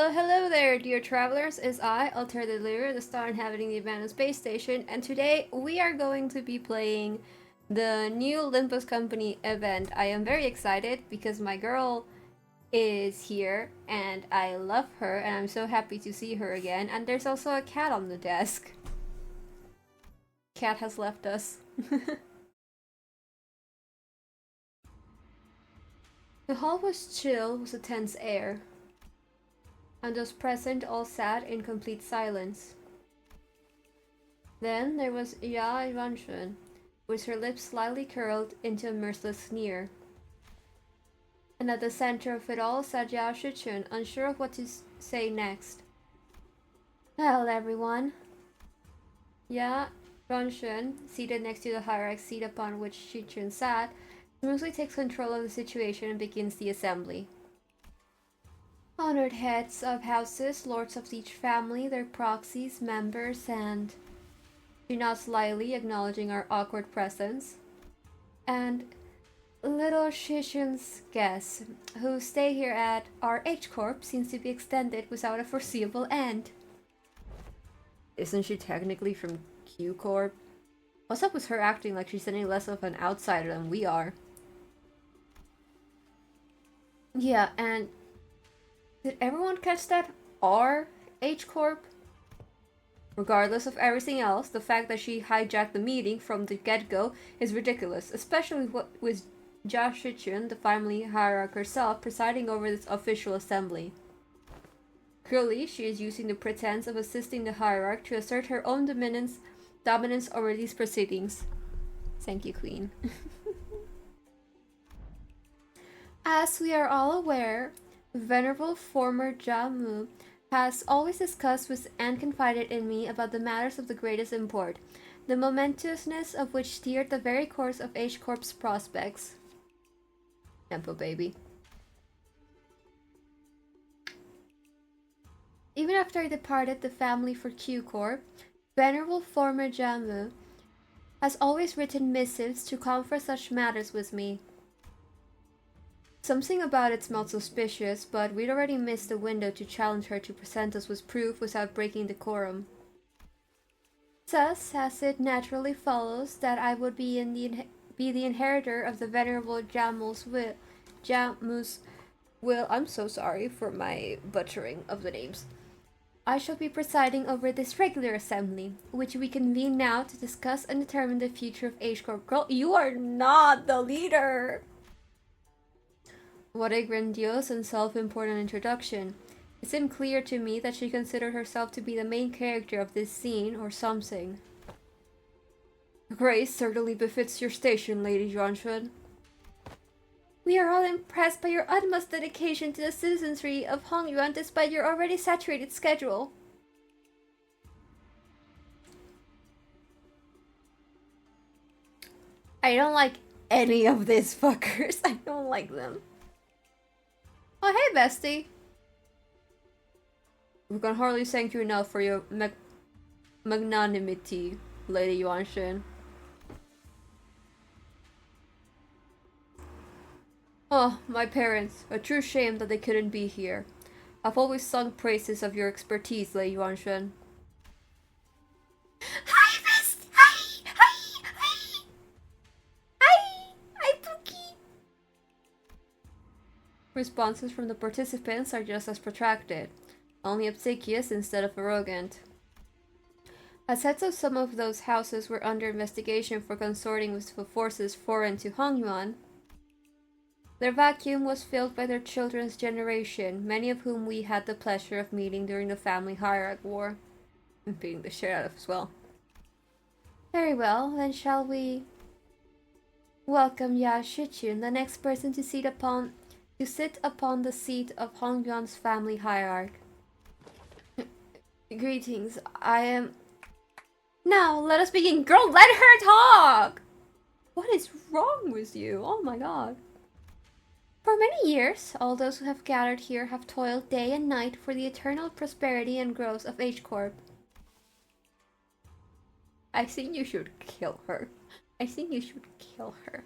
Hello there, dear travelers. It's I, Alter the Lunar, the star inhabiting the abandoned space station, and today we are going to be playing the new Limbus Company event. I am very excited because my girl is here and I love her and I'm so happy to see her again. And there's also a cat on the desk. Cat has left us. The hall was chill with a tense air, and those present all sat in complete silence. Then there was Xichun, with her lips slightly curled into a merciless sneer. And at the center of it all sat Xichun, unsure of what to say next. Well, everyone. Xichun, seated next to the hierarch seat upon which Xichun sat, smoothly takes control of the situation and begins the assembly. Honored heads of houses, lords of each family, their proxies, members, and she nods slyly, acknowledging our awkward presence. And little Xichun's guests, whose stay here at our H Corp seems to be extended without a foreseeable end. Isn't she technically from Q Corp? What's up with her acting like she's any less of an outsider than we are? Yeah, and did everyone catch that? Our H Corp? Regardless of everything else, the fact that she hijacked the meeting from the get-go is ridiculous, especially with Xichun, the family hierarch herself, presiding over this official assembly. Clearly, she is using the pretense of assisting the hierarch to assert her own dominance over these proceedings. Thank you, Queen. As we are all aware, Venerable former Jamu has always discussed with and confided in me about the matters of the greatest import, the momentousness of which steered the very course of H Corp's prospects. Tempo, baby. Even after I departed the family for Q Corp, Venerable former Jamu has always written missives to confer such matters with me. Something about it smelled suspicious, but we'd already missed the window to challenge her to present us with proof without breaking decorum. Thus, as it naturally follows that I would be the inheritor of the Venerable Jamu's will, I'm so sorry for my butchering of the names. I shall be presiding over this regular assembly, which we convene now to discuss and determine the future of H Corp. Girl, you are not the leader! What a grandiose and self-important introduction. It seemed clear to me that she considered herself to be the main character of this scene, or something. Grace certainly befits your station, Lady Xichun. We are all impressed by your utmost dedication to the citizenry of Hongyuan despite your already saturated schedule. I don't like any of these fuckers. I don't like them. Oh, hey, bestie. We can hardly thank you enough for your magnanimity, Lady Xichun. Oh, my parents. A true shame that they couldn't be here. I've always sung praises of your expertise, Lady Xichun. Hi, best! Hi! Hi! Hi! Hi! Hi, Pookie! Responses from the participants are just as protracted, only obsequious instead of arrogant. As heads of some of those houses were under investigation for consorting with forces foreign to Hongyuan, their vacuum was filled by their children's generation, many of whom we had the pleasure of meeting during the family hierarch war. And beating the shit out of as well. Very well, then shall we welcome Xichun, the next person to sit upon the seat of Hongyuan's family hierarch. Greetings, I am... Now, let us begin! Girl, let her talk! What is wrong with you? Oh my god. For many years, all those who have gathered here have toiled day and night for the eternal prosperity and growth of H Corp. I think you should kill her. I think you should kill her.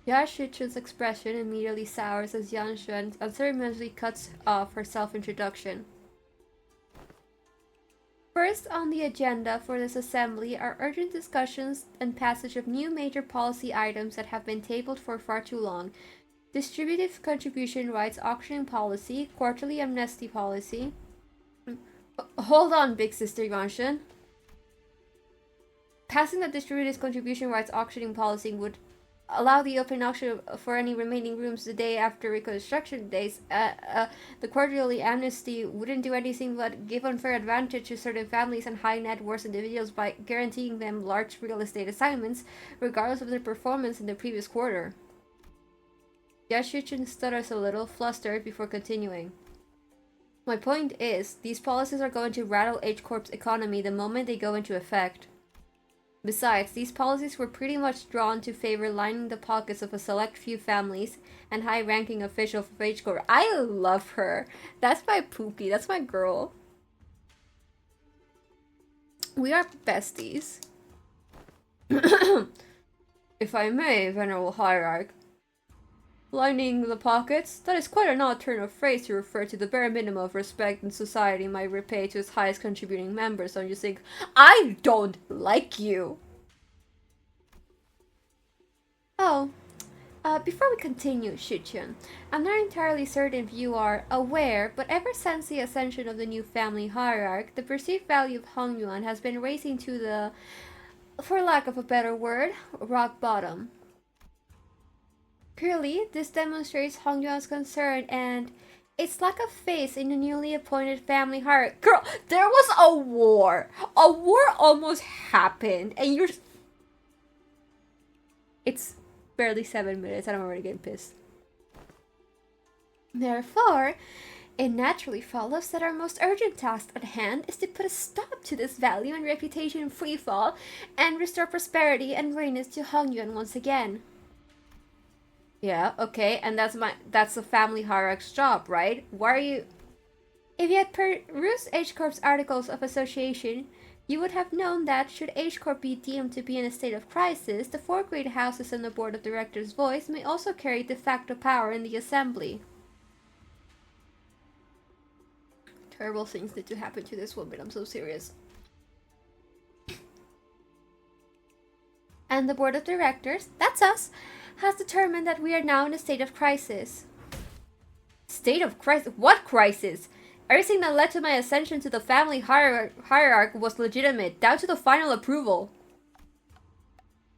Ya Shichun's expression immediately sours as Yan Xuan unceremoniously cuts off her self-introduction. First on the agenda for this assembly are urgent discussions and passage of new major policy items that have been tabled for far too long. Distributive contribution rights auctioning policy, quarterly amnesty policy. Hold on, big sister Yuanshan. Passing the distributive contribution rights auctioning policy would allow the open auction for any remaining rooms the day after reconstruction days. The quarterly amnesty wouldn't do anything but give unfair advantage to certain families and high net worth individuals by guaranteeing them large real estate assignments, regardless of their performance in the previous quarter. Xichun stutters a little, flustered, before continuing. My point is, these policies are going to rattle H Corp's economy the moment they go into effect. Besides, these policies were pretty much drawn to favor lining the pockets of a select few families and high-ranking officials of H Corp. I love her. That's my poopy. That's my girl. We are besties. If I may, Venerable Hierarch. Lining the pockets? That is quite an odd turn of phrase to refer to the bare minimum of respect in society might repay to its highest contributing members, don't you think? I don't like you! Oh, before we continue, Xichun, I'm not entirely certain if you are aware, but ever since the ascension of the new family hierarch, the perceived value of Hongyuan has been racing to the, for lack of a better word, rock bottom. Clearly, this demonstrates Hongyuan's concern and its lack of faith in the newly appointed family hierarch. Girl, there was a war! A war almost happened, and you're... It's barely 7 minutes, and I'm already getting pissed. Therefore, it naturally follows that our most urgent task at hand is to put a stop to this value and reputation freefall and restore prosperity and greatness to Hongyuan once again. Yeah, okay, and that's the family hierarch's job, right? Why are you... If you had perused H Corp's articles of association, you would have known that, should H Corp be deemed to be in a state of crisis, the 4 great houses and the board of directors' voice may also carry de facto power in the assembly. Terrible things need to happen to this woman, I'm so serious. And the board of directors, that's us, has determined that we are now in a state of crisis. State of crisis? What crisis? Everything that led to my ascension to the family hierarch was legitimate, down to the final approval.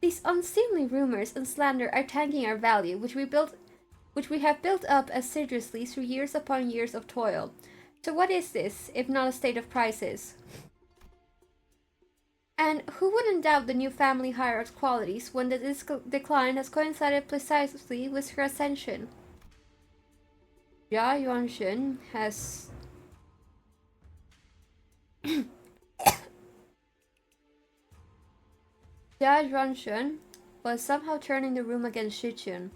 These unseemly rumors and slander are tanking our value, which we have built up assiduously through years upon years of toil. So what is this, if not a state of crisis? And who wouldn't doubt the new family hierarch's qualities when the decline has coincided precisely with her ascension? Jia Yuanshan has... Jia Yuanshan was somehow turning the room against Xichun,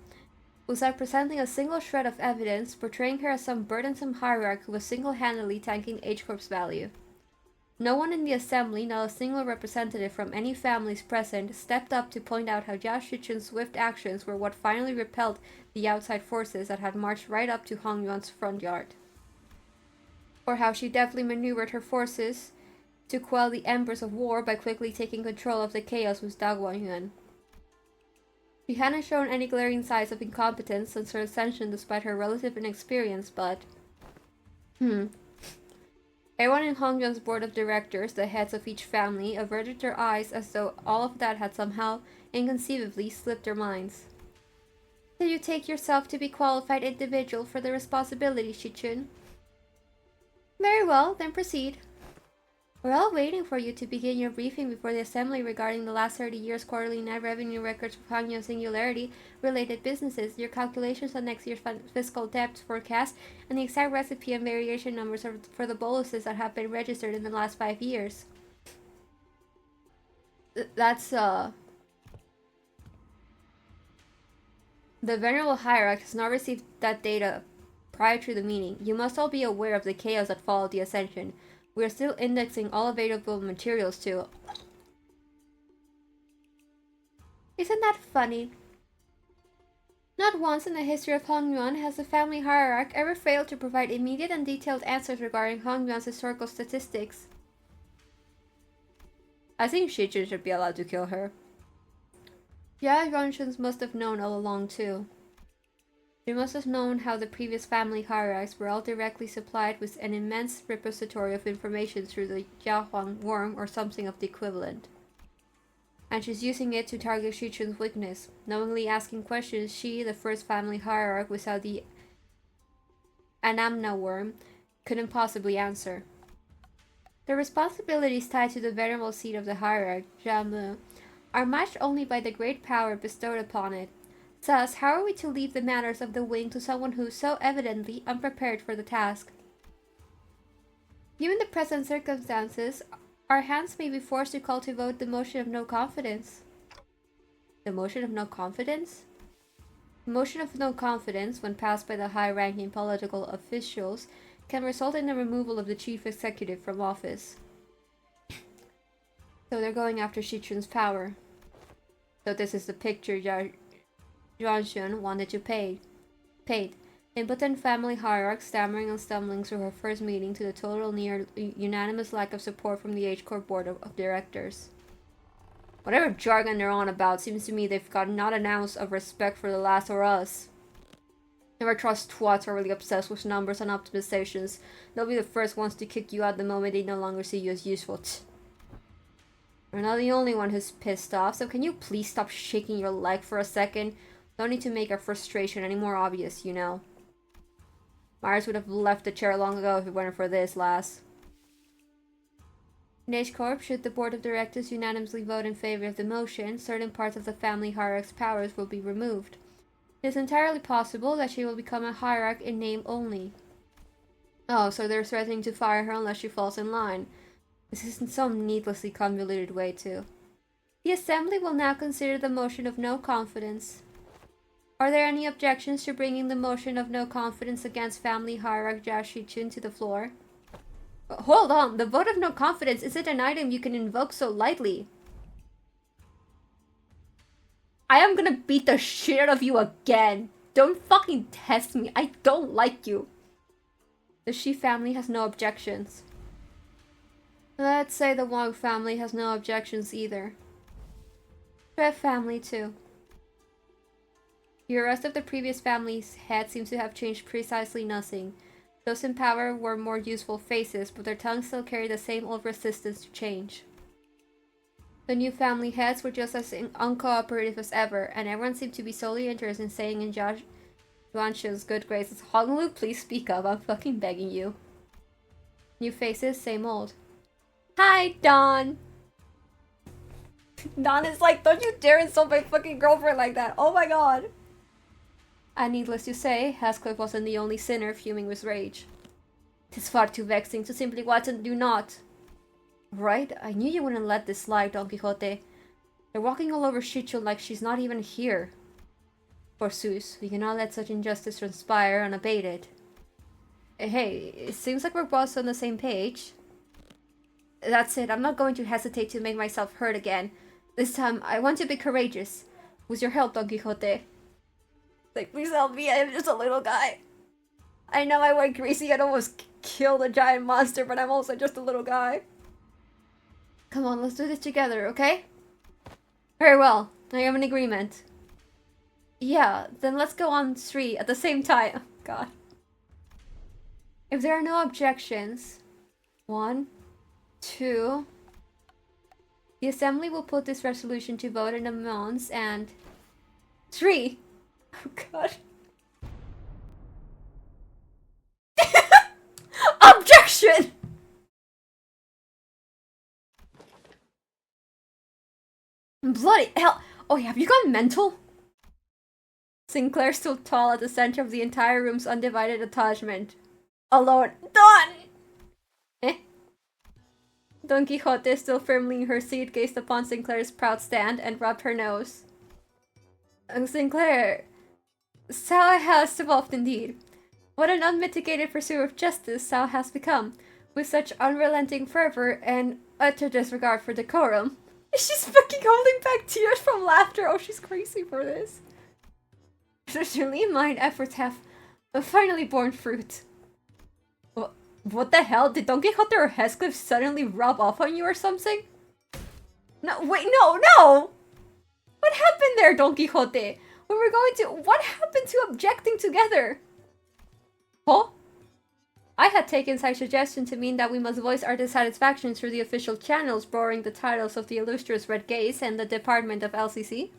without presenting a single shred of evidence, portraying her as some burdensome hierarch who was single-handedly tanking H Corp's value. No one in the assembly, not a single representative from any families present, stepped up to point out how Jia Xichun's swift actions were what finally repelled the outside forces that had marched right up to Hongyuan's front yard. Or how she deftly maneuvered her forces to quell the embers of war by quickly taking control of the chaos with Daguanyuan. She hadn't shown any glaring signs of incompetence since her ascension despite her relative inexperience, but... Everyone in Hongyuan's board of directors, the heads of each family, averted their eyes as though all of that had somehow, inconceivably, slipped their minds. Do you take yourself to be qualified individual for the responsibility, Xichun? Very well, then proceed. We're all waiting for you to begin your briefing before the assembly regarding the last 30 years' quarterly net revenue records for Hongyuan Singularity-related businesses, your calculations on next year's fiscal debt forecast, and the exact recipe and variation numbers for the boluses that have been registered in the last 5 years. That's, The Venerable Hierarch has not received that data prior to the meeting. You must all be aware of the chaos that followed the ascension. We are still indexing all available materials too. Isn't that funny? Not once in the history of Hongyuan has the family hierarch ever failed to provide immediate and detailed answers regarding Hongyuan's historical statistics. I think Xichun should be allowed to kill her. Yeah, Yuanshun must have known all along too. She must have known how the previous family hierarchs were all directly supplied with an immense repository of information through the Yahuang worm or something of the equivalent. And she's using it to target Xichun's weakness, knowingly asking questions she, the first family hierarch without the Anamna worm, couldn't possibly answer. The responsibilities tied to the venerable seat of the hierarch, Jamu, are matched only by the great power bestowed upon it. Thus, how are we to leave the matters of the wing to someone who is so evidently unprepared for the task? Given the present circumstances, our hands may be forced to cultivate the motion of no confidence. The motion of no confidence? The motion of no confidence, when passed by the high-ranking political officials, can result in the removal of the chief executive from office. So they're going after Xichun's power. So this is the picture Yuanshun wanted to paint. Impotent family hierarch stammering and stumbling through her first meeting to the total near unanimous lack of support from the H-Corps board of directors. Whatever jargon they're on about, seems to me they've got not an ounce of respect for the last or us. Never trust twats are really obsessed with numbers and optimizations. They'll be the first ones to kick you out the moment they no longer see you as useful. You're not the only one who's pissed off, so can you please stop shaking your leg for a second? Don't need to make our frustration any more obvious, you know. Myers would have left the chair long ago if it weren't for this, lass. In H-Corp, should the board of directors unanimously vote in favor of the motion, certain parts of the family hierarch's powers will be removed. It is entirely possible that she will become a hierarch in name only. Oh, so they're threatening to fire her unless she falls in line. This is in some needlessly convoluted way, too. The Assembly will now consider the motion of no confidence. Are there any objections to bringing the motion of no confidence against family hierarch Zhao Xichun to the floor? Hold on, the vote of no confidence isn't an item you can invoke so lightly. I am gonna beat the shit out of you again. Don't fucking test me. I don't like you. The Shi family has no objections. Let's say the Wang family has no objections either. Trev family too. The rest of the previous family's head seems to have changed precisely nothing. Those in power were more useful faces, but their tongues still carry the same old resistance to change. The new family heads were just as uncooperative as ever, and everyone seemed to be solely interested in staying in Yuanshun's good graces. Honglu, please speak up. I'm fucking begging you. New faces, same old. Hi, Dawn! Dawn is like, don't you dare insult my fucking girlfriend like that. Oh my god. And needless to say, Heathcliff wasn't the only sinner fuming with rage. "'Tis far too vexing to simply watch and do not." Right? I knew you wouldn't let this slide, Don Quixote. They're walking all over Xichun like she's not even here. Forsooth, we cannot let such injustice transpire unabated. Hey, it seems like we're both on the same page. That's it, I'm not going to hesitate to make myself heard again. This time, I want to be courageous. With your help, Don Quixote. Like, please help me, I'm just a little guy. I know I went crazy and almost killed a giant monster, but I'm also just a little guy. Come on, let's do this together, okay? Very well, I am in agreement. Yeah, then let's go on 3 at the same time. Oh, God. If there are no objections, 1, 2... The Assembly will put this resolution to vote in a month, and... 3! Oh, God. Objection! Bloody hell! Oh yeah, have you gone mental? Sinclair stood tall at the center of the entire room's undivided attachment. Alone. Done! Eh? Don Quixote, still firmly in her seat, gazed upon Sinclair's proud stand and rubbed her nose. Sinclair, Sao has evolved indeed. What an unmitigated pursuer of justice Sao has become, with such unrelenting fervor and utter disregard for decorum. She's fucking holding back tears from laughter. Oh, she's crazy for this. Certainly, mine efforts have finally borne fruit. What the hell? Did Don Quixote or Heathcliff suddenly rub off on you or something? No, wait, no! What happened there, Don Quixote? We were going to... What happened to objecting together? Huh? I had taken such suggestion to mean that we must voice our dissatisfaction through the official channels, borrowing the titles of the illustrious Red Gaze and the Department of LCC.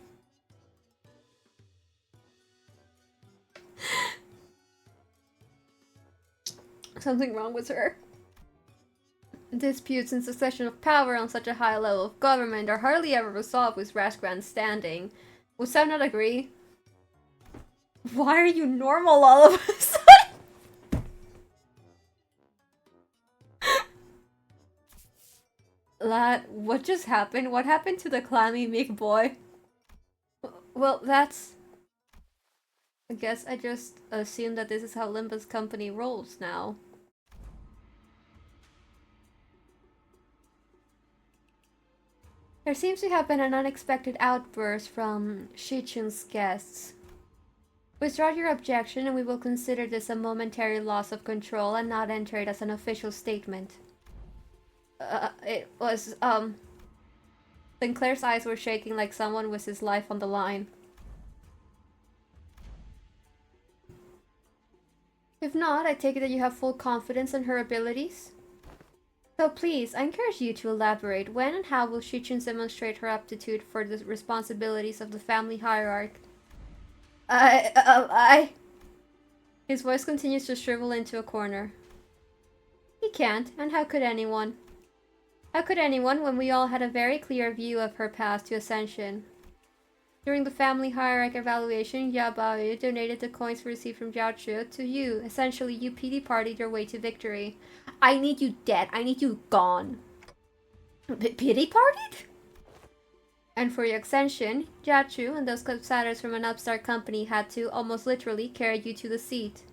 Something wrong with her. Disputes in succession of power on such a high level of government are hardly ever resolved with rash grandstanding. Would Sam not agree? Why are you normal all of a sudden? Lad, what just happened? What happened to the clammy meek boy? Well, that's... I guess I just assume that this is how Limbus company rolls now. There seems to have been an unexpected outburst from Xichun's guests. Withdraw your objection and we will consider this a momentary loss of control and not enter it as an official statement. It was, Sinclair's eyes were shaking like someone with his life on the line. If not, I take it that you have full confidence in her abilities? So please, I encourage you to elaborate. When and how will Xichun demonstrate her aptitude for the responsibilities of the family hierarch? His voice continues to shrivel into a corner. He can't, and how could anyone? How could anyone when we all had a very clear view of her path to ascension? During the family hierarch evaluation, Ya Baoyu donated the coins received from Xichun to you. Essentially, you pity partied your way to victory. I need you dead. I need you gone. Pity partied? And for your ascension, Xichun and those outsiders from an upstart company had to, almost literally, carry you to the seat.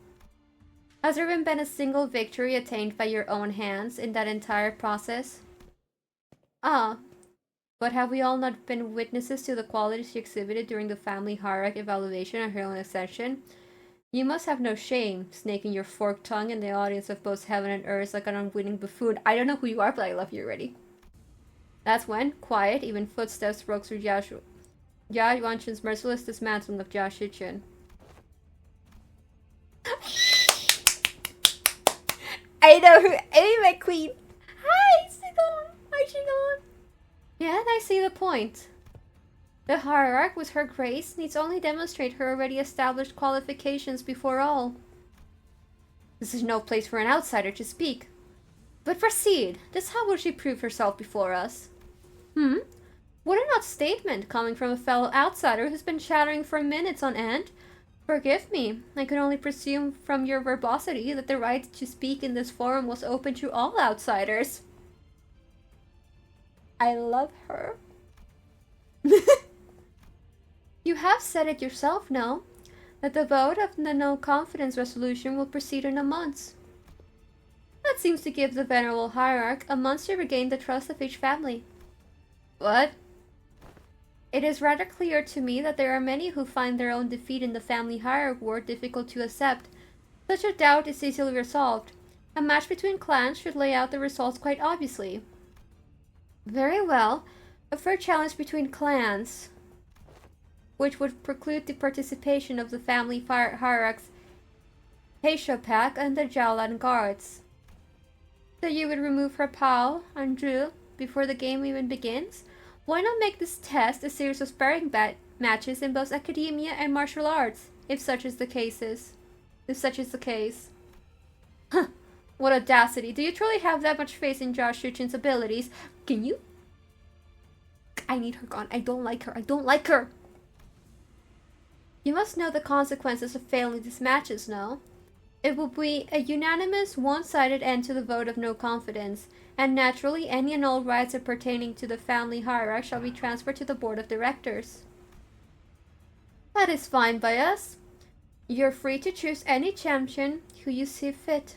Has there even been a single victory attained by your own hands in that entire process? But have we all not been witnesses to the qualities she exhibited during the family hierarch evaluation and her own ascension? You must have no shame, snaking your forked tongue in the audience of both heaven and earth like an unwitting buffoon. I don't know who you are, but I love you already. That's when, quiet, even footsteps broke through Jia Yuanchun's merciless dismantling of Jia Xichun. I know who... Hey, my queen! Hi, Sigon! Hi, Sigon! Yeah, I see the point. The hierarch, with her grace, needs only demonstrate her already established qualifications before all. This is no place for an outsider to speak. But proceed. Just how will she prove herself before us? What an odd statement coming from a fellow outsider who's been chattering for minutes on end. Forgive me, I could only presume from your verbosity that the right to speak in this forum was open to all outsiders. I love her. You have said it yourself, no? That the vote of the no-confidence resolution will proceed in a month. That seems to give the venerable hierarch a month to regain the trust of each family. What? It is rather clear to me that there are many who find their own defeat in the family hierarch war difficult to accept. Such a doubt is easily resolved. A match between clans should lay out the results quite obviously. Very well. A fair challenge between clans, which would preclude the participation of the family hierarchs Heisha Pack and the Jiaolan guards. So you would remove her Pao and Zhu before the game even begins? Why not make this test a series of sparring matches in both academia and martial arts, if such is the case? Huh. What audacity. Do you truly have that much faith in Jia Xichun's abilities? Can you? I need her gone. I don't like her. You must know the consequences of failing these matches, no? It will be a unanimous, one-sided end to the vote of no confidence, and naturally any and all rights pertaining to the family hierarch shall be transferred to the board of directors. That is fine by us. You're free to choose any champion who you see fit.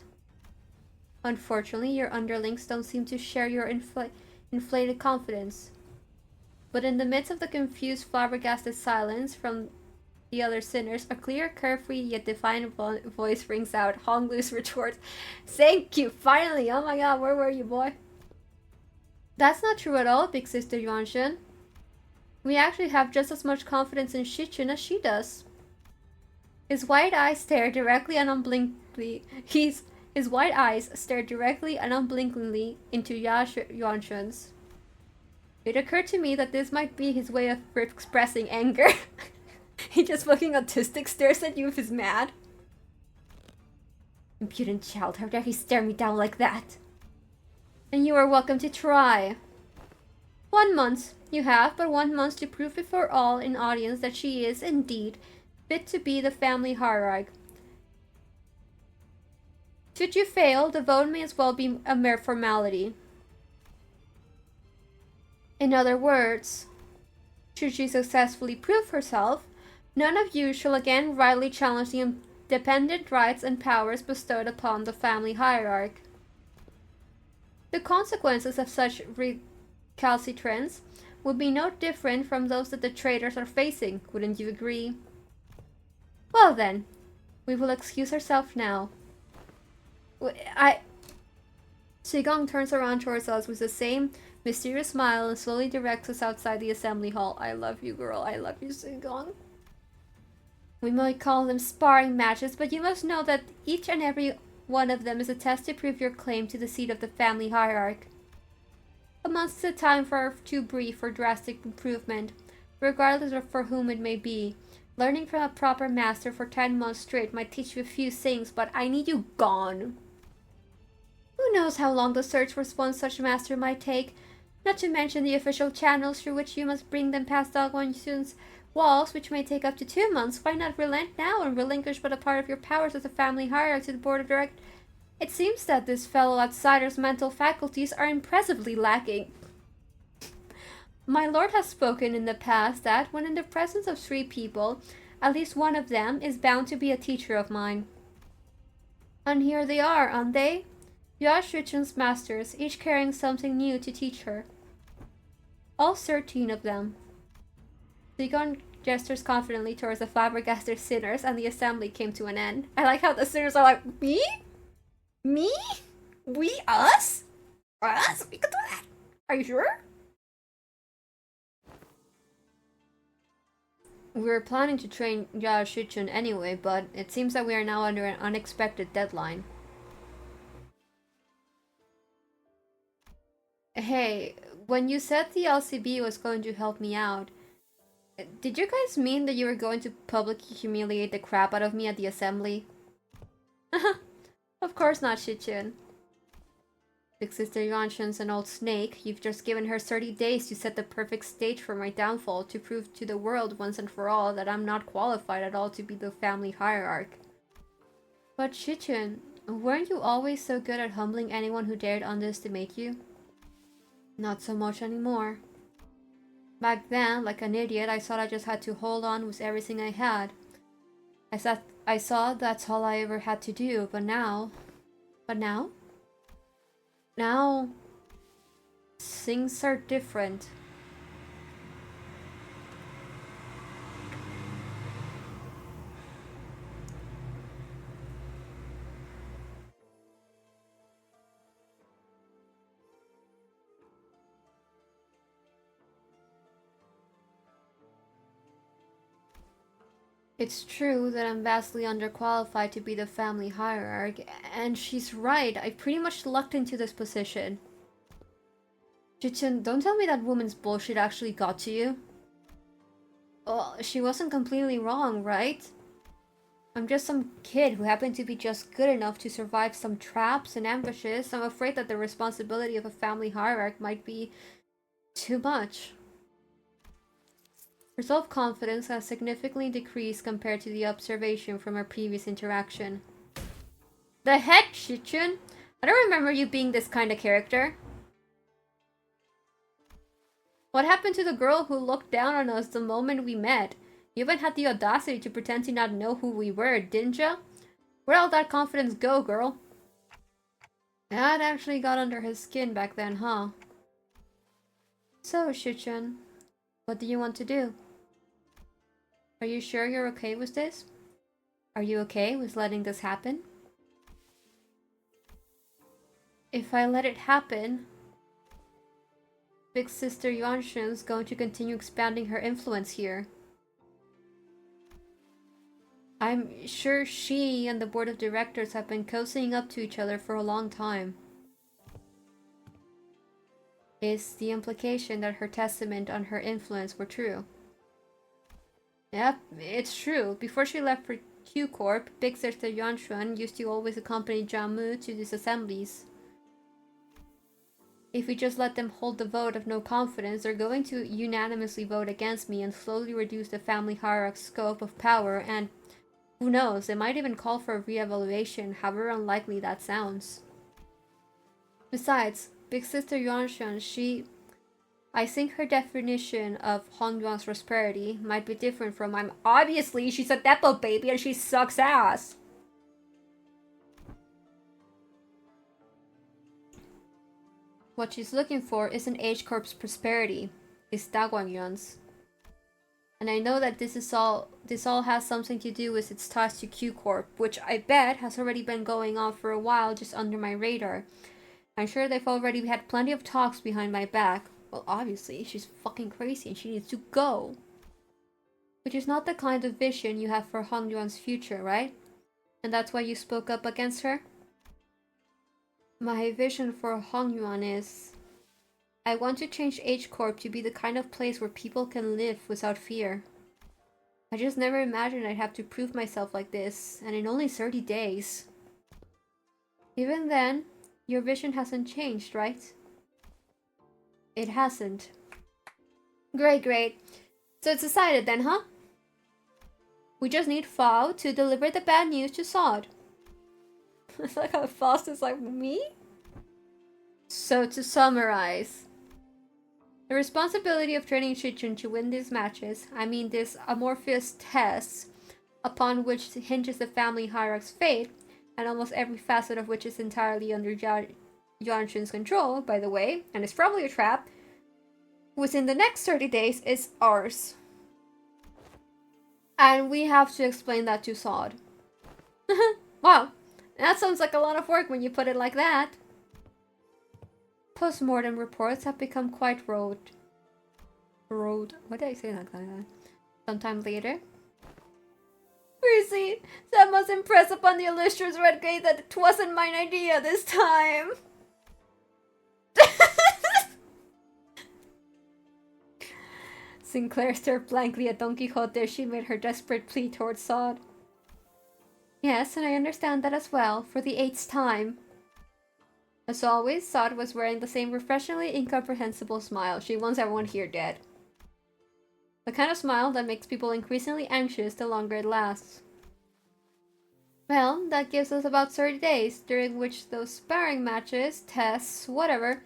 Unfortunately, your underlings don't seem to share your inflated confidence. But in the midst of the confused, flabbergasted silence from the other sinners, a clear, carefree, yet defiant voice rings out. Honglu's retorts, "Thank you, finally! Oh my god, where were you, boy?" "That's not true at all, big sister Yuanshan. We actually have just as much confidence in Xichun as she does." His white eyes stare directly and unblinkingly. His white eyes stare directly and unblinkingly into Yuanshan's. It occurred to me that this might be his way of expressing anger. He just fucking autistic stares at you if he's mad. "Impudent child, how dare he stare me down like that?" "And you are welcome to try. 1 month. You have but 1 month to prove before all in audience that she is, indeed, fit to be the family hierarch. Should you fail, the vote may as well be a mere formality. In other words, should she successfully prove herself, none of you shall again rightly challenge the independent rights and powers bestowed upon the family hierarch. The consequences of such recalcitrance would be no different from those that the traitors are facing, wouldn't you agree? Well then, we will excuse ourselves now." Xigong turns around towards us with the same mysterious smile and slowly directs us outside the assembly hall. "I love you, girl. I love you, Xigong. We might call them sparring matches, but you must know that each and every one of them is a test to prove your claim to the seat of the family hierarch. A month is a time far too brief for drastic improvement, regardless of for whom it may be. Learning from a proper master for 10 months straight might teach you a few things, but I need you gone. Who knows how long the search for one such master might take, not to mention the official channels through which you must bring them past Dogwon-Shun's walls, which may take up to 2 months. Why not relent now and relinquish but a part of your powers as a family hierarch to the board of directors? It seems that this fellow outsider's mental faculties are impressively lacking. My lord has spoken in the past that, when in the presence of 3 people, at least one of them is bound to be a teacher of mine. And here they are, aren't they? Xichun's masters, each carrying something new to teach her. All 13 of them." Zigon gestures confidently towards the flabbergasted sinners, and the assembly came to an end. I like how the sinners are like, "Me? Me? We? Us? Us? We could do that? Are you sure?" We were planning to train Xichun anyway, but it seems that we are now under an unexpected deadline. Hey, when you said the LCB was going to help me out, did you guys mean that you were going to publicly humiliate the crap out of me at the assembly? Of course not, Xichun. Big Sister Yuanshan's an old snake. You've just given her 30 days to set the perfect stage for my downfall, to prove to the world once and for all that I'm not qualified at all to be the family hierarch. But Xichun, weren't you always so good at humbling anyone who dared underestimate you? Not so much anymore. Back then, like an idiot, I thought I just had to hold on with everything I had. I thought that's all I ever had to do, but now... Now, things are different. It's true that I'm vastly underqualified to be the family hierarch, and she's right, I pretty much lucked into this position. Xichun, don't tell me that woman's bullshit actually got to you. Well, she wasn't completely wrong, right? I'm just some kid who happened to be just good enough to survive some traps and ambushes. I'm afraid that the responsibility of a family hierarch might be too much. Her self-confidence has significantly decreased compared to the observation from our previous interaction. The heck, Xichun? I don't remember you being this kind of character. What happened to the girl who looked down on us the moment we met? You even had the audacity to pretend to not know who we were, didn't ya? Where'd all that confidence go, girl? That actually got under his skin back then, huh? So, Xichun, what do you want to do? Are you sure you're okay with this? Are you okay with letting this happen? If I let it happen, Big Sister Yuanshun's going to continue expanding her influence here. I'm sure she and the board of directors have been cozying up to each other for a long time. Is the implication that her testament on her influence were true? Yep, it's true. Before she left for Q Corp, Big Sister Yuanshun used to always accompany Jiamu to these assemblies. If we just let them hold the vote of no confidence, they're going to unanimously vote against me and slowly reduce the family hierarch's scope of power, and who knows, they might even call for a re-evaluation, however unlikely that sounds. Besides, Big Sister Yuanshun, I think her definition of Hongyuan's prosperity might be different from mine. Obviously, she's a Depo baby and she sucks ass. What she's looking for isn't H-Corp's prosperity, it's Daguanyuan's. And I know that this all has something to do with its ties to Q Corp, which I bet has already been going on for a while just under my radar. I'm sure they've already had plenty of talks behind my back. Well, obviously, she's fucking crazy and she needs to go. Which is not the kind of vision you have for Hongyuan's future, right? And that's why you spoke up against her? My vision for Hongyuan is... I want to change H-Corp to be the kind of place where people can live without fear. I just never imagined I'd have to prove myself like this, and in only 30 days. Even then, your vision hasn't changed, right? It hasn't. Great. So it's decided then, huh? We just need Fao to deliver the bad news to Sod. It's like how fast is like, me? So to summarize, the responsibility of training Xichun to win these matches, I mean these amorphous tests, upon which hinges the family hierarch's fate, and almost every facet of which is entirely under Yuanshun's control, by the way, and it's probably a trap, within the next 30 days is ours. And we have to explain that to Sod. Wow, that sounds like a lot of work when you put it like that. Post-mortem reports have become quite rote. What did I say like that? Sometime later. Greasy, that must impress upon the illustrious Redgate that it wasn't mine idea this time. Sinclair stared blankly at Don Quixote as she made her desperate plea towards Sod. Yes, and I understand that as well, for the 8th time. As always, Sod was wearing the same refreshingly incomprehensible smile. She wants everyone here dead. The kind of smile that makes people increasingly anxious the longer it lasts. Well, that gives us about 30 days, during which those sparring matches, tests, whatever,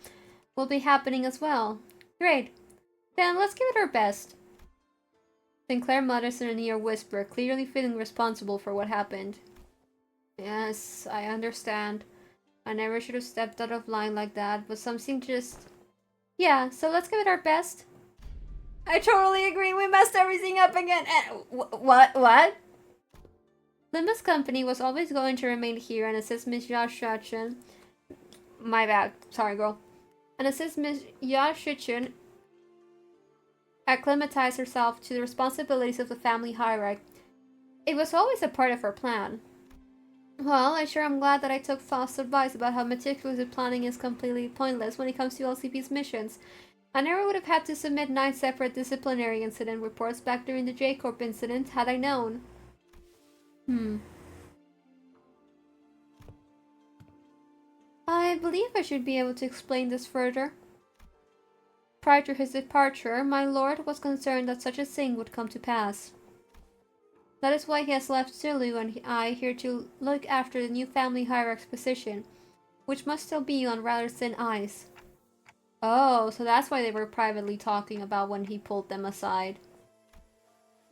will be happening as well. Great. Then let's give it our best. Sinclair mutters in an ear whisper, clearly feeling responsible for what happened. Yes, I understand. I never should have stepped out of line like that, but something just... Yeah, so let's give it our best. I totally agree, we messed everything up again. What? Limbus Company was always going to remain here and assist Miss Xichun. My bad, sorry girl. And assist Miss Xichun acclimatize herself to the responsibilities of the family hierarchy. It was always a part of her plan. Well, I sure am glad that I took Faust's advice about how meticulous planning is completely pointless when it comes to LCP's missions. I never would have had to submit 9 separate disciplinary incident reports back during the J-Corp incident had I known. I believe I should be able to explain this further. Prior to his departure, my lord was concerned that such a thing would come to pass. That is why he has left Zilu and I here to look after the new family hierarch's position, which must still be on rather thin ice. Oh, so that's why they were privately talking about when he pulled them aside.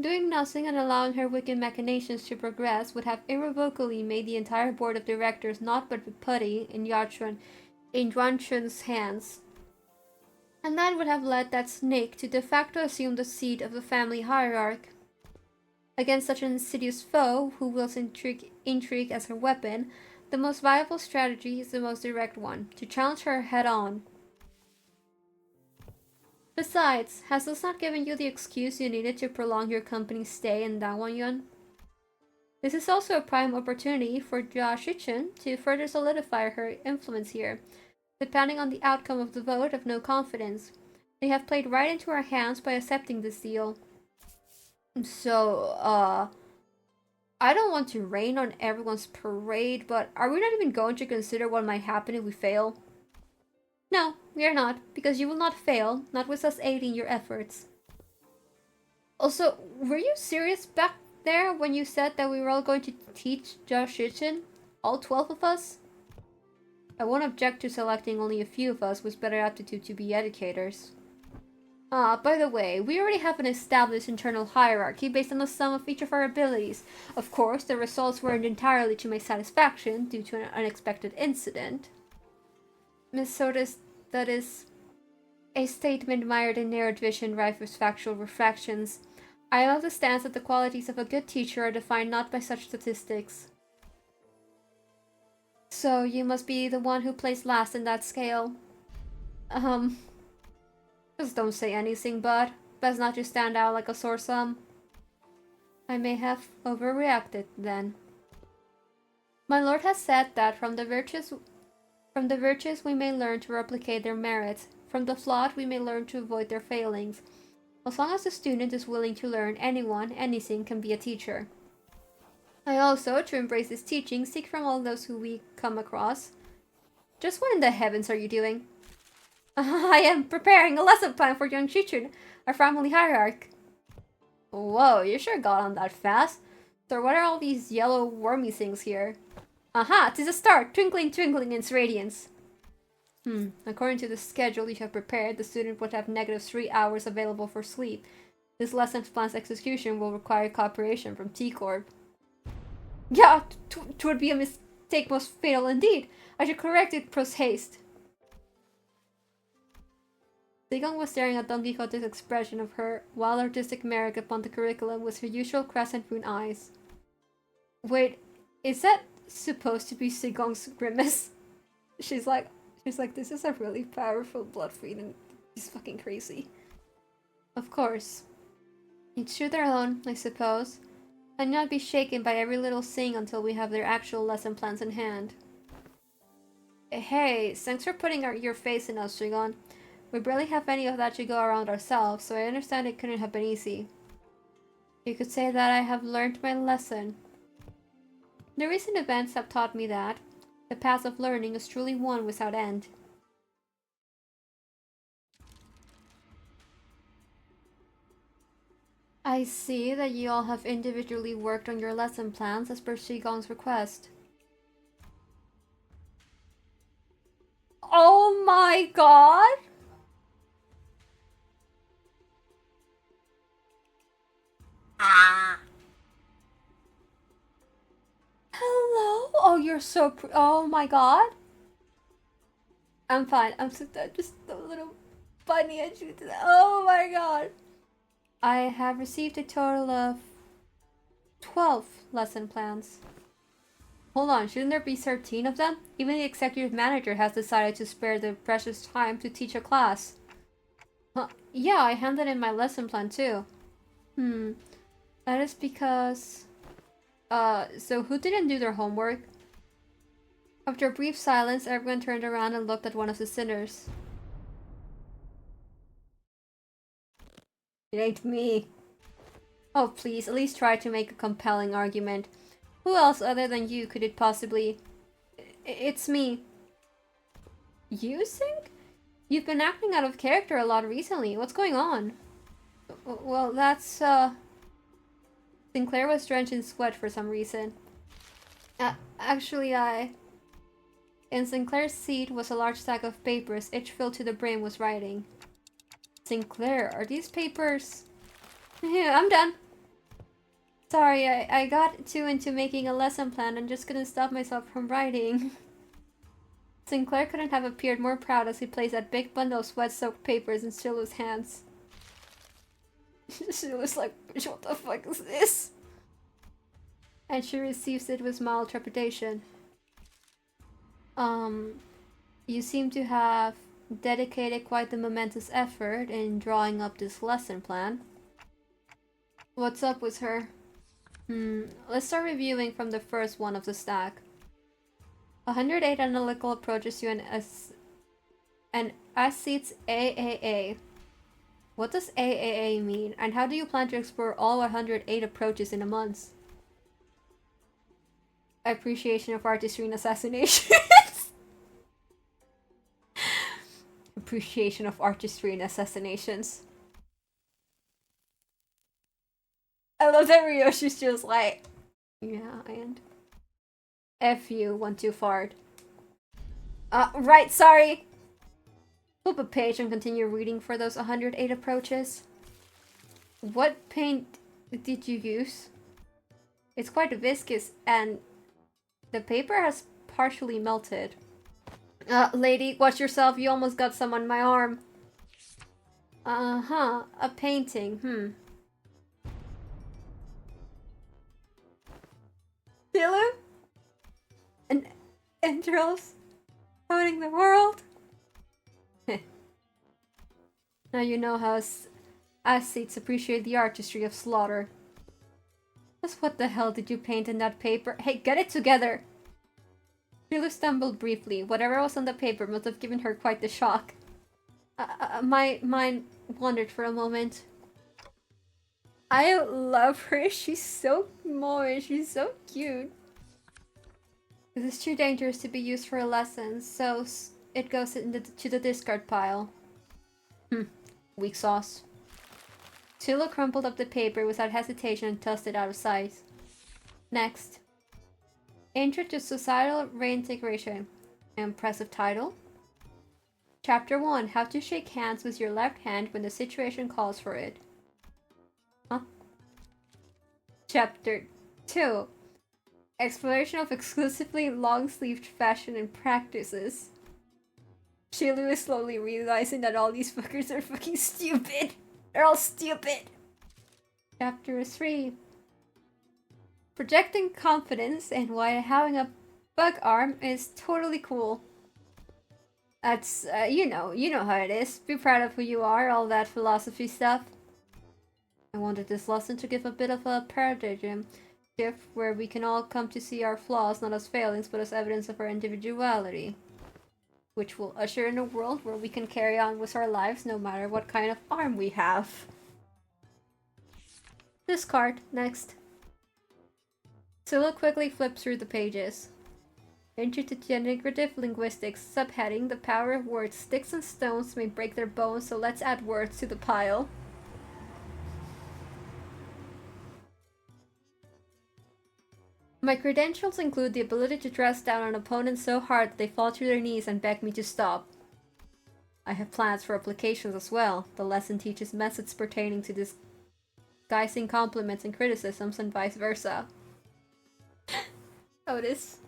Doing nothing and allowing her wicked machinations to progress would have irrevocably made the entire board of directors not but putty in Yuanshun's hands. And that would have led that snake to de facto assume the seat of the family hierarch. Against such an insidious foe, who wields intrigue as her weapon, the most viable strategy is the most direct one, to challenge her head-on. Besides, has this not given you the excuse you needed to prolong your company's stay in Dawangyun? This is also a prime opportunity for Xichun to further solidify her influence here. Depending on the outcome of the vote of no confidence, they have played right into our hands by accepting this deal. So, I don't want to rain on everyone's parade, but are we not even going to consider what might happen if we fail? No, we are not, because you will not fail, not with us aiding your efforts. Also, were you serious back there when you said that we were all going to teach Xichun? All 12 of us? I won't object to selecting only a few of us with better aptitude to be educators. By the way, we already have an established internal hierarchy based on the sum of each of our abilities. Of course, the results weren't entirely to my satisfaction due to an unexpected incident. Miss Soda's, that is, a statement mired in narrowed vision rife with factual refractions. I love the stance that the qualities of a good teacher are defined not by such statistics. So, you must be the one who placed last in that scale. Just don't say anything, bud. Best not to stand out like a sore thumb. I may have overreacted, then. My lord has said that from the virtues we may learn to replicate their merits. From the flawed we may learn to avoid their failings. As long as the student is willing to learn, anyone, anything can be a teacher. I also, to embrace this teaching, seek from all those who we come across. Just what in the heavens are you doing? I am preparing a lesson plan for young Xichun, our family hierarch. Whoa, you sure got on that fast. So what are all these yellow wormy things here? Aha, 'tis a star, twinkling twinkling in its radiance. According to the schedule you have prepared, the student would have -3 hours available for sleep. This lesson plan's execution will require cooperation from T-Corp. Yeah, 'twould be a mistake most fatal indeed. I should correct it pros haste. Zigong was staring at Don Quixote's expression of her wild artistic merit upon the curriculum with her usual crescent moon eyes. Wait, is that supposed to be Zigong's grimace? She's like, this is a really powerful blood feed and she's fucking crazy. Of course. Each to their own, I suppose. I'd not be shaken by every little thing until we have their actual lesson plans in hand. Hey, thanks for putting your faith in us, Zigong. We barely have any of that to go around ourselves, so I understand it couldn't have been easy. You could say that I have learned my lesson. The recent events have taught me that the path of learning is truly one without end. I see that you all have individually worked on your lesson plans as per Zigong's request. Oh my god! Hello? Oh, you're so oh my god. I'm fine. I'm just a little bunny at you. Oh my god. I have received a total of 12 lesson plans. Hold on, shouldn't there be 13 of them? Even the executive manager has decided to spare the precious time to teach a class. Yeah, I handed in my lesson plan too. That is because... so who didn't do their homework? After a brief silence, everyone turned around and looked at one of the sinners. It ain't me. Oh, please, at least try to make a compelling argument. Who else other than you could it possibly... It's me. You think? You've been acting out of character a lot recently. What's going on? Well, that's, Sinclair was drenched in sweat for some reason. Actually, in Sinclair's seat was a large stack of papers, each filled to the brim with writing. Sinclair, are these papers... Yeah, I'm done. Sorry, I got too into making a lesson plan and just couldn't stop myself from writing. Sinclair couldn't have appeared more proud as he placed that big bundle of sweat-soaked papers in Shilu's hands. She was like, what the fuck is this? and she receives it with mild trepidation. You seem to have dedicated quite the momentous effort in drawing up this lesson plan. What's up with her? Let's start reviewing from the first one of the stack. 108 analytical approaches to an asset's AAA. What does AAA mean, and how do you plan to explore all 108 approaches in a month? Appreciation of artistry and assassinations. Appreciation of artistry and assassinations. I love that Ryoshi's just like, yeah, and F you, one too far. Right, sorry. Flip a page and continue reading for those 108 approaches. What paint did you use? It's quite viscous and the paper has partially melted. Lady, watch yourself, you almost got some on my arm. A painting, Dilu? And entrails? Owning the world? Now you know how ascetes appreciate the artistry of slaughter. Just what the hell did you paint in that paper? Hey, get it together! Dilu stumbled briefly. Whatever was on the paper must have given her quite the shock. My mind wandered for a moment. I love her. She's so moist. She's so cute. This is too dangerous to be used for a lesson, so it goes to the discard pile. Weak sauce. Tula crumpled up the paper without hesitation and tossed it out of sight. Next. Intro to Societal Reintegration. Impressive title. Chapter 1. How to shake hands with your left hand when the situation calls for it. Chapter 2. Exploration of exclusively long-sleeved fashion and practices. Shilu is slowly realizing that all these fuckers are fucking stupid. They're all stupid. Chapter 3. Projecting confidence and why having a bug arm is totally cool. That's, you know how it is. Be proud of who you are, all that philosophy stuff. I wanted this lesson to give a bit of a paradigm shift where we can all come to see our flaws not as failings but as evidence of our individuality. Which will usher in a world where we can carry on with our lives no matter what kind of arm we have. Discard. Next. Sula quickly flipped through the pages. Intro to Integrative Linguistics, subheading The Power of Words. Sticks and stones may break their bones, so let's add words to the pile. My credentials include the ability to dress down an opponent so hard that they fall to their knees and beg me to stop. I have plans for applications as well. The lesson teaches methods pertaining to disguising compliments and criticisms and vice versa. Otis.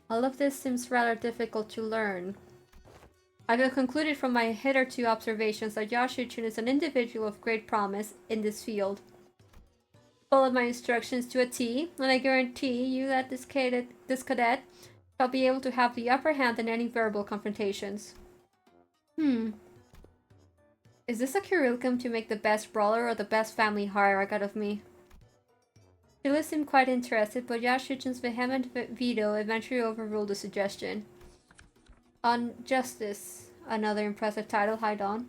All of this seems rather difficult to learn. I have concluded from my hitherto observations that Xichun is an individual of great promise in this field. Follow my instructions to a T, and I guarantee you that this cadet shall be able to have the upper hand in any verbal confrontations. Is this a curriculum to make the best brawler or the best family hierarch out of me? She seemed quite interested, but Xichun's vehement veto eventually overruled the suggestion. On Justice, another impressive title, Haidon.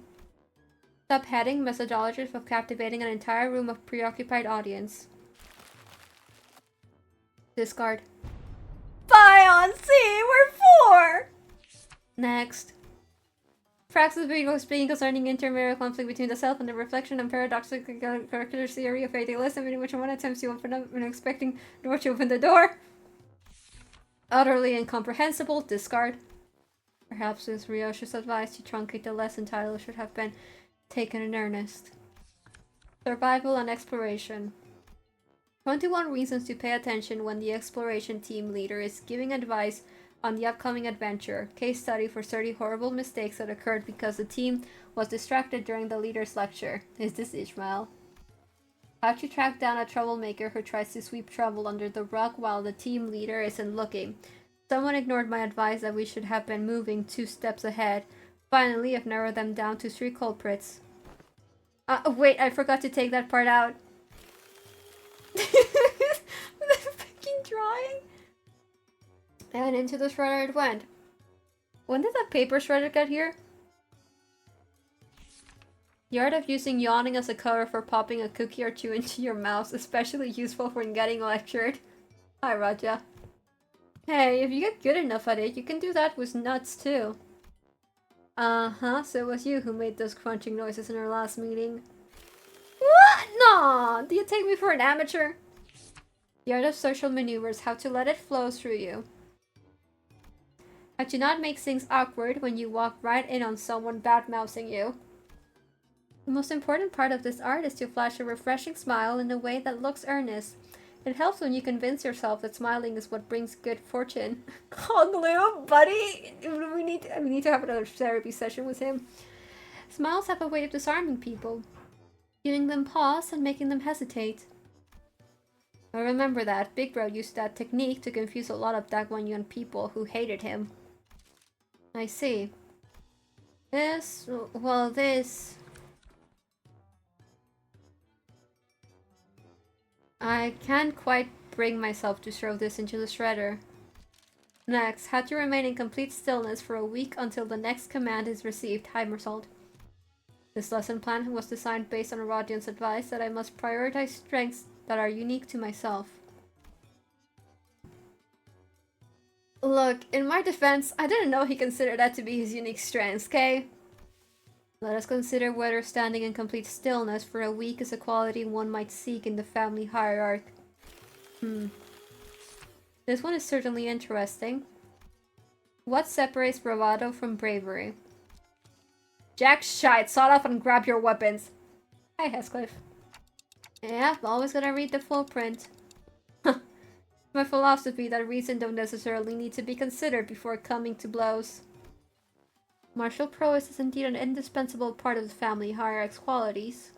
Subheading, Methodologies of Captivating an Entire Room of Preoccupied Audience. Discard. Fion, see, we're 4! Next. Praxis was being concerning intermarial conflict between the self and the reflection and paradoxical character theory of idealism, in which one attempts to open up when expecting the door to open the door. Utterly incomprehensible. Discard. Perhaps with Ryoshi's advice to truncate the lesson title should have been taken in earnest. Survival and Exploration. 21 reasons to pay attention when the exploration team leader is giving advice on the upcoming adventure. Case study for 30 horrible mistakes that occurred because the team was distracted during the leader's lecture. Is this Ishmael? How to track down a troublemaker who tries to sweep trouble under the rug while the team leader isn't looking. Someone ignored my advice that we should have been moving 2 steps ahead. Finally, I've narrowed them down to 3 culprits. Wait, I forgot to take that part out. The freaking drawing! And into the shredder it went. When did that paper shredder get here? The art of using yawning as a cover for popping a cookie or 2 into your mouth, especially useful when getting lectured. Hi, Raja. Hey, if you get good enough at it, you can do that with nuts too. Uh-huh, so it was you who made those crunching noises in our last meeting. What? No! Do you take me for an amateur? The art of social maneuvers, how to let it flow through you. How to not make things awkward when you walk right in on someone bad-mouthing you. The most important part of this art is to flash a refreshing smile in a way that looks earnest. It helps when you convince yourself that smiling is what brings good fortune. Glue, buddy! We need to have another therapy session with him. Smiles have a way of disarming people, giving them pause and making them hesitate. I remember that. Big Bro used that technique to confuse a lot of Dagwon people who hated him. I see. This... well, this... I can't quite bring myself to throw this into the shredder. Next, had to remain in complete stillness for a week until the next command is received. Heimersold. This lesson plan was designed based on Rodion's advice that I must prioritize strengths that are unique to myself. Look, in my defense, I didn't know he considered that to be his unique strengths, okay? Let us consider whether standing in complete stillness for a week is a quality one might seek in the family hierarchy. This one is certainly interesting. What separates bravado from bravery? Jack shite, sawed off and grab your weapons. Hi, Heathcliff. Yeah, always gotta read the full print. My philosophy that reason don't necessarily need to be considered before coming to blows. Martial prowess is indeed an indispensable part of the family hierarchy's qualities.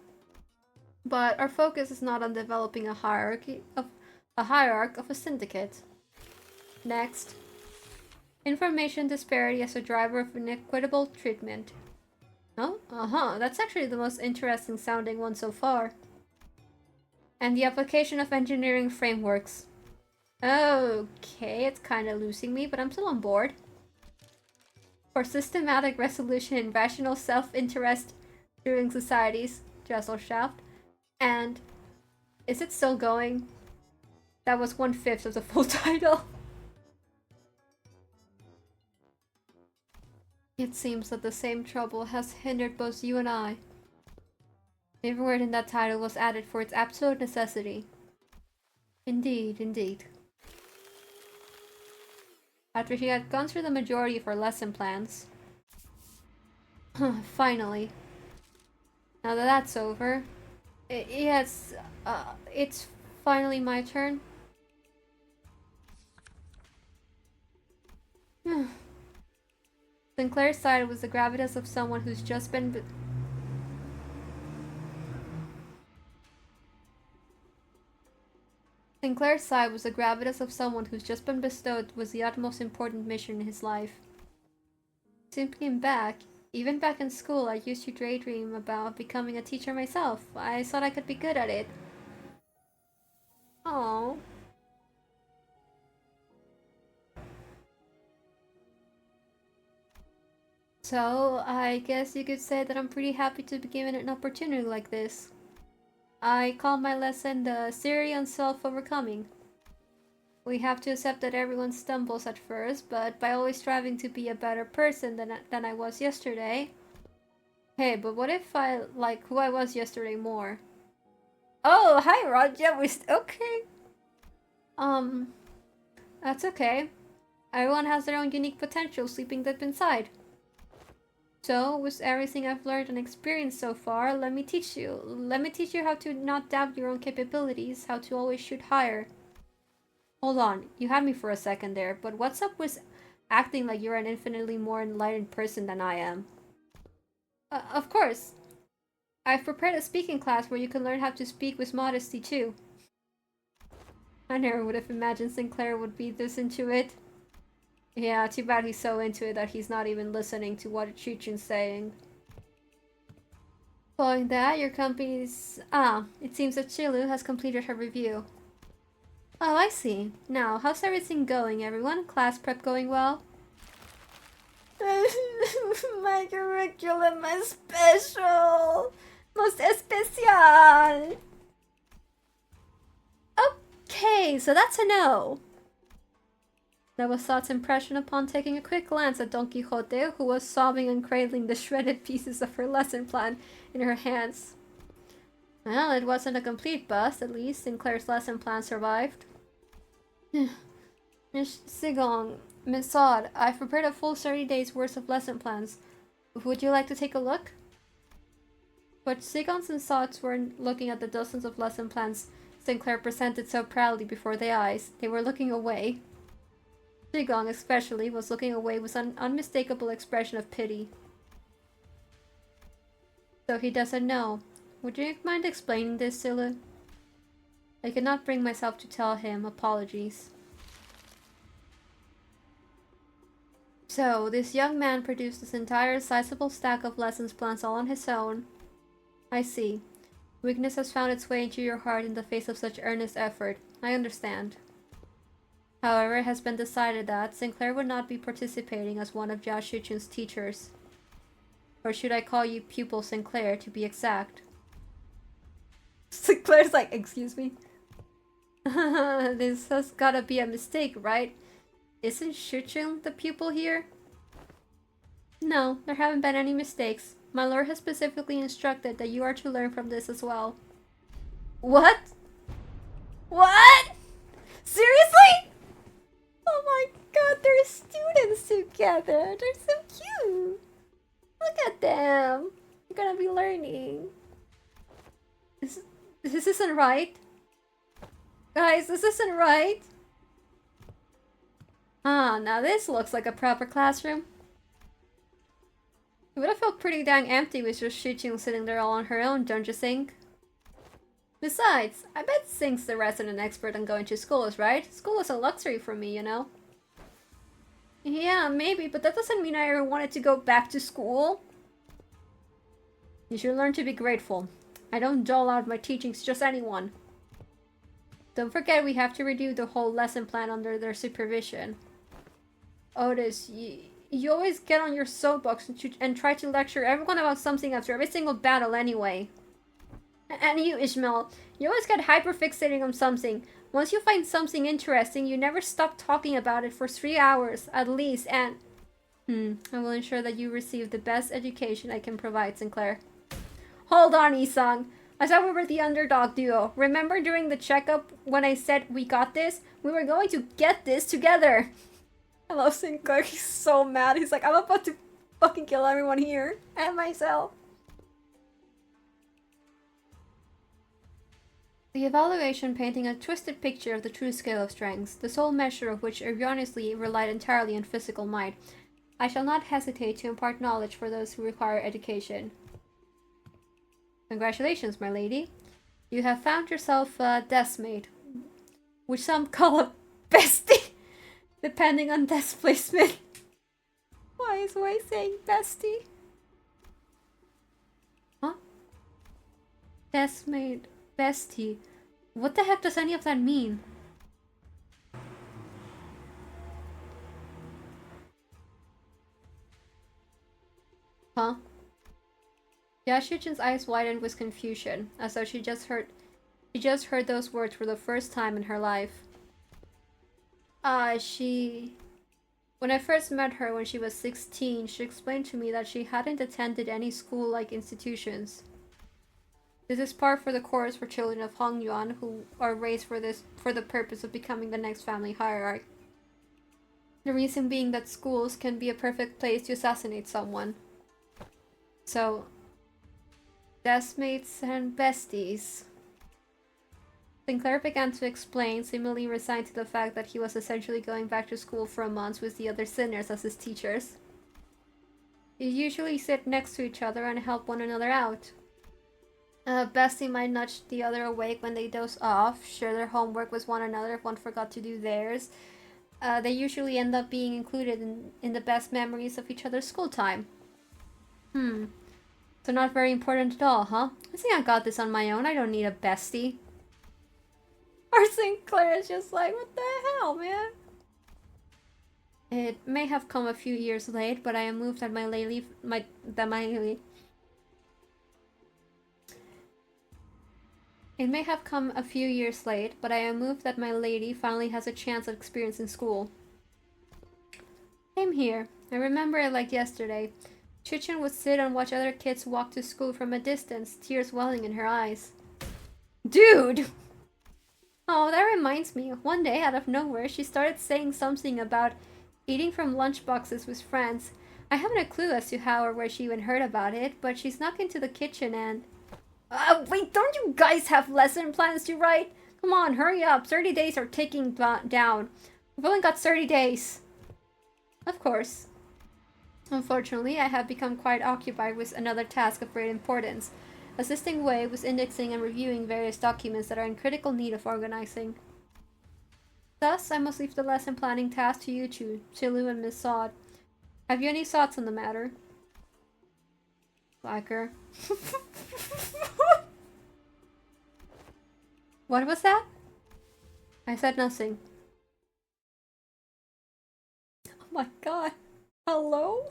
But our focus is not on developing a hierarch of a syndicate. Next. Information disparity as a driver of inequitable treatment. Oh, that's actually the most interesting sounding one so far. And the application of engineering frameworks. Okay, it's kinda losing me, but I'm still on board. For systematic resolution in rational self-interest during societies, Dreselshaft. And is it still going? That was 1/5 of the full title. It seems that the same trouble has hindered both you and I. Every word in that title was added for its absolute necessity. Indeed, indeed. After she had gone through the majority of her lesson plans. Finally. Now that that's over. Yes, it's finally my turn. Sinclair sighed with the gravitas of someone who's just been... Sinclair's sigh was the gravitas of someone who's just been bestowed with the utmost important mission in his life. Thinking back, even back in school, I used to daydream about becoming a teacher myself. I thought I could be good at it. Oh. So, I guess you could say that I'm pretty happy to be given an opportunity like this. I call my lesson the theory on self-overcoming. We have to accept that everyone stumbles at first, but by always striving to be a better person than I was yesterday... Hey, but what if I like who I was yesterday more? Oh, hi Rod, yeah, okay. That's okay. Everyone has their own unique potential sleeping deep inside. So, with everything I've learned and experienced so far, let me teach you. Let me teach you how to not doubt your own capabilities, how to always shoot higher. Hold on, you had me for a second there, but what's up with acting like you're an infinitely more enlightened person than I am? Of course. I've prepared a speaking class where you can learn how to speak with modesty too. I never would have imagined Sinclair would be this into it. Yeah, too bad he's so into it that he's not even listening to what Xichun's saying. Following that, your company's... it seems that Chilu has completed her review. Oh, I see. Now, how's everything going, everyone? Class prep going well? My curriculum is special! Most especial! Okay, so that's a no. That was Thought's impression upon taking a quick glance at Don Quixote, who was sobbing and cradling the shredded pieces of her lesson plan in her hands. Well, it wasn't a complete bust, at least. Sinclair's lesson plan survived. Miss Sigong, Miss Sod, I've prepared a full 30 days worth of lesson plans. Would you like to take a look? But Sigons and Sods weren't looking at the dozens of lesson plans Sinclair presented so proudly before their eyes. They were looking away. Sigong, especially, was looking away with an unmistakable expression of pity. So he doesn't know. Would you mind explaining this, Silu? I could not bring myself to tell him. Apologies. So, this young man produced this entire sizable stack of lessons plans all on his own. I see. Weakness has found its way into your heart in the face of such earnest effort. I understand. However, it has been decided that Sinclair would not be participating as one of Jia Xichun's teachers. Or should I call you Pupil Sinclair, to be exact? Sinclair's like, excuse me? This has gotta be a mistake, right? Isn't Xichun the pupil here? No, there haven't been any mistakes. My lord has specifically instructed that you are to learn from this as well. What? What? Seriously? Oh my god, they're students together. They're so cute. Look at them. They're gonna be learning. This isn't right. Guys, this isn't right. Now this looks like a proper classroom. It would have felt pretty dang empty with just Xichun sitting there all on her own, don't you think? Besides, I bet Sing's the resident expert on going to schools, right? School is a luxury for me, you know? Yeah, maybe, but that doesn't mean I ever wanted to go back to school. You should learn to be grateful. I don't dole out my teachings to just anyone. Don't forget we have to review the whole lesson plan under their supervision. Otis, you always get on your soapbox and try to lecture everyone about something after every single battle anyway. And you, Ishmael, you always get hyperfixating on something. Once you find something interesting, you never stop talking about it for 3 hours, at least, and... I will ensure that you receive the best education I can provide, Sinclair. Hold on, Isang. I thought we were the underdog duo. Remember during the checkup when I said we got this? We were going to get this together. I love Sinclair. He's so mad. He's like, I'm about to fucking kill everyone here. And myself. The evaluation painting a twisted picture of the true scale of strengths, the sole measure of which erroneously relied entirely on physical might. I shall not hesitate to impart knowledge for those who require education. Congratulations, my lady. You have found yourself a deskmate, which some call a bestie, depending on desk placement. Why is Wei saying bestie? Huh? Deskmate, bestie. What the heck does any of that mean? Huh? Xichun's eyes widened with confusion, as though she just heard those words for the first time in her life. When I first met her when she was 16, she explained to me that she hadn't attended any school-like institutions. This is par for the course for children of Hongyuan who are raised for the purpose of becoming the next family hierarch. The reason being that schools can be a perfect place to assassinate someone. So, deskmates and besties. Sinclair began to explain, seemingly resigned to the fact that he was essentially going back to school for a month with the other sinners as his teachers. You usually sit next to each other and help one another out. Bestie might nudge the other awake when they doze off, share their homework with one another if one forgot to do theirs. They usually end up being included in the best memories of each other's school time. So not very important at all, huh? I think I got this on my own. I don't need a bestie. Or Sinclair is just like, what the hell, man? It may have come a few years late, but I am moved that my lady It may have come a few years late, but I am moved that my lady finally has a chance at experience in school. Same here. I remember it like yesterday. Xichun would sit and watch other kids walk to school from a distance, tears welling in her eyes. Dude! Oh, that reminds me. One day, out of nowhere, she started saying something about eating from lunchboxes with friends. I haven't a clue as to how or where she even heard about it, but she snuck into the kitchen and... wait, don't you guys have lesson plans to write? Come on, hurry up. 30 days are ticking down. We've only got 30 days. Of course. Unfortunately, I have become quite occupied with another task of great importance, assisting Wei with indexing and reviewing various documents that are in critical need of organizing. Thus, I must leave the lesson planning task to you two, Chilu and Miss Sod. Have you any thoughts on the matter? Blacker. What was that? I said nothing. Oh my god. Hello?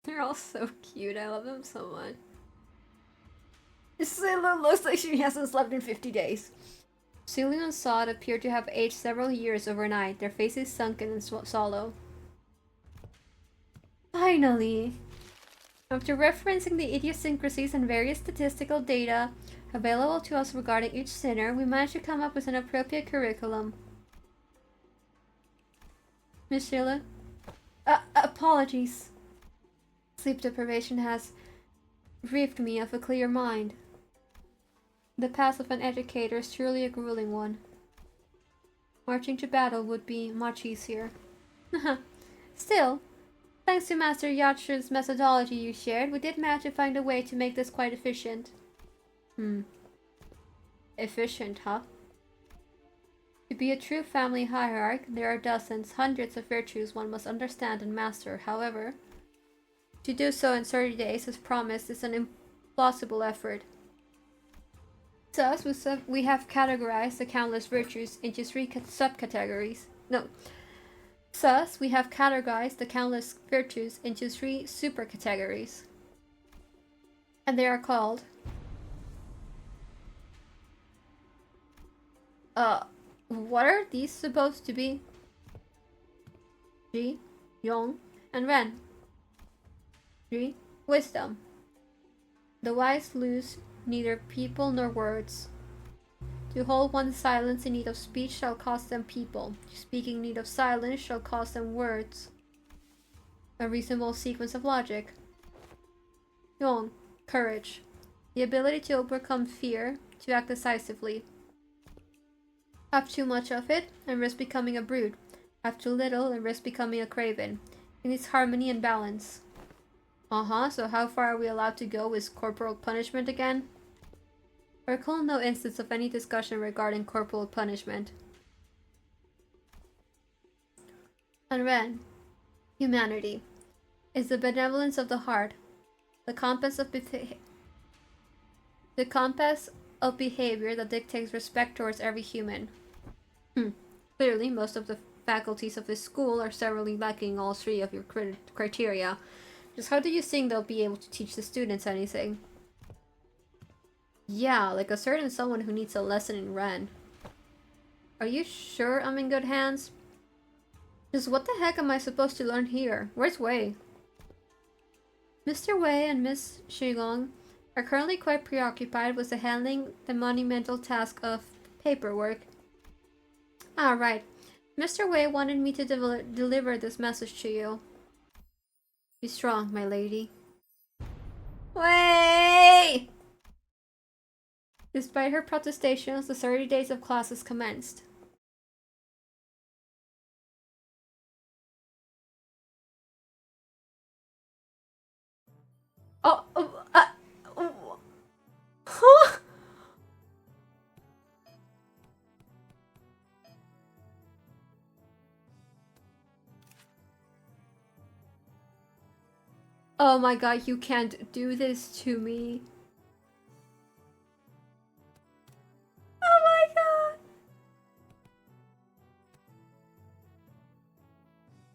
They're all so cute. I love them so much. Silu looks like she hasn't slept in 50 days. Silu and Sod appear to have aged several years overnight, their faces sunken and sallow. Finally! After referencing the idiosyncrasies and various statistical data available to us regarding each sinner, we managed to come up with an appropriate curriculum. Miss Sheila? Apologies. Sleep deprivation has relieved me of a clear mind. The path of an educator is truly a grueling one. Marching to battle would be much easier. Still, thanks to Master Yachu's methodology you shared, we did manage to find a way to make this quite efficient. Efficient, huh? To be a true family hierarch, there are dozens, hundreds of virtues one must understand and master. However, to do so in 30 days, as promised, is an impossible effort. Thus, we have categorized the countless virtues into three subcategories. Thus, we have categorized the countless virtues into three supercategories. And they are called... what are these supposed to be? Ji, Yong, and Ren. Ji, wisdom. The wise lose neither people nor words. To hold one's silence in need of speech shall cost them people. To speak in need of silence shall cost them words. A reasonable sequence of logic. Yong, courage. The ability to overcome fear, to act decisively. Have too much of it, and risk becoming a brute. Have too little, and risk becoming a craven. It needs harmony and balance. So how far are we allowed to go with corporal punishment again? I recall no instance of any discussion regarding corporal punishment. And Ren, humanity, is the benevolence of the heart, the compass of behavior that dictates respect towards every human. Clearly, most of the faculties of this school are severely lacking all three of your criteria. Just how do you think they'll be able to teach the students anything? Yeah, like a certain someone who needs a lesson in Ren. Are you sure I'm in good hands? Just what the heck am I supposed to learn here? Where's Wei? Mr. Wei and Miss Shigong are currently quite preoccupied with handling the monumental task of paperwork. Ah, right. Mr. Wei wanted me to deliver this message to you. Be strong, my lady. Wei! Despite her protestations, the 30 days of classes commenced. Oh, oh, huh? Oh my god, you can't do this to me. Oh my god.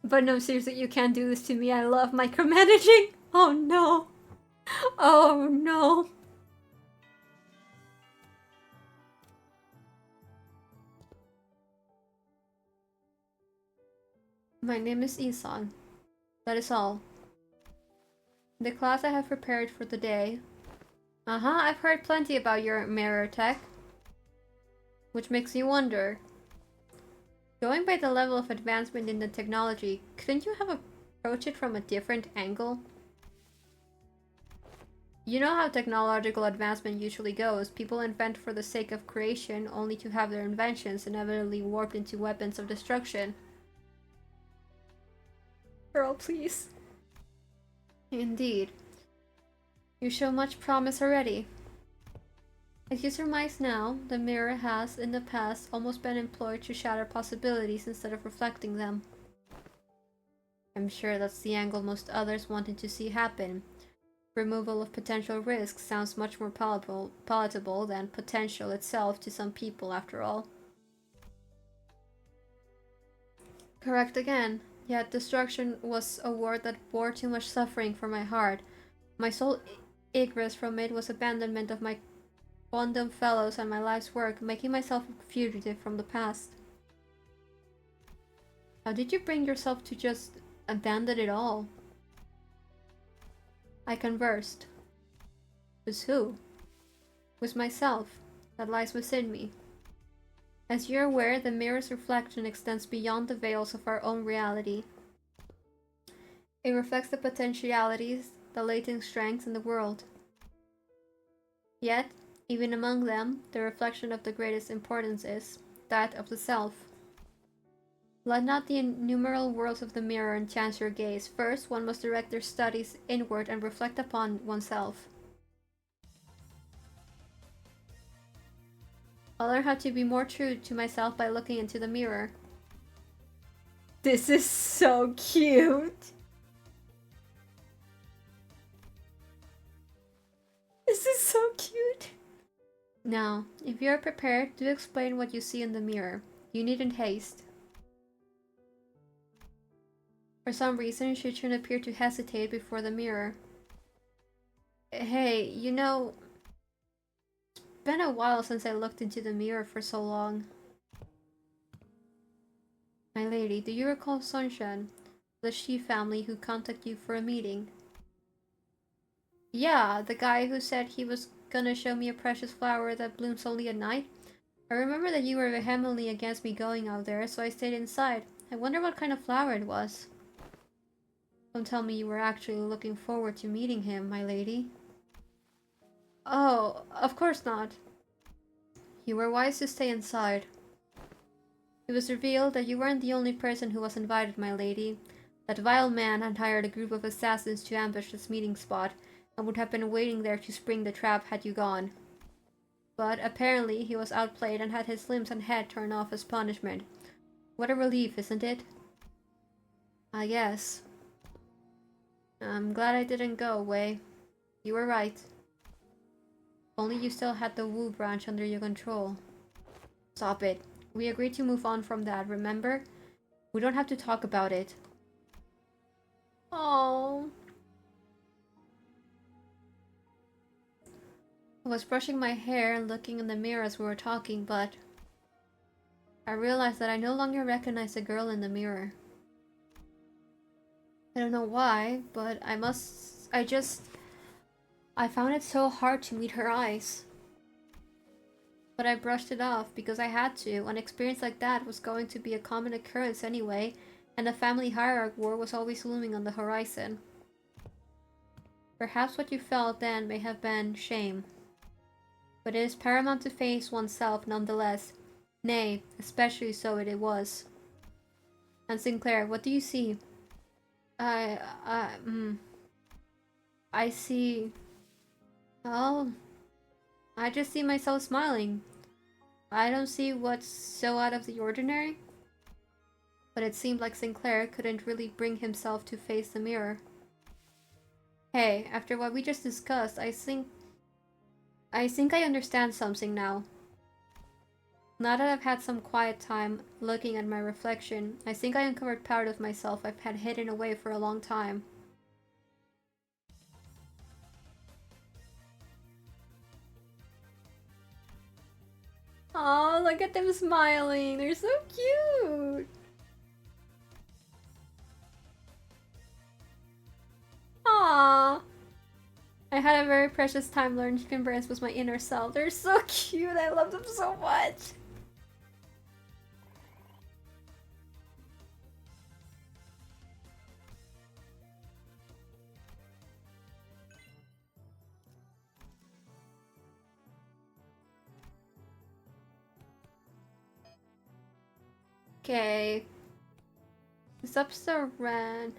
But no, seriously, you can't do this to me. I love micromanaging. Oh no. Oh no. My name is Isan. That is all. The class I have prepared for the day. I've heard plenty about your mirror tech. Which makes me wonder. Going by the level of advancement in the technology, couldn't you have approached it from a different angle? You know how technological advancement usually goes. People invent for the sake of creation, only to have their inventions inevitably warped into weapons of destruction. Girl, please. Indeed. You show much promise already. As you surmise now, the mirror has, in the past, almost been employed to shatter possibilities instead of reflecting them. I'm sure that's the angle most others wanted to see happen. Removal of potential risks sounds much more palatable than potential itself to some people, after all. Correct again. Yet destruction was a word that bore too much suffering for my heart. My sole egress from it was abandonment of my quondam fellows and my life's work, making myself a fugitive from the past. How did you bring yourself to just abandon it all? I conversed. With who? With myself, that lies within me. As you're aware, the mirror's reflection extends beyond the veils of our own reality. It reflects the potentialities, the latent strengths in the world. Yet, even among them, the reflection of the greatest importance is that of the self. Let not the innumerable worlds of the mirror enchant your gaze. First, one must direct their studies inward and reflect upon oneself. I'll learn how to be more true to myself by looking into the mirror. This is so cute! This is so cute! Now, if you are prepared, do explain what you see in the mirror. You needn't haste. For some reason, Xichun appeared to hesitate before the mirror. Hey, you know, it's been a while since I looked into the mirror for so long. My lady, do you recall Sunshine, the Shi family who contacted you for a meeting? Yeah, the guy who said he was gonna show me a precious flower that blooms only at night? I remember that you were vehemently against me going out there, so I stayed inside. I wonder what kind of flower it was. Don't tell me you were actually looking forward to meeting him, my lady. Oh, of course not. You were wise to stay inside. It was revealed that you weren't the only person who was invited, my lady. That vile man had hired a group of assassins to ambush this meeting spot, and would have been waiting there to spring the trap had you gone. But apparently he was outplayed and had his limbs and head torn off as punishment. What a relief, isn't it? I guess. I'm glad I didn't go, Wei. You were right. If only you still had the Wu branch under your control. Stop it. We agreed to move on from that, remember? We don't have to talk about it. Oh. I was brushing my hair and looking in the mirror as we were talking, but I realized that I no longer recognized the girl in the mirror. I don't know why, but I found it so hard to meet her eyes. But I brushed it off because I had to. An experience like that was going to be a common occurrence anyway, and a family hierarchy war was always looming on the horizon. Perhaps what you felt then may have been shame. But it is paramount to face oneself nonetheless. Nay, especially so it was. And Sinclair, what do you see? I see. Oh, I just see myself smiling. I don't see what's so out of the ordinary. But it seemed like Sinclair couldn't really bring himself to face the mirror. Hey, after what we just discussed, I think I understand something now. Now that I've had some quiet time looking at my reflection, I think I uncovered part of myself I've had hidden away for a long time. Oh, look at them smiling. They're so cute. Aww. I had a very precious time learning to converse with my inner self. They're so cute. I love them so much. Okay. This episode ran.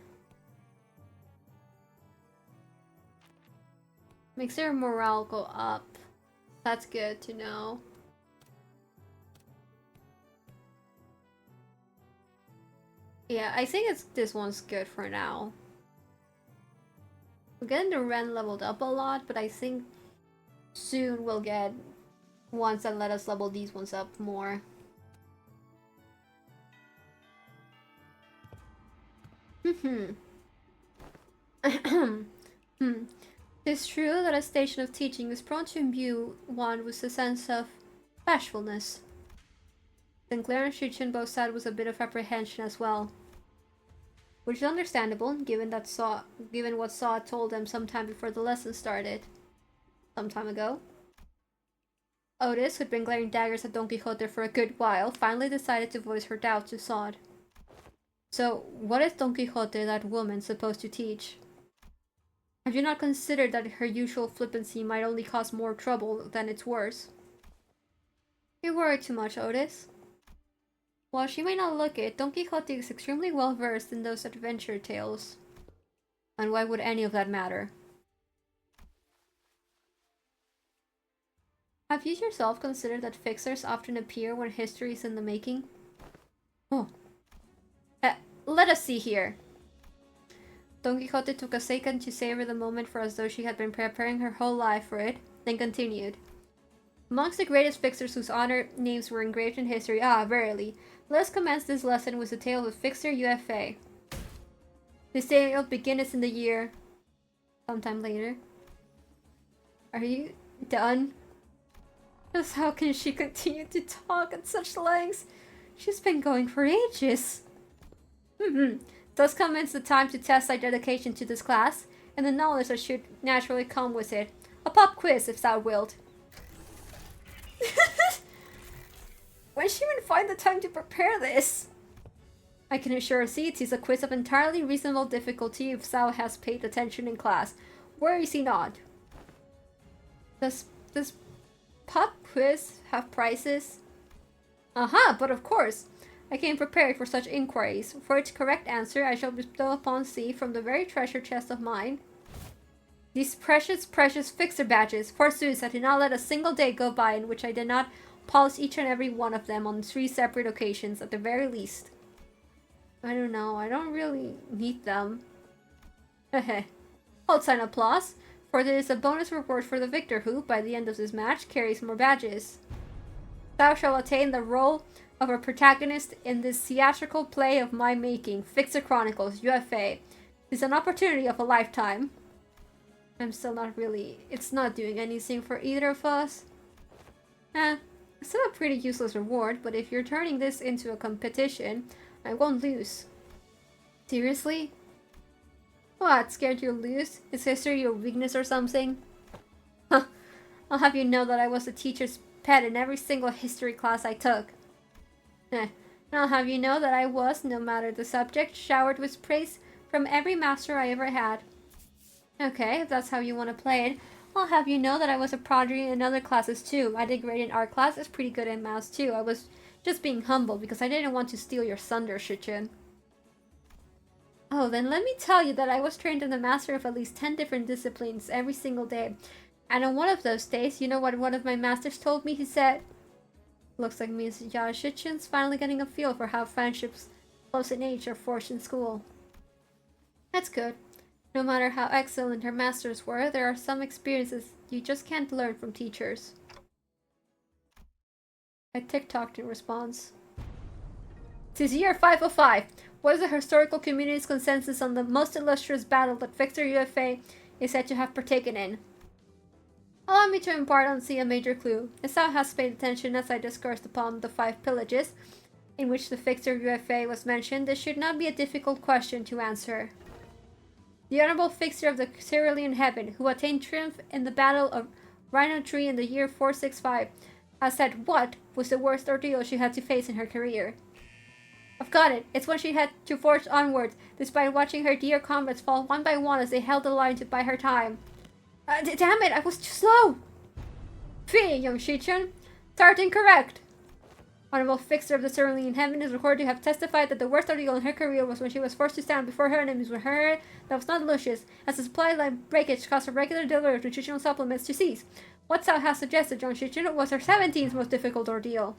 Makes their morale go up. That's good to know. Yeah, I think this one's good for now. We're getting the Ren leveled up a lot, but I think soon we'll get ones that let us level these ones up more. It's true that a station of teaching is prone to imbue one with a sense of bashfulness. Sinclair and Xichun both said with a bit of apprehension as well. Which is understandable, given what Saw told them sometime before the lesson started. Some time ago. Otis, who'd been glaring daggers at Don Quixote for a good while, finally decided to voice her doubts to Sod. So, what is Don Quixote, that woman, supposed to teach? Have you not considered that her usual flippancy might only cause more trouble than it's worth? You worry too much, Otis. While she may not look it, Don Quixote is extremely well versed in those adventure tales. And why would any of that matter? Have you yourself considered that fixers often appear when history is in the making? Oh. Let us see here. Don Quixote took a second to savor the moment for as though she had been preparing her whole life for it, then continued. Amongst the greatest fixers whose honor names were engraved in history, verily, let us commence this lesson with the tale of Fixer UFA. This tale beginneth in the year... sometime later. Are you done? Just how can she continue to talk at such lengths? She's been going for ages. Thus commence the time to test thy dedication to this class, and the knowledge that should naturally come with it. A pop quiz, if thou wilt. When she even find the time to prepare this? I can assure thee it is a quiz of entirely reasonable difficulty if thou hast paid attention in class. Where is he not? Does this pop quiz have prizes? Aha, but of course. I came prepared for such inquiries. For its correct answer, I shall bestow upon thee from the very treasure chest of mine these precious, precious fixer badges. Forsooth, I did not let a single day go by in which I did not polish each and every one of them on 3 separate occasions, at the very least. I don't know, I don't really need them. Heh. Hold sign applause, for there is a bonus reward for the victor who, by the end of this match, carries more badges. Thou shalt attain the role of a protagonist in this theatrical play of my making, Fixer Chronicles, UFA. It is an opportunity of a lifetime. I'm still not really... it's not doing anything for either of us. It's still a pretty useless reward, but if you're turning this into a competition, I won't lose. Seriously? What, scared you'll lose? Is history your weakness or something? Huh. I'll have you know that I was the teacher's pet in every single history class I took. And I'll have you know that I was, no matter the subject, showered with praise from every master I ever had. Okay, if that's how you want to play it, I'll have you know that I was a prodigy in other classes too. I did great in art class, I was pretty good in maths too. I was just being humble because I didn't want to steal your thunder, Xichun. Oh, then let me tell you that I was trained in the master of at least 10 different disciplines every single day. And on one of those days, you know what one of my masters told me? He said, looks like Miss Xichun's finally getting a feel for how friendships close in age are forged in school. That's good. No matter how excellent her masters were, there are some experiences you just can't learn from teachers. I tick-tocked in response. Tis year 505. What is the historical community's consensus on the most illustrious battle that Victor UFA is said to have partaken in? Allow me to impart on see a major clue. As thou hast paid attention as I discoursed upon the 5 pillages, in which the Victor UFA was mentioned, this should not be a difficult question to answer. The Honorable Fixer of the Cerulean Heaven, who attained triumph in the Battle of Rhino Tree in the year 465, has said what was the worst ordeal she had to face in her career. I've got it. It's when she had to forge onwards, despite watching her dear comrades fall one by one as they held the line to buy her time. Damn it, I was too slow! Fee, young Xichun. Start incorrect. Honorable Fixer of the Cerulean Heaven is recorded to have testified that the worst ordeal in her career was when she was forced to stand before her enemies with her hair that was not luscious, as the supply line breakage caused her regular delivery of nutritional supplements to cease. What thou hast suggested, John Xichun, was her 17th most difficult ordeal.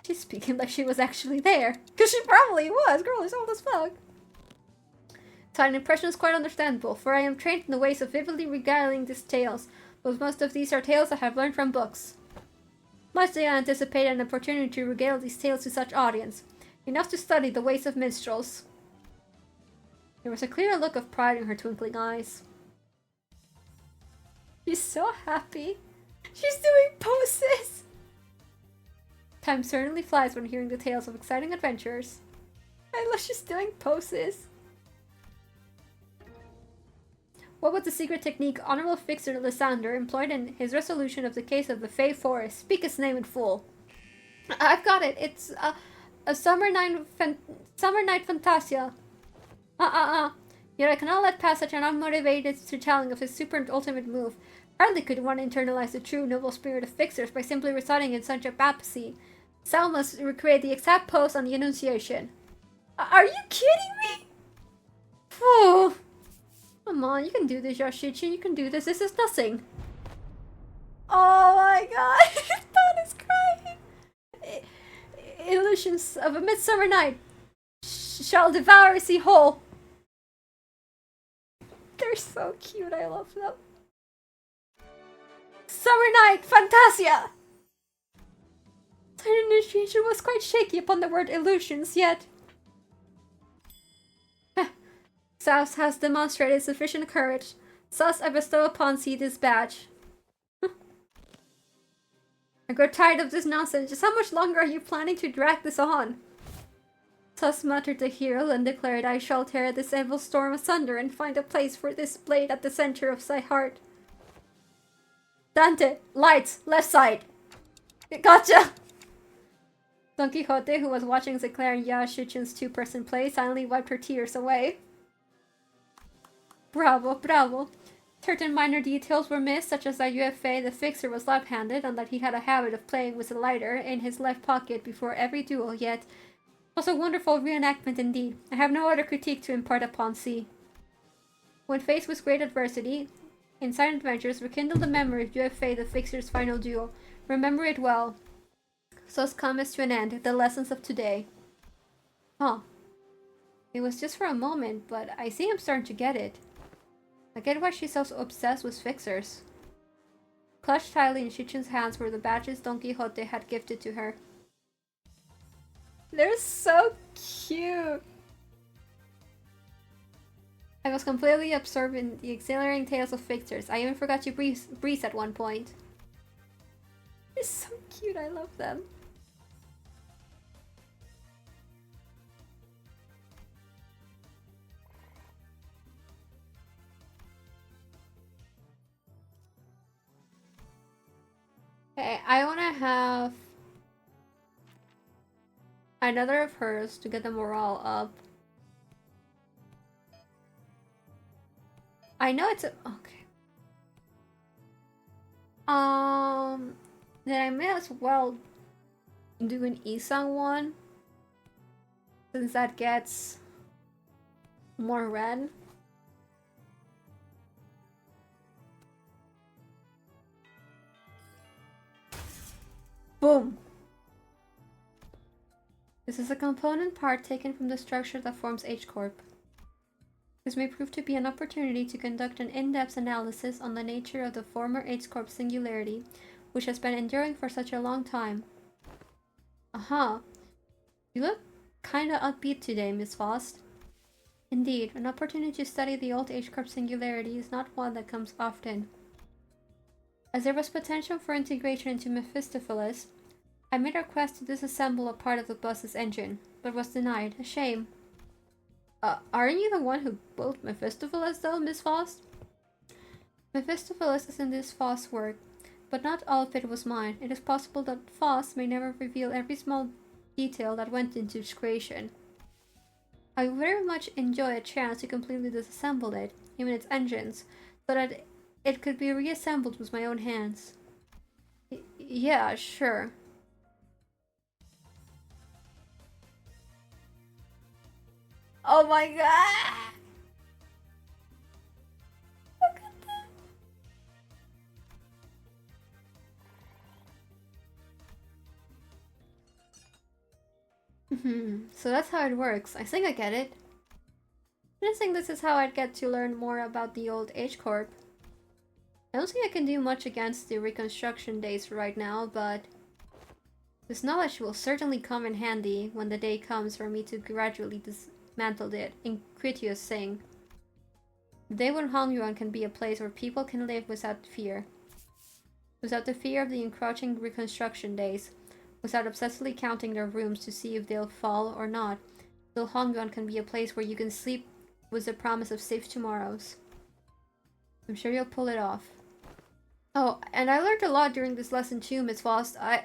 She's speaking like she was actually there. Because she probably was. Girl is old as fuck. So an impression is quite understandable, for I am trained in the ways of vividly regaling these tales, but most of these are tales I have learned from books. Much did I anticipate an opportunity to regale these tales to such audience, enough to study the ways of minstrels. There was a clear look of pride in her twinkling eyes. She's so happy. She's doing poses! Time certainly flies when hearing the tales of exciting adventures. I love she's doing poses. What was the secret technique Honorable Fixer Lysander employed in his resolution of the case of the Fey Forest? Speak its name in full. I've got it. It's a summer night fantasia. Yet I cannot let pass such an unmotivated retelling of his super ultimate move. Hardly could one internalize the true noble spirit of Fixers by simply reciting in such a papacy. Sal must recreate the exact pose on the Annunciation. Are you kidding me? Phew. Come on, you can do this, Xichun. You can do this. This is nothing. Oh my god. Thought is crying. Illusions of a midsummer night shall devour us whole. They're so cute. I love them. Summer night fantasia. The initiation was quite shaky upon the word illusions, yet Saus has demonstrated sufficient courage. Thus I bestow upon thee this badge. I grow tired of this nonsense. Just how much longer are you planning to drag this on? Thus muttered the hero and declared, I shall tear this evil storm asunder and find a place for this blade at the center of thy heart. Dante, lights, left side. Gotcha! Don Quixote, who was watching declaring Xichun's two-person play, silently wiped her tears away. Bravo, bravo. Certain minor details were missed, such as that UFA, the Fixer, was left-handed, and that he had a habit of playing with a lighter in his left pocket before every duel, yet it was a wonderful reenactment indeed. I have no other critique to impart upon C. When faced with great adversity, Inside Adventures rekindle the memory of UFA, the Fixer's final duel. Remember it well. Thus comes to an end the lessons of today. Huh. It was just for a moment, but I see I'm starting to get it. I get why she's so obsessed with Fixers. Clutched tightly in Xichun's hands were the badges Don Quixote had gifted to her. They're so cute! I was completely absorbed in the exhilarating tales of Fixers. I even forgot to breathe at one point. They're so cute, I love them. Okay, I want to have another of hers to get the morale up. I know it's a... okay. Then I may as well do an Isang one. Since that gets More red? Boom! This is a component part taken from the structure that forms H-Corp. This may prove to be an opportunity to conduct an in-depth analysis on the nature of the former H-Corp singularity, which has been enduring for such a long time. Aha! You look kinda upbeat today, Miss Faust. Indeed, an opportunity to study the old H-Corp singularity is not one that comes often. As there was potential for integration into Mephistopheles, I made a request to disassemble a part of the bus's engine, but was denied. A shame. Aren't you the one who built Mephistopheles, though, Miss Faust? Mephistopheles is in this Faust's work, but not all of it was mine. It is possible that Faust may never reveal every small detail that went into its creation. I would very much enjoy a chance to completely disassemble it, even its engines, so that it could be reassembled with my own hands. Yeah, sure. Oh my god! Look at that! So that's how it works. I think I get it. I don't think this is how I'd get to learn more about the old H-Corp. I don't think I can do much against the reconstruction days right now, but this knowledge will certainly come in handy when the day comes for me to gradually dismantle the iniquitous thing. The day when Hongyuan can be a place where people can live without fear. Without the fear of the encroaching reconstruction days. Without obsessively counting their rooms to see if they'll fall or not. Till Hongyuan can be a place where you can sleep with the promise of safe tomorrows. I'm sure you'll pull it off. Oh, and I learned a lot during this lesson too, Miss Faust. No!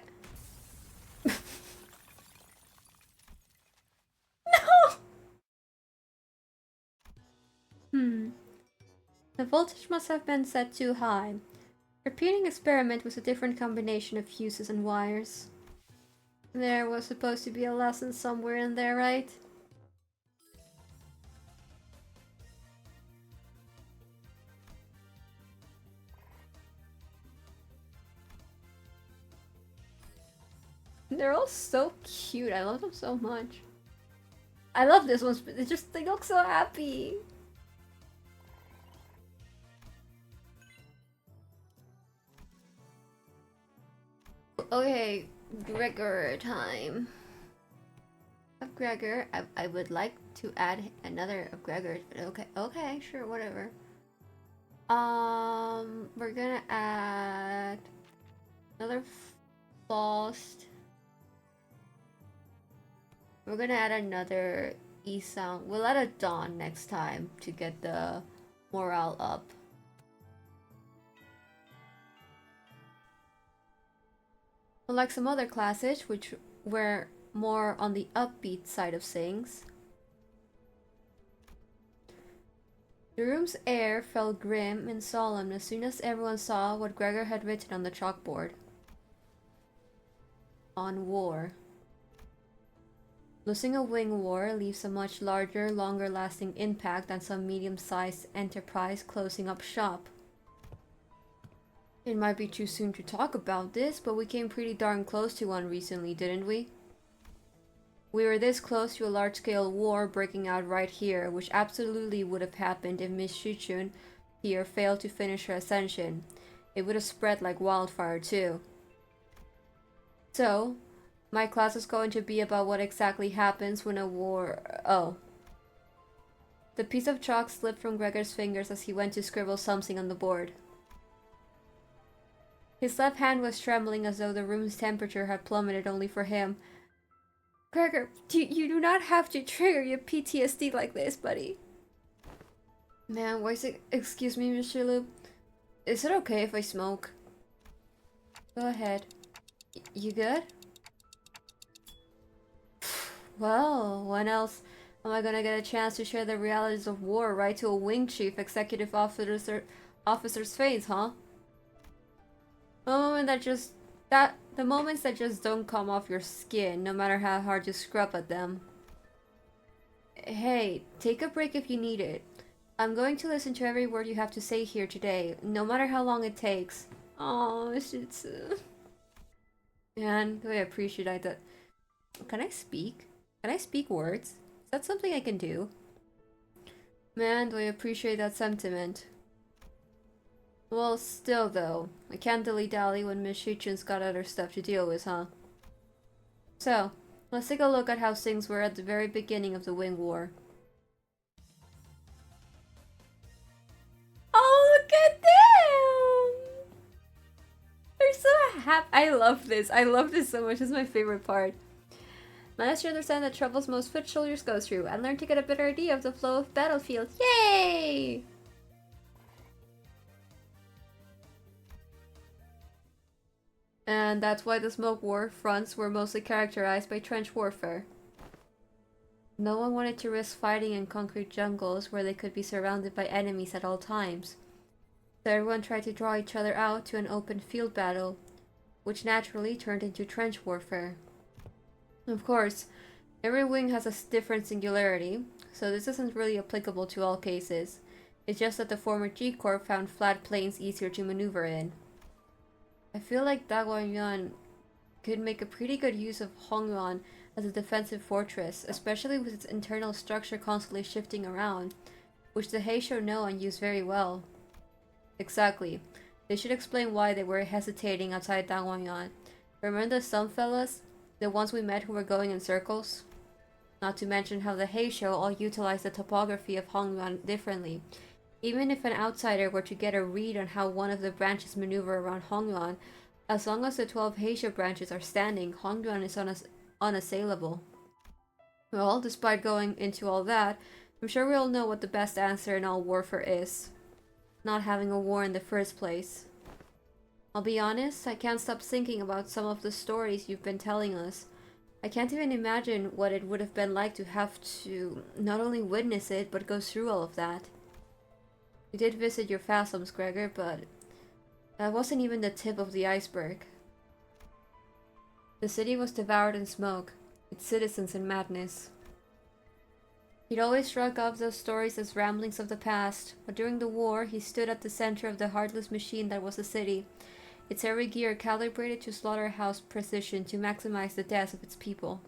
The voltage must have been set too high. Repeating experiment with a different combination of fuses and wires. There was supposed to be a lesson somewhere in there, right? They're all so cute. I love them so much. I love this one. They look so happy. Okay, Gregor time. Of Gregor, I would like to add another of Gregor, but okay, sure, whatever. We're gonna add another Faust. We're gonna add another Isang. We'll add a Dawn next time to get the morale up. Unlike some other classes, which were more on the upbeat side of things, the room's air felt grim and solemn as soon as everyone saw what Gregor had written on the chalkboard. On war. Losing a wing war leaves a much larger, longer-lasting impact than some medium-sized enterprise closing up shop. It might be too soon to talk about this, but we came pretty darn close to one recently, didn't we? We were this close to a large-scale war breaking out right here, which absolutely would have happened if Miss Xichun here failed to finish her ascension. It would have spread like wildfire too. So, my class is going to be about what exactly happens when a war... Oh. The piece of chalk slipped from Gregor's fingers as he went to scribble something on the board. His left hand was trembling as though the room's temperature had plummeted only for him. Gregor, you do not have to trigger your PTSD like this, buddy. Man, why is it... Excuse me, Mr. Loop. Is it okay if I smoke? Go ahead. You good? Well, when else am I gonna get a chance to share the realities of war right to a wing chief executive officer's face, huh? The moments that just don't come off your skin, no matter how hard you scrub at them. Hey, take a break if you need it. I'm going to listen to every word you have to say here today, no matter how long it takes. Oh, Xichun. Man, I appreciate that. Can I speak? Can I speak words? Is that something I can do? Man, do I appreciate that sentiment. Well, still though, I can't dilly-dally when Miss Xichun's got other stuff to deal with, huh? So, let's take a look at how things were at the very beginning of the Wing War. Oh, look at them! They're so happy. I love this. I love this so much. It's my favorite part. Manage to understand the troubles most foot soldiers go through and learn to get a better idea of the flow of battlefield. Yay! And that's why the Smoke War fronts were mostly characterized by trench warfare. No one wanted to risk fighting in concrete jungles where they could be surrounded by enemies at all times. So everyone tried to draw each other out to an open field battle, which naturally turned into trench warfare. Of course, every wing has a different singularity, so this isn't really applicable to all cases. It's just that the former G-Corps found flat plains easier to maneuver in. I feel like Daguanyuan could make a pretty good use of Hongyuan as a defensive fortress, especially with its internal structure constantly shifting around, which the Heisho know and use very well. Exactly. They should explain why they were hesitating outside Daguanyuan. Remember some fellas? The ones we met who were going in circles? Not to mention how the Heisho all utilize the topography of Hongyuan differently. Even if an outsider were to get a read on how one of the branches maneuver around Hongyuan, as long as the 12 Heisho branches are standing, Hongyuan is unassailable. Well, despite going into all that, I'm sure we all know what the best answer in all warfare is. Not having a war in the first place. I'll be honest, I can't stop thinking about some of the stories you've been telling us. I can't even imagine what it would have been like to have to not only witness it, but go through all of that. We did visit your phasms, Gregor, but that wasn't even the tip of the iceberg. The city was devoured in smoke, its citizens in madness. He'd always shrugged off those stories as ramblings of the past, but during the war he stood at the center of the heartless machine that was the city, its every gear calibrated to slaughterhouse precision to maximize the deaths of its people.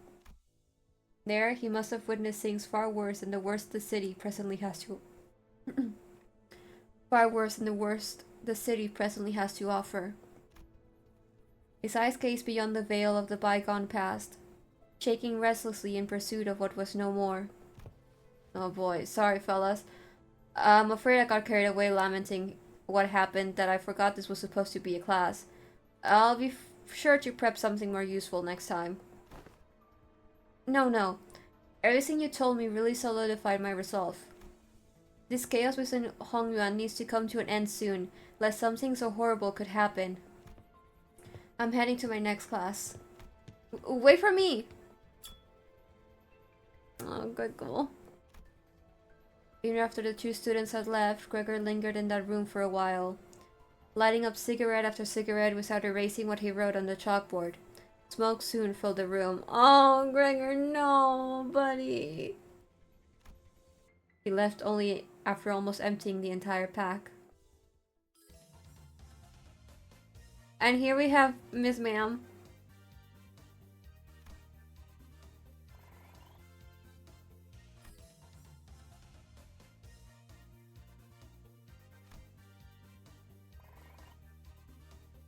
There, he must have witnessed things far worse than the worst the city presently has to far worse than the worst the city presently has to offer. His eyes gazed beyond the veil of the bygone past, shaking restlessly in pursuit of what was no more. Oh boy, sorry fellas. I'm afraid I got carried away lamenting what happened that I forgot this was supposed to be a class. I'll be sure to prep something more useful next time. No. Everything you told me really solidified my resolve. This chaos within Hongyuan needs to come to an end soon, lest something so horrible could happen. I'm heading to my next class. Wait for me! Oh, good goal. Even after the two students had left, Gregor lingered in that room for a while, lighting up cigarette after cigarette without erasing what he wrote on the chalkboard. Smoke soon filled the room. Oh, Gregor, no, buddy. He left only after almost emptying the entire pack. And here we have Miss Ma'am.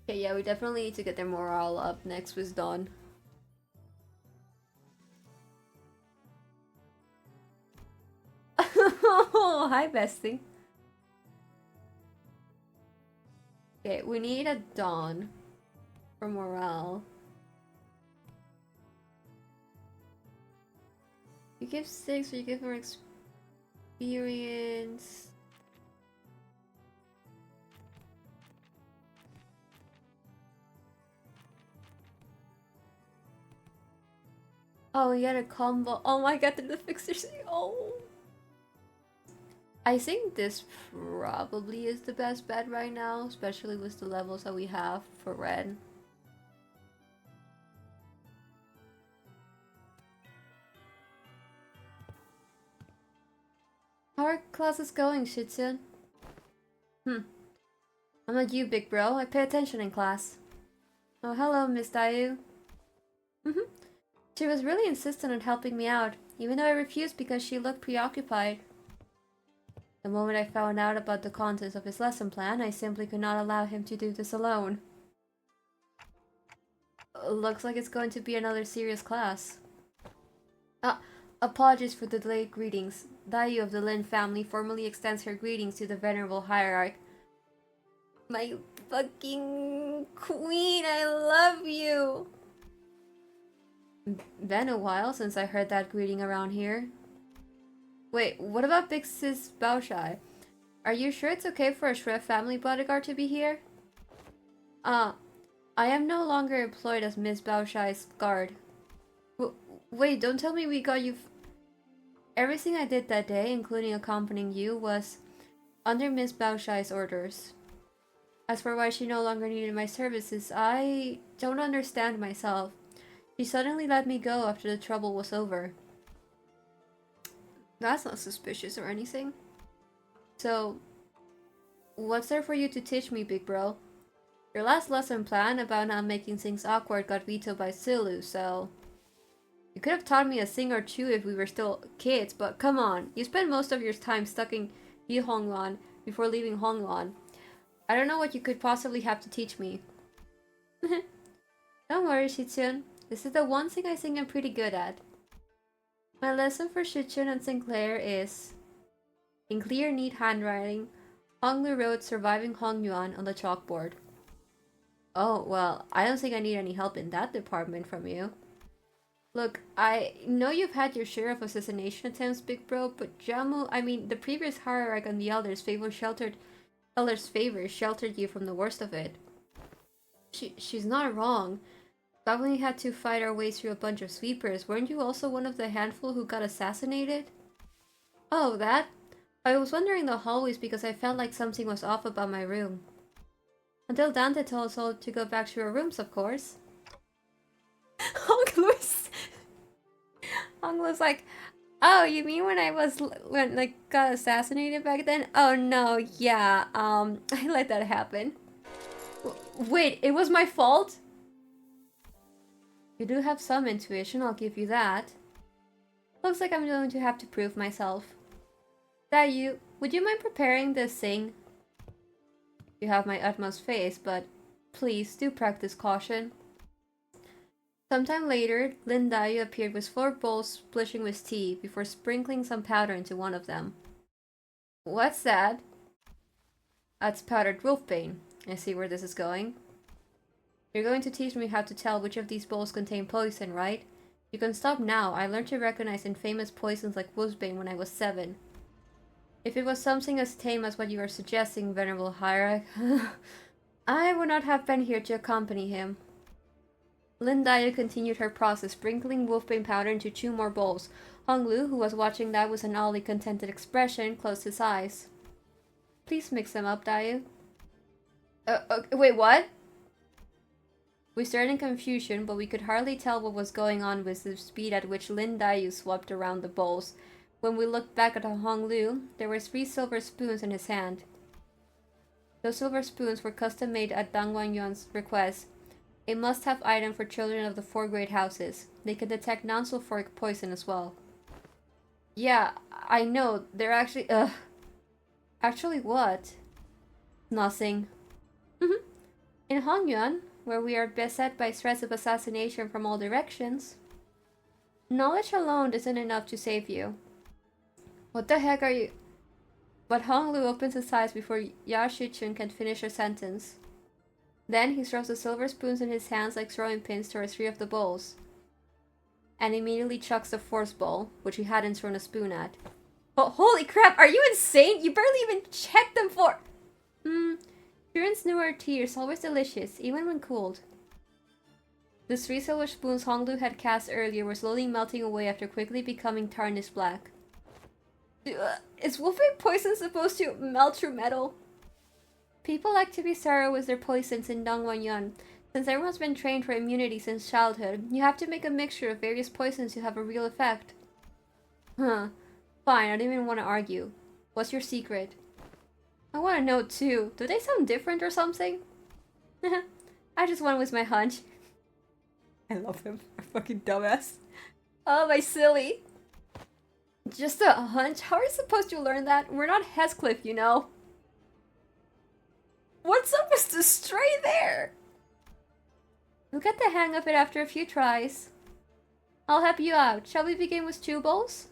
Okay, yeah, we definitely need to get their morale up next with Dawn. Oh, hi, bestie. Okay, we need a Dawn for morale. You give 6 or you give her experience. Oh, we got a combo. Oh my god, did the fixers say, oh. I think this probably is the best bet right now, especially with the levels that we have for red. How are classes going, Xichun? I'm not you, big bro. I pay attention in class. Oh, hello, Miss Dayu. She was really insistent on helping me out, even though I refused because she looked preoccupied. The moment I found out about the contents of his lesson plan, I simply could not allow him to do this alone. Looks like it's going to be another serious class. Apologies for the delayed greetings. Dayu of the Lin family formally extends her greetings to the venerable hierarch. My fucking queen, I love you! Been a while since I heard that greeting around here. Wait, what about Big Sis Baoshai? Are you sure it's okay for a Shreve family bodyguard to be here? I am no longer employed as Miss Baoshai's guard. Wait, don't tell me we got you... Everything I did that day, including accompanying you, was under Miss Baoshai's orders. As for why she no longer needed my services, I don't understand myself. She suddenly let me go after the trouble was over. That's not suspicious or anything. So, what's there for you to teach me, big bro? Your last lesson plan about not making things awkward got vetoed by Silu, so... You could have taught me a thing or two if we were still kids, but come on. You spent most of your time stuck in Yihonglan before leaving Honglan. I don't know what you could possibly have to teach me. Don't worry, Xichun. This is the one thing I think I'm pretty good at. My lesson for Xichun and Sinclair is... In clear, neat handwriting, Honglu wrote Surviving Hongyuan on the chalkboard. Oh, well, I don't think I need any help in that department from you. Look, I know you've had your share of assassination attempts, big bro, but the previous hierarch and the elders' sheltered you from the worst of it. She's not wrong. But when we had to fight our way through a bunch of sweepers, weren't you also one of the handful who got assassinated? Oh, that? I was wandering the hallways because I felt like something was off about my room. Until Dante told us all to go back to our rooms, of course. Honglu's like, oh, you mean when I got assassinated back then? Oh no, yeah, I let that happen. Wait, it was my fault? You do have some intuition, I'll give you that. Looks like I'm going to have to prove myself. Dayu, would you mind preparing this thing? You have my utmost faith, but please do practice caution. Sometime later, Lin Dayu appeared with 4 bowls splishing with tea before sprinkling some powder into one of them. What's that? That's powdered wolfbane. I see where this is going. You're going to teach me how to tell which of these bowls contain poison, right? You can stop now. I learned to recognize infamous poisons like wolfbane when I was 7. If it was something as tame as what you are suggesting, Venerable Hierarch, I would not have been here to accompany him. Lin Dayu continued her process, sprinkling wolfbane powder into 2 more bowls. Honglu, who was watching that with an oddly contented expression, closed his eyes. Please mix them up, Dayu. Wait, what? We stared in confusion, but we could hardly tell what was going on with the speed at which Lin Dayu swept around the bowls. When we looked back at Honglu, there were 3 silver spoons in his hand. Those silver spoons were custom made at Dang Yuan's request. A must-have item for children of the 4 great houses. They can detect non-sulfuric poison as well. Yeah, I know. They're actually... Actually what? Nothing. In Hongyuan, where we are beset by threats of assassination from all directions, knowledge alone isn't enough to save you. What the heck are you... But Honglu opens his eyes before Ya Xichun can finish her sentence. Then he throws the silver spoons in his hands like throwing pins towards 3 of the bowls. And immediately chucks the 4th bowl, which he hadn't thrown a spoon at. Oh, holy crap, are you insane? You barely even checked them for... Xichun's newer tea is always delicious, even when cooled. The 3 silver spoons Honglu had cast earlier were slowly melting away after quickly becoming tarnished black. Is wolfbane poison supposed to melt through metal? People like to be thorough with their poisons in Dongwanyuan. Since everyone's been trained for immunity since childhood, you have to make a mixture of various poisons to have a real effect. Fine, I don't even want to argue. What's your secret? I want to know too. Do they sound different or something? I just went with my hunch. I love him. A fucking dumbass. Oh, my silly. Just a hunch? How are you supposed to learn that? We're not Heathcliff, you know. What's up with the stray there? You'll get the hang of it after a few tries. I'll help you out. Shall we begin with 2 bowls?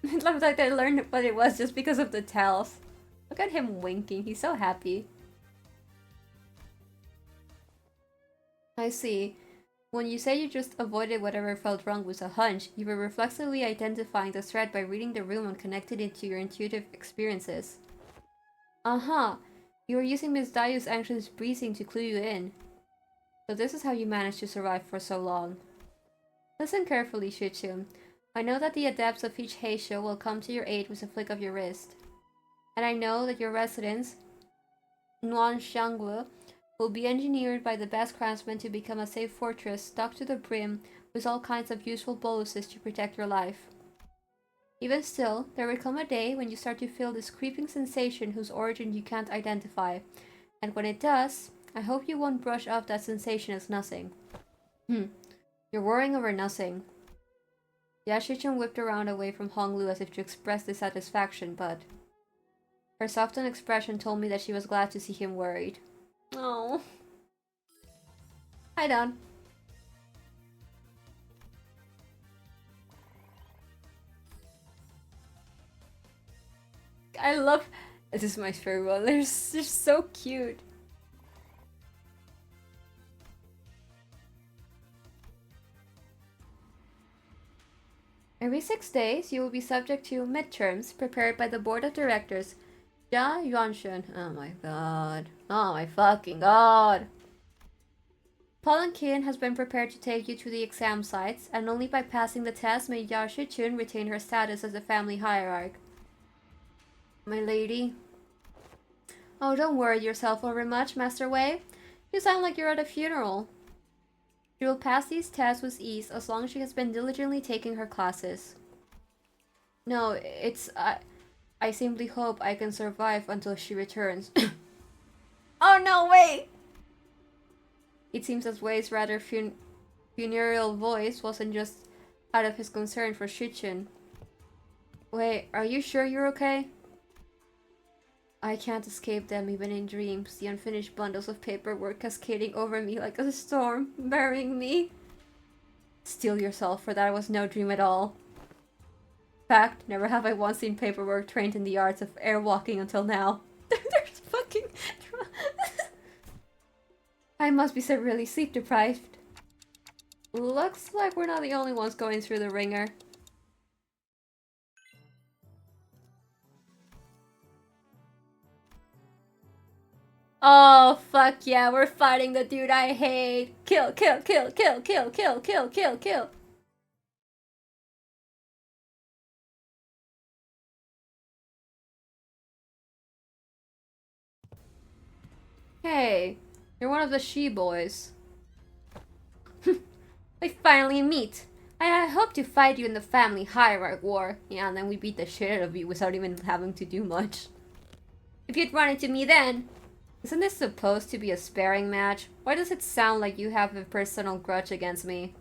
It looks like they learned what it was just because of the towels. Look at him winking. He's so happy. I see. When you say you just avoided whatever felt wrong with a hunch, you were reflexively identifying the threat by reading the room and connecting it to your intuitive experiences. Uh-huh. You were using Miss Dayu's anxious breathing to clue you in. So this is how you managed to survive for so long. Listen carefully, Xichun. I know that the adepts of each Heisho will come to your aid with a flick of your wrist. And I know that your residence, Nuanshangue, will be engineered by the best craftsmen to become a safe fortress stocked to the brim with all kinds of useful boluses to protect your life. Even still, there will come a day when you start to feel this creeping sensation whose origin you can't identify. And when it does, I hope you won't brush off that sensation as nothing. You're worrying over nothing. Xichun whipped around away from Honglu as if to express dissatisfaction, but her softened expression told me that she was glad to see him worried. Oh. Hi, Don. I love... This is my favorite one. They're just so cute. Every 6 days, you will be subject to midterms prepared by the board of directors. Jia Yuanshun. Oh my god. Oh my fucking god. Palanquin has been prepared to take you to the exam sites, and only by passing the test may Xichun retain her status as a family hierarch. My lady. Oh, don't worry yourself over much, Master Wei. You sound like you're at a funeral. She will pass these tests with ease as long as she has been diligently taking her classes. No, it's... I simply hope I can survive until she returns. Oh no, wait! It seems that Wei's rather funereal voice wasn't just out of his concern for Xichun. Wait, are you sure you're okay? I can't escape them even in dreams, the unfinished bundles of paperwork cascading over me like a storm, burying me. Steel yourself, for that was no dream at all. In fact, never have I once seen paperwork trained in the arts of airwalking until now. There's fucking... I must be severely sleep deprived. Looks like we're not the only ones going through the ringer. Oh, fuck yeah, we're fighting the dude I hate. Kill, kill, kill, kill, kill, kill, kill, kill, kill. Hey, you're one of the she-boys. We finally meet. I hope to fight you in the family hierarch war. Yeah, and then we beat the shit out of you without even having to do much. If you'd run into me then... Isn't this supposed to be a sparring match? Why does it sound like you have a personal grudge against me?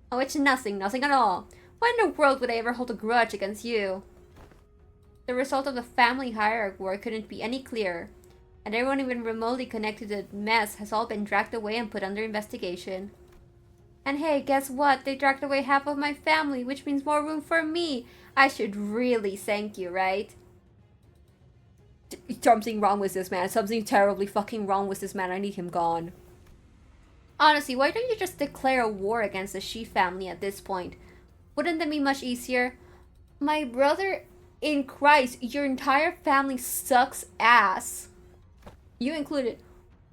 Oh, it's nothing, nothing at all. Why in the world would I ever hold a grudge against you? The result of the family hierarch war couldn't be any clearer. And everyone even remotely connected to the mess has all been dragged away and put under investigation. And hey, guess what? They dragged away half of my family, which means more room for me. I should really thank you, right? Something wrong with this man. Something terribly fucking wrong with this man. I need him gone. Honestly, why don't you just declare a war against the Shi family at this point? Wouldn't that be much easier? My brother in Christ, your entire family sucks ass. You included.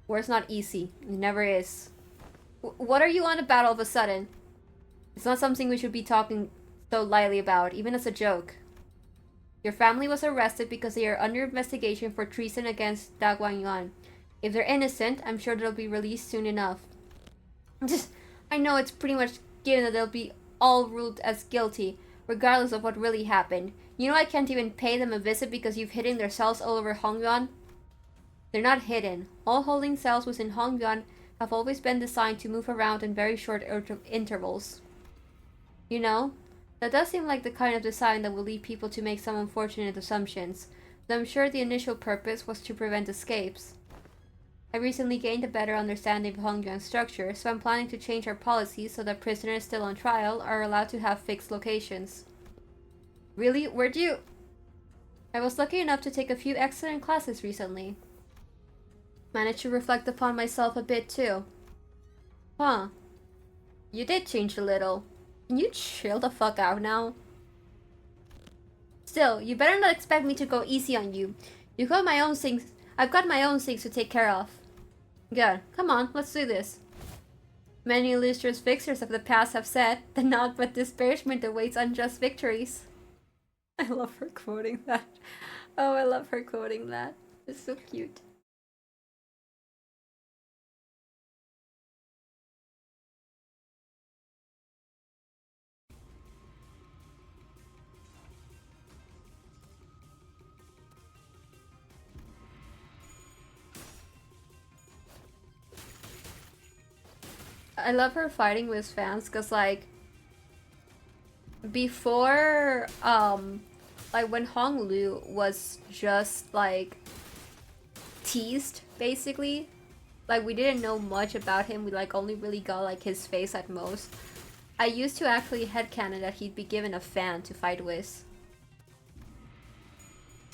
War's not easy. It never is. What are you on about all of a sudden? It's not something we should be talking so lightly about, even as a joke. Your family was arrested because they are under investigation for treason against Da Guangyuan. If they're innocent, I'm sure they'll be released soon enough. I know it's pretty much given that they'll be all ruled as guilty, regardless of what really happened. You know I can't even pay them a visit because you've hidden their cells all over Hongyuan? They're not hidden. All holding cells within Hongyuan have always been designed to move around in very short intervals. You know? That does seem like the kind of design that will lead people to make some unfortunate assumptions, but I'm sure the initial purpose was to prevent escapes. I recently gained a better understanding of Hongyuan's structure, so I'm planning to change our policies so that prisoners still on trial are allowed to have fixed locations. Really? Where'd you... I was lucky enough to take a few excellent classes recently. Managed to reflect upon myself a bit too. Huh. You did change a little. Can you chill the fuck out now? Still, you better not expect me to go easy on you. I've got my own things to take care of. Good. Come on, let's do this. Many illustrious victors of the past have said that naught but disparagement awaits unjust victories. I love her quoting that. Oh, I love her quoting that. It's so cute. I love her fighting with fans because, like, before, like, when Hong Lu was just, like, teased, basically, like, we didn't know much about him, we, like, only really got, like, his face at most. I used to actually headcanon that he'd be given a fan to fight with.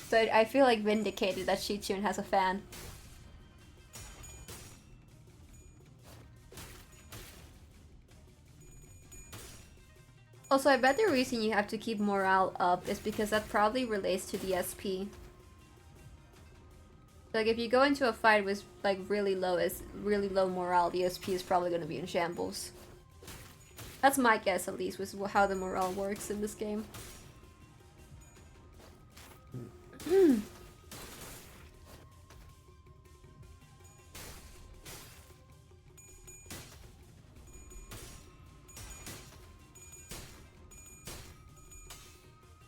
So I feel, like, vindicated that Xichun has a fan. Also, I bet the reason you have to keep morale up is because that probably relates to the SP. Like, if you go into a fight with, like, really low morale, the SP is probably gonna be in shambles. That's my guess, at least, with how the morale works in this game.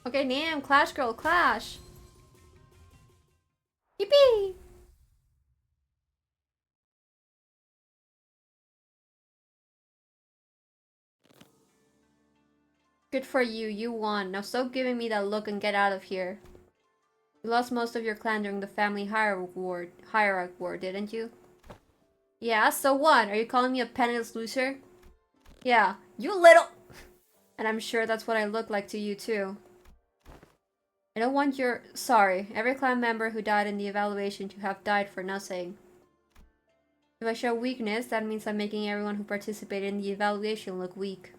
Okay, damn, Clash Girl, Clash! Yippee! Good for you, you won. Now stop giving me that look and get out of here. You lost most of your clan during the family hierarch war, didn't you? Yeah, so what? Are you calling me a penniless loser? Yeah, you little... And I'm sure that's what I look like to you too. I don't want your... Sorry, every clan member who died in the evaluation to have died for nothing. If I show weakness, that means I'm making everyone who participated in the evaluation look weak.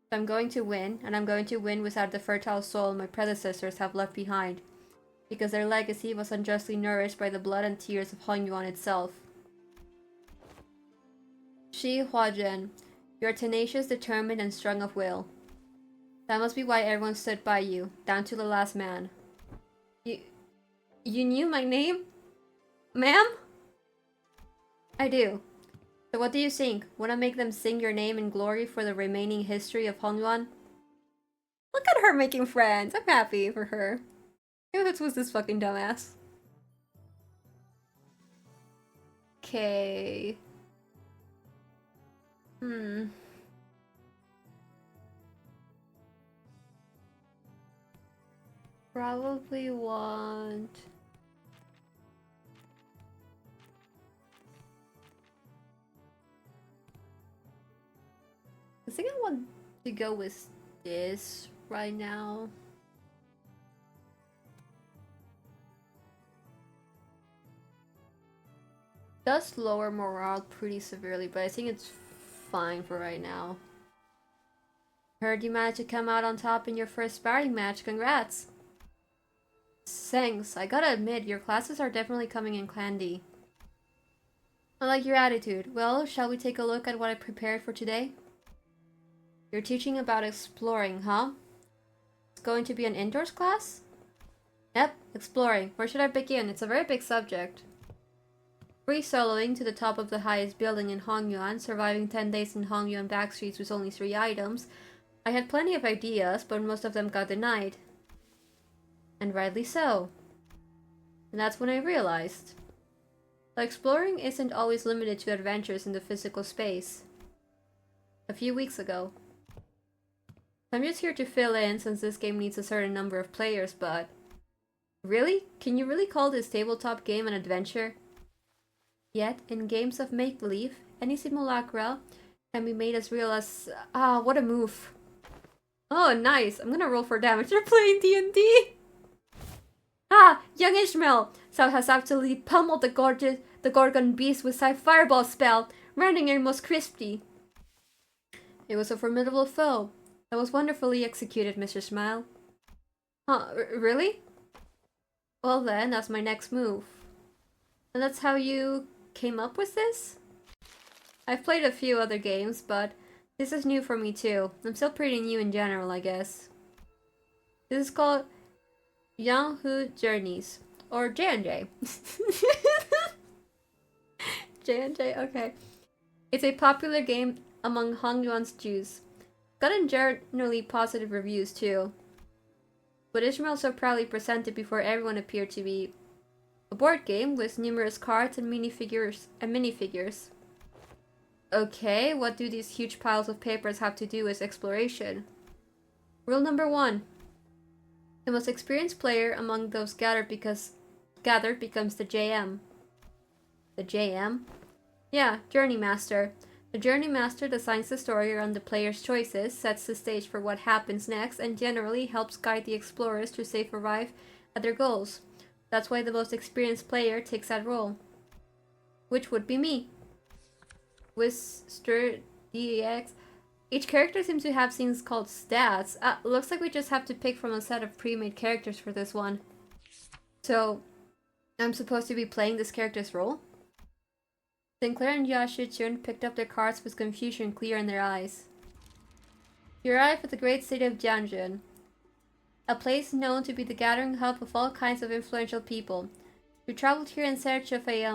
So I'm going to win, and I'm going to win without the fertile soul my predecessors have left behind, because their legacy was unjustly nourished by the blood and tears of Hongyuan itself. Huajian, you are tenacious, determined, and strong of will. That must be why everyone stood by you, down to the last man. You knew my name? Ma'am? I do. So what do you think? Wanna make them sing your name in glory for the remaining history of Hongyuan? Look at her making friends! I'm happy for her. Who was this fucking dumbass? Okay. Probably want... I think I want to go with this right now. Does lower morale pretty severely, but I think it's fine for right now. Heard you managed to come out on top in your first sparring match. Congrats! Thanks. I gotta admit, your classes are definitely coming in handy. I like your attitude. Well, shall we take a look at what I prepared for today? You're teaching about exploring, huh? It's going to be an indoors class? Yep, exploring. Where should I begin? It's a very big subject. Free soloing to the top of the highest building in Hongyuan, surviving 10 days in Hongyuan backstreets with only 3 items. I had plenty of ideas, but most of them got denied. And rightly so. And that's when I realized that exploring isn't always limited to adventures in the physical space. A few weeks ago. I'm just here to fill in since this game needs a certain number of players, but... Really? Can you really call this tabletop game an adventure? Yet, in games of make-believe, any simulacra can be made as real as... Ah, what a move. Oh, nice. I'm gonna roll for damage. You're playing D&D! Ah, young Ishmael! Thou has absolutely pummeled the Gorgon beast with thy fireball spell, rendering her most crispy. It was a formidable foe. That was wonderfully executed, Mr. Smile. Huh, really? Well then, that's my next move. And that's how you came up with this? I've played a few other games, but this is new for me too. I'm still pretty new in general, I guess. This is called Yanghu Journeys, or J&J. J&J, okay. It's a popular game among Hongyuan's Jews. Gotten generally positive reviews too. But Ishmael so proudly presented before everyone appeared to be a board game with numerous cards and minifigures. Okay, what do these huge piles of papers have to do with exploration? Rule number 1. The most experienced player among those gathered becomes the JM. The JM? Yeah, Journey Master. The Journey Master designs the story around the player's choices, sets the stage for what happens next, and generally helps guide the explorers to safe arrive at their goals. That's why the most experienced player takes that role. Which would be me. With DEX. Each character seems to have things called stats. Looks like we just have to pick from a set of pre-made characters for this one. So, I'm supposed to be playing this character's role? Sinclair and Xichun picked up their cards with confusion clear in their eyes. You arrive at the great city of Jianjun, a place known to be the gathering hub of all kinds of influential people. You traveled here in search of a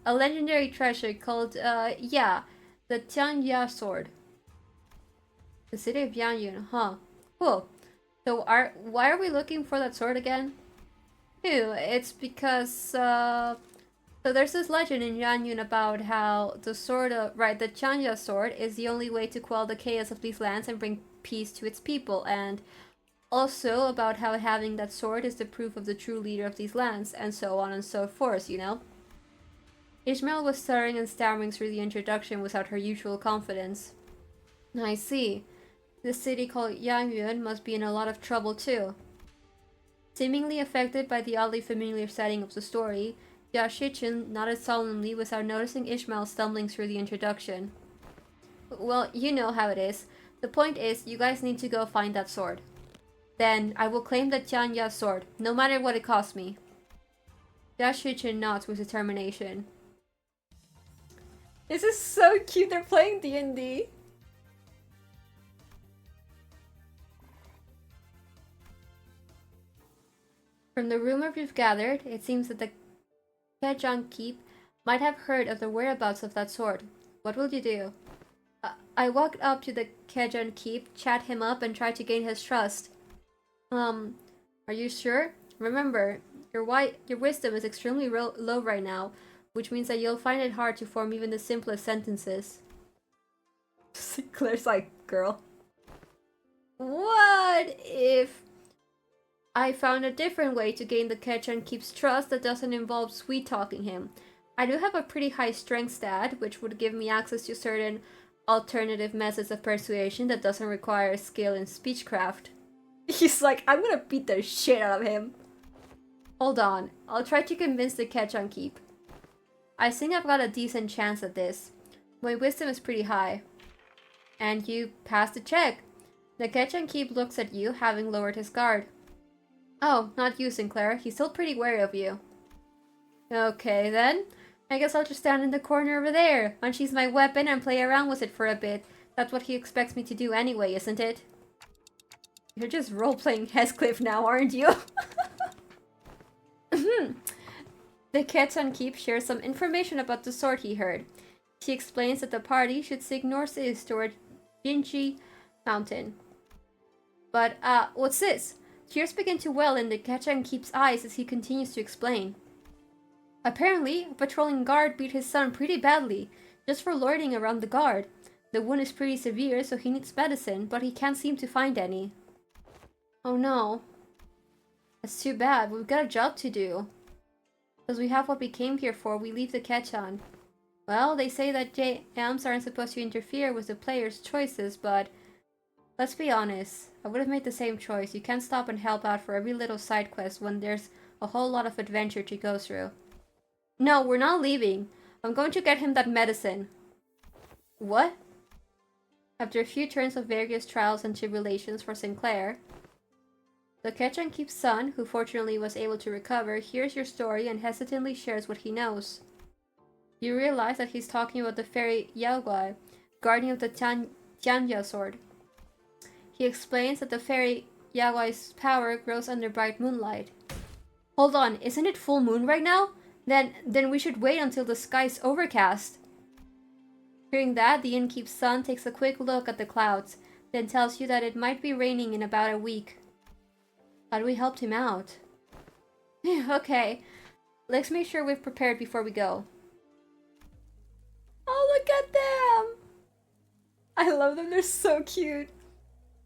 legendary treasure called, the Tianya sword. The city of Jianjun, huh? Cool. So why are we looking for that sword again? It's because, so there's this legend in Jianjun about how the sword, the Tianya sword is the only way to quell the chaos of these lands and bring peace to its people, and also about how having that sword is the proof of the true leader of these lands, and so on and so forth, you know? Ishmael was stuttering and stammering through the introduction without her usual confidence. I see. This city called Yangyuan must be in a lot of trouble too. Seemingly affected by the oddly familiar setting of the story, Xichun nodded solemnly without noticing Ishmael stumbling through the introduction. Well, you know how it is. The point is, you guys need to go find that sword. Then, I will claim the Tianya sword, no matter what it costs me. Xichun nods with determination. This is so cute, they're playing D&D. From the rumor we've gathered, it seems that the Xichun Keep might have heard of the whereabouts of that sword. What will you do? I walked up to the Xichun Keep, chat him up, and tried to gain his trust. Are you sure? Remember, your wisdom is extremely low right now, which means that you'll find it hard to form even the simplest sentences. Claire's like, girl. What if I found a different way to gain the Xichun Keep's trust that doesn't involve sweet-talking him? I do have a pretty high strength stat, which would give me access to certain alternative methods of persuasion that doesn't require skill in speechcraft. He's like, I'm gonna beat the shit out of him. Hold on, I'll try to convince the Xichun Keep. I think I've got a decent chance at this. My wisdom is pretty high. And you passed the check. The Xichun Keep looks at you, having lowered his guard. Oh, not you, Sinclair. He's still pretty wary of you. Okay, then. I guess I'll just stand in the corner over there, unsheath my weapon, and play around with it for a bit. That's what he expects me to do anyway, isn't it? You're just role-playing Heathcliff now, aren't you? The Xichun Keep shares some information about the sword he heard. She explains that the party should seek northeast toward Jinji Mountain. But, what's this? Tears begin to well in the Xichun Keep's eyes as he continues to explain. Apparently, a patrolling guard beat his son pretty badly, just for loitering around the guard. The wound is pretty severe, so he needs medicine, but he can't seem to find any. Oh no. That's too bad. We've got a job to do. Because we have what we came here for, we leave the Xichun. Well, they say that JMs aren't supposed to interfere with the player's choices, but let's be honest. I would have made the same choice. You can't stop and help out for every little side quest when there's a whole lot of adventure to go through. No, we're not leaving. I'm going to get him that medicine. What? After a few turns of various trials and tribulations for Sinclair, the Xichun Keep's son, who fortunately was able to recover, hears your story and hesitantly shares what he knows. You realize that he's talking about the fairy Yaoguai, guardian of the Tianja sword. He explains that the fairy Yaoguai's power grows under bright moonlight. Hold on, isn't it full moon right now? Then we should wait until the sky's overcast. Hearing that, the innkeep's son takes a quick look at the clouds, then tells you that it might be raining in about a week. Glad we helped him out. Okay, let's make sure we've prepared before we go. Oh, look at them! I love them, they're so cute.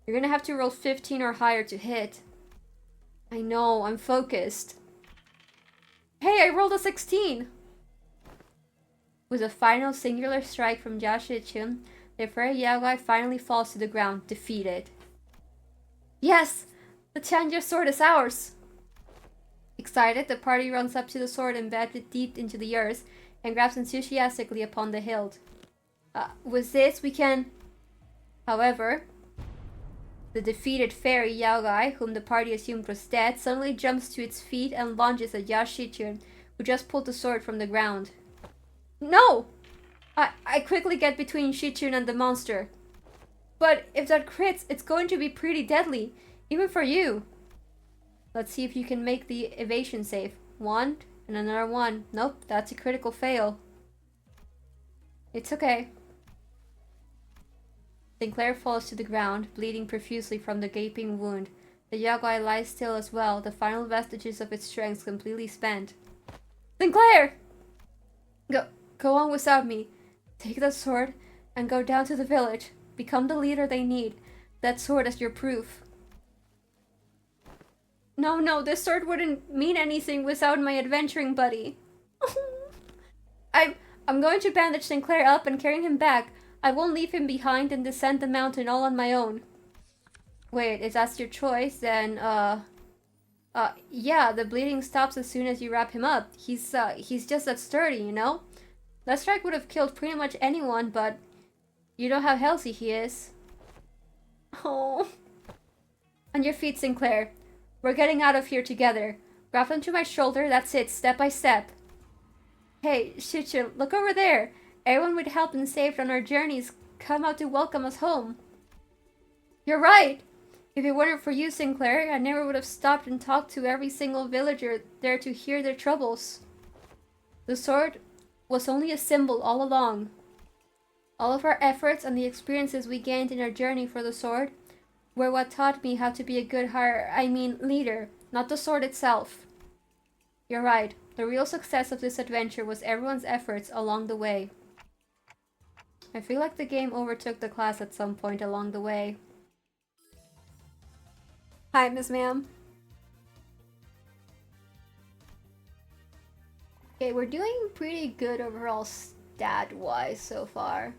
You're gonna have to roll 15 or higher to hit. I know, I'm focused. Hey, I rolled a 16! With a final singular strike from Xichun, the fairy Yaoguai finally falls to the ground, defeated. Yes! The Tianja sword is ours! Excited, the party runs up to the sword embedded deep into the earth and grabs enthusiastically upon the hilt. With this, we can... However, the defeated fairy Yaoguai, whom the party assumed was dead, suddenly jumps to its feet and lunges at Xichun, who just pulled the sword from the ground. No! I quickly get between Xichun and the monster. But if that crits, it's going to be pretty deadly, even for you. Let's see if you can make the evasion save. 1, and another 1. Nope, that's a critical fail. It's okay. Sinclair falls to the ground, bleeding profusely from the gaping wound. The Yaoguai lies still as well, the final vestiges of its strength completely spent. Sinclair! Go on without me. Take that sword and go down to the village. Become the leader they need. That sword as your proof. No, this sword wouldn't mean anything without my adventuring buddy. I'm going to bandage Sinclair up and carry him back. I won't leave him behind and descend the mountain all on my own. Wait, if that's your choice, then, yeah, the bleeding stops as soon as you wrap him up. He's just that sturdy, you know? That strike would have killed pretty much anyone, but you know how healthy he is. Oh. On your feet, Sinclair. We're getting out of here together. Grab onto my shoulder, that's it, step by step. Hey, Xichun, look over there. Everyone we'd helped and saved on our journeys come out to welcome us home. You're right! If it weren't for you, Sinclair, I never would have stopped and talked to every single villager there to hear their troubles. The sword was only a symbol all along. All of our efforts and the experiences we gained in our journey for the sword were what taught me how to be a good leader, not the sword itself. You're right. The real success of this adventure was everyone's efforts along the way. I feel like the game overtook the class at some point along the way. Hi, Miss Ma'am. Okay, we're doing pretty good overall stat-wise so far.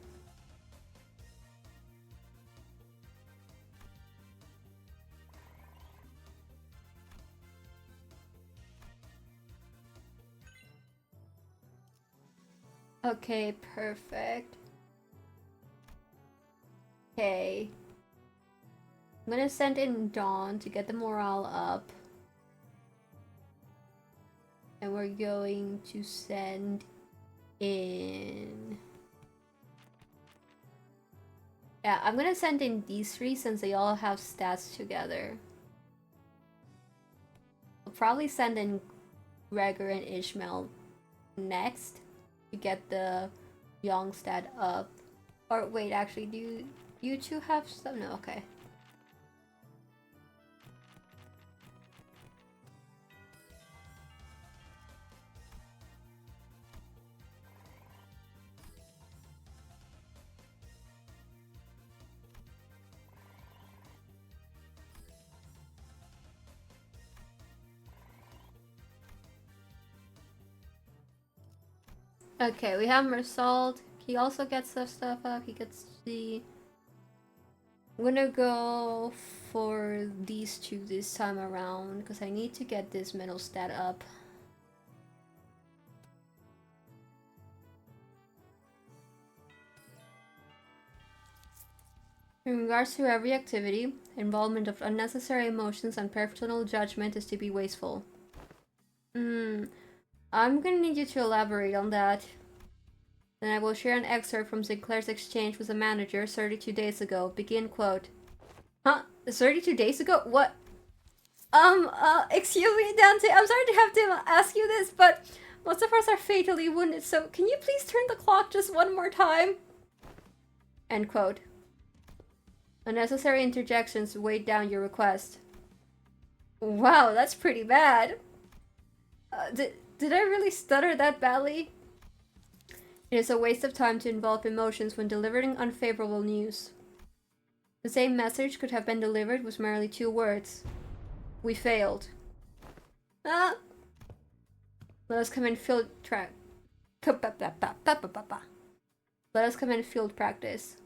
Okay, perfect. Okay. I'm gonna send in Dawn to get the morale up. And we're going to send in... Yeah, I'm gonna send in these three since they all have stats together. I'll probably send in Gregor and Ishmael next to get the young stat up. Or wait, actually, do you two have stuff? No, okay. Okay, we have Mersault. He also gets the stuff up. He gets the... I'm gonna go for these two this time around because I need to get this middle stat up. In regards to every activity, involvement of unnecessary emotions and personal judgment is to be wasteful. I'm gonna need you to elaborate on that. Then I will share an excerpt from Sinclair's exchange with the manager 32 days ago. Begin quote. Huh? 32 days ago? What? Excuse me, Dante. I'm sorry to have to ask you this, but most of us are fatally wounded, so can you please turn the clock just one more time? End quote. Unnecessary interjections weighed down your request. Wow, that's pretty bad. Did I really stutter that badly? It is a waste of time to involve emotions when delivering unfavorable news. The same message could have been delivered with merely 2 words. We failed. Let us come in field track. Let us come in field practice.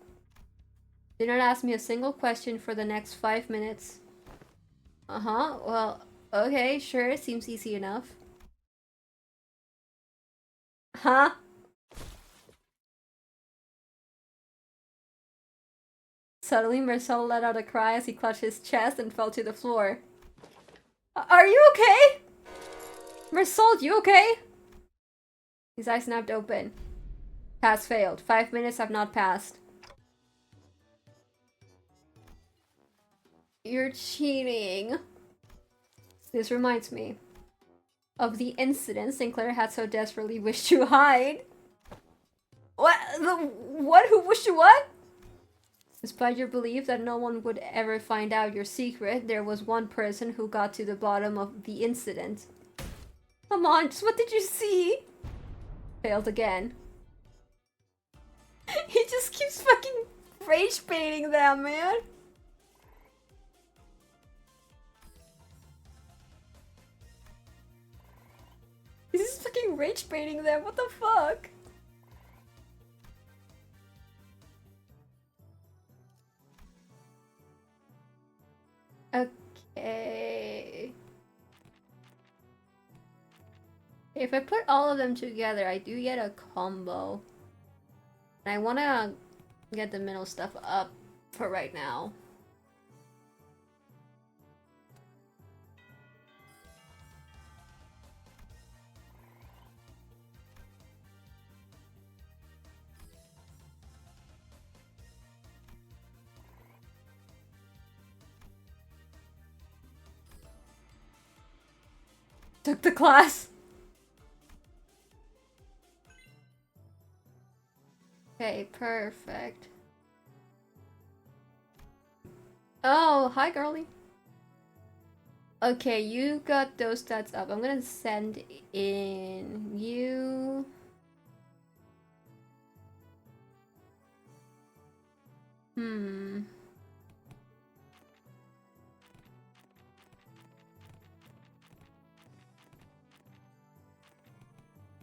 Do not ask me a single question for the next 5 minutes. Well, okay, sure, seems easy enough. Huh? Suddenly, Marcel let out a cry as he clutched his chest and fell to the floor. Are you okay? Marcel, you okay? His eyes snapped open. Pass failed. 5 minutes have not passed. You're cheating. This reminds me of the incident Sinclair had so desperately wished to hide. What? What? Who wished to what? Despite your belief that no one would ever find out your secret, there was one person who got to the bottom of the incident. Come on, just what did you see? Failed again. He just keeps fucking rage baiting them, man. He's just fucking rage baiting them, what the fuck? Okay. If I put all of them together, I do get a combo. And I want to get the middle stuff up for right now. Took the class. Okay, perfect. Oh, hi, girly. Okay, you got those stats up. I'm gonna send in you.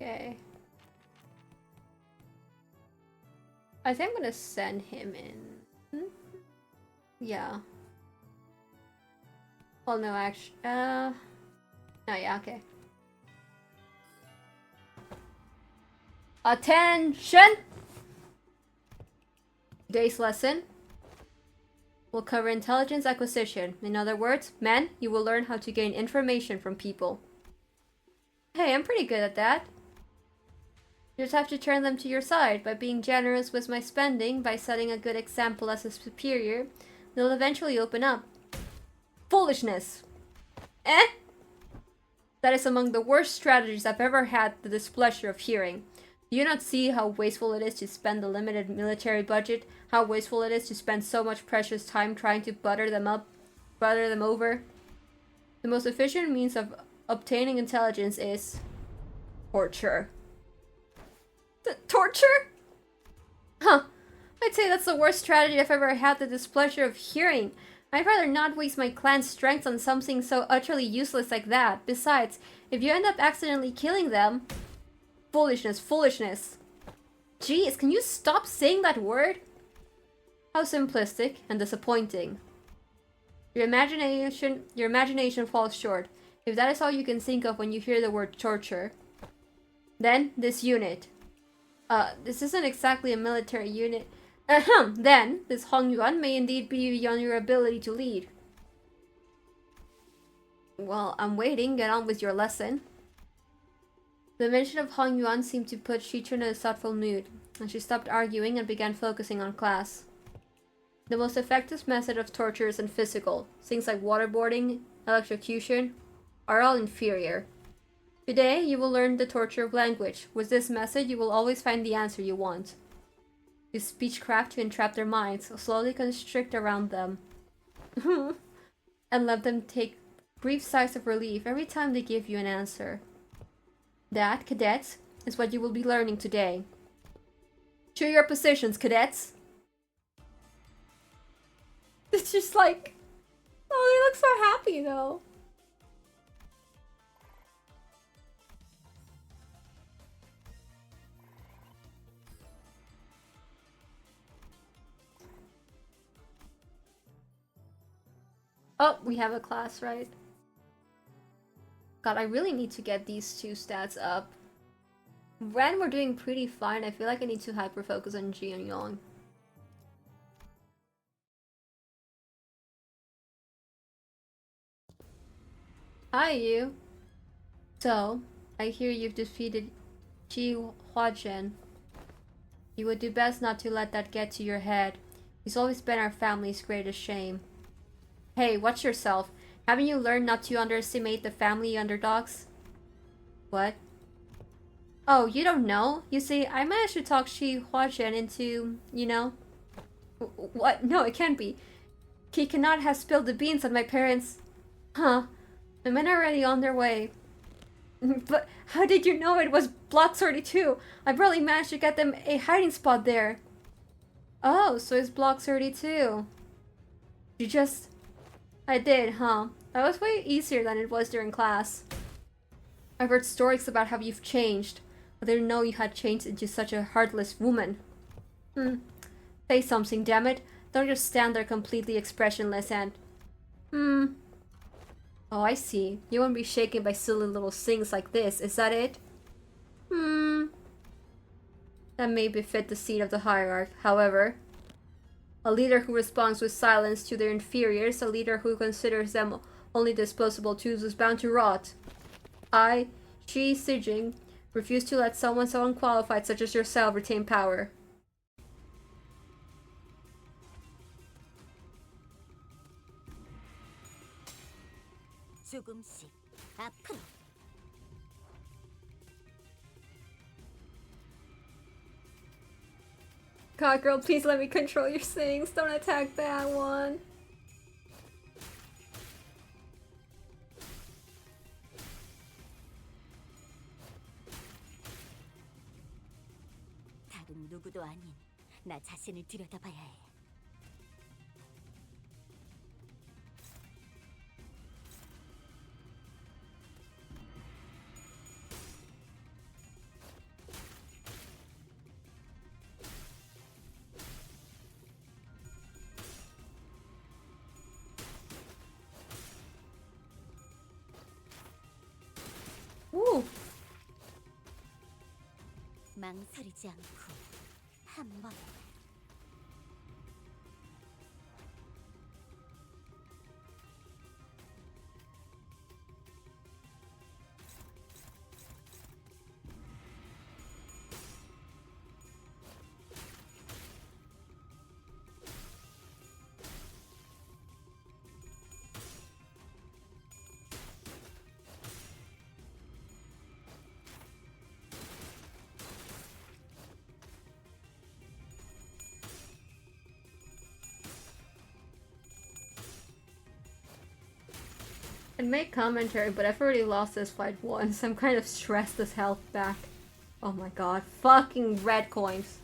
Okay. I think I'm gonna send him in. Yeah. Well, no, actually, oh, yeah, okay. Attention! Today's lesson will cover intelligence acquisition. In other words, men, you will learn how to gain information from people. Hey, I'm pretty good at that. You just have to turn them to your side by being generous with my spending, by setting a good example as a superior. They'll eventually open up. Foolishness! Eh? That is among the worst strategies I've ever had the displeasure of hearing. Do you not see how wasteful it is to spend the limited military budget? How wasteful it is to spend so much precious time trying to butter them over? The most efficient means of obtaining intelligence is torture. Torture? Huh. I'd say that's the worst strategy I've ever had the displeasure of hearing. I'd rather not waste my clan's strength on something so utterly useless like that. Besides, if you end up accidentally killing them... Foolishness, foolishness. Jeez, can you stop saying that word? How simplistic and disappointing. Your imagination falls short, if that is all you can think of when you hear the word torture. Then, this unit. This isn't exactly a military unit. Then, this Hong Yuan may indeed be beyond your ability to lead. Well, I'm waiting. Get on with your lesson. The mention of Hong Yuan seemed to put Xichun in a thoughtful mood, and she stopped arguing and began focusing on class. The most effective method of torture isn't physical. Things like waterboarding, electrocution, are all inferior. Today, you will learn the torture of language. With this method, you will always find the answer you want. Use speechcraft to entrap their minds, slowly constrict around them, and let them take brief sighs of relief every time they give you an answer. That, cadets, is what you will be learning today. To your positions, cadets! It's just like... Oh, they look so happy, though. Oh, we have a class, right? God, I really need to get these two stats up. When we're doing pretty fine, I feel like I need to hyper-focus on Ji and Yong. Hi, you. So, I hear you've defeated Ji Huazhen. You would do best not to let that get to your head. He's always been our family's greatest shame. Hey, watch yourself. Haven't you learned not to underestimate the family underdogs? What? Oh, you don't know? You see, I managed to talk Ji Huazhen into, you know... What? No, it can't be. He cannot have spilled the beans on my parents. Huh. The men are already on their way. But how did you know it was Block 32? I barely managed to get them a hiding spot there. Oh, so it's Block 32. You just... I did, huh? That was way easier than it was during class. I've heard stories about how you've changed, but I didn't know you had changed into such a heartless woman. Say something, damn it. Don't just stand there completely expressionless and... Oh, I see. You won't be shaken by silly little things like this, is that it? That may befit the seat of the hierarch, however. A leader who responds with silence to their inferiors, a leader who considers them only disposable tools, is bound to rot. I, Xichun, refuse to let someone so unqualified such as yourself retain power. God, girl, please let me control your things. Don't attack that one. 다른 누구도 아닌 나 자신을 들여다봐야 해. Ooh. 망설이지 않고 한 번. I'd make commentary, but I've already lost this fight once. I'm kind of stressed as hell back. Oh my god. Fucking red coins.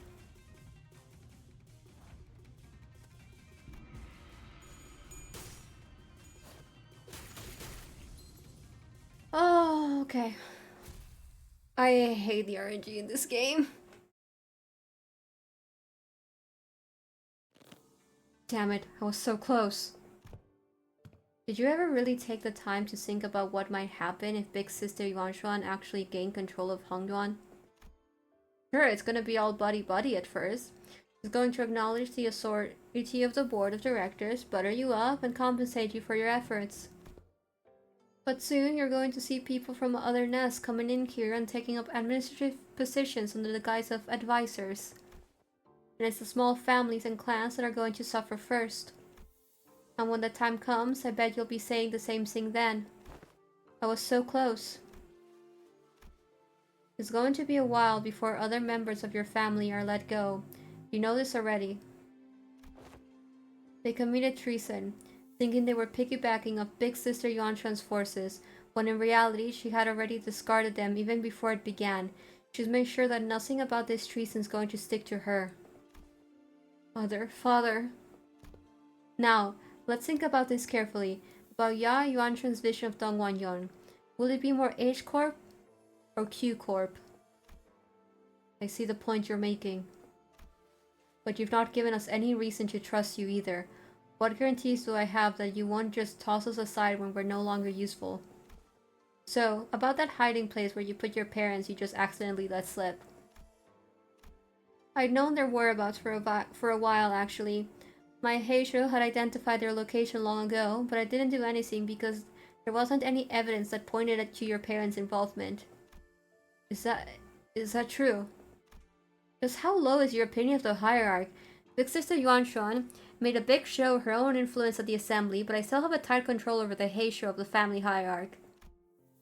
Oh, okay. I hate the RNG in this game. Damn it, I was so close. Did you ever really take the time to think about what might happen if Big Sister Yuanshuan actually gained control of Hongduan? Sure, it's gonna be all buddy-buddy at first. She's going to acknowledge the authority of the board of directors, butter you up, and compensate you for your efforts. But soon, you're going to see people from other nests coming in here and taking up administrative positions under the guise of advisors. And it's the small families and clans that are going to suffer first. And when the time comes, I bet you'll be saying the same thing then. I was so close. It's going to be a while before other members of your family are let go. You know this already. They committed treason, thinking they were piggybacking off Big Sister Yuanshuan's forces, when in reality she had already discarded them even before it began. She's made sure that nothing about this treason is going to stick to her. Father. Now, let's think about this carefully. About Ya Yuanshuan's vision of Dongguan Yon. Will it be more H Corp or Q Corp? I see the point you're making. But you've not given us any reason to trust you either. What guarantees do I have that you won't just toss us aside when we're no longer useful? So, about that hiding place where you put your parents you just accidentally let slip. I'd known their whereabouts for a while, actually. My Heishu had identified their location long ago, but I didn't do anything because there wasn't any evidence that pointed to your parents' involvement. Is that true? Just how low is your opinion of the hierarchy? Big Sister Yuanshuan made a big show of her own influence at the assembly, but I still have a tight control over the Heishu of the family hierarchy.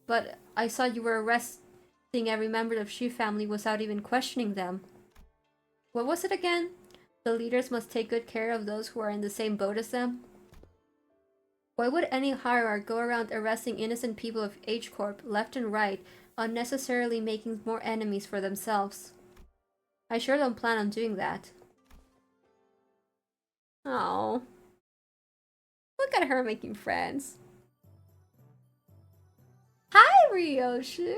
But I saw you were arresting every member of Xu family without even questioning them. What was it again? The leaders must take good care of those who are in the same boat as them? Why would any hierarch go around arresting innocent people of H Corp left and right, unnecessarily making more enemies for themselves? I sure don't plan on doing that. Oh, look at her making friends. Hi, Ryoshu!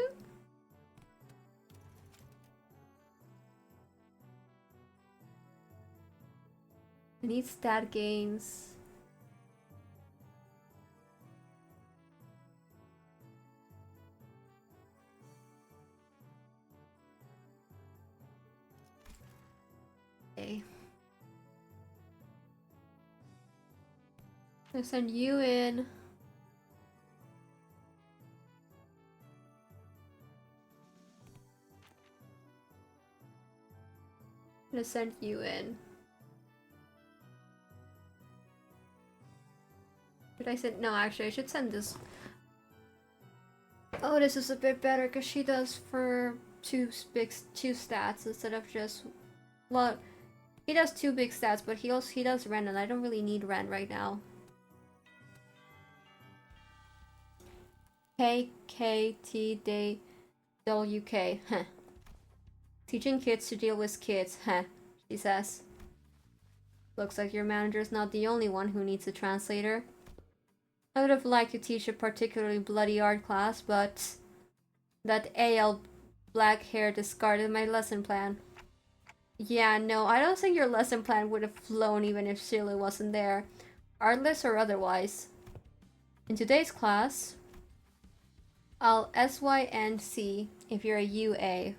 I need stat gains. Okay. I send you in. I'm gonna send you in. Should I send? No, actually, I should send this. Oh, this is a bit better because she does for two stats instead of just. Well, he does 2 big stats, but he does Ren, and I don't really need Ren right now. KKTDWK, huh. Teaching kids to deal with kids, huh, she says. Looks like your manager's not the only one who needs a translator. I would have liked to teach a particularly bloody art class, but that AL black hair discarded my lesson plan. Yeah, no, I don't think your lesson plan would have flown even if Shirley wasn't there, artless or otherwise. In today's class, I'll SYNC if you're a UA.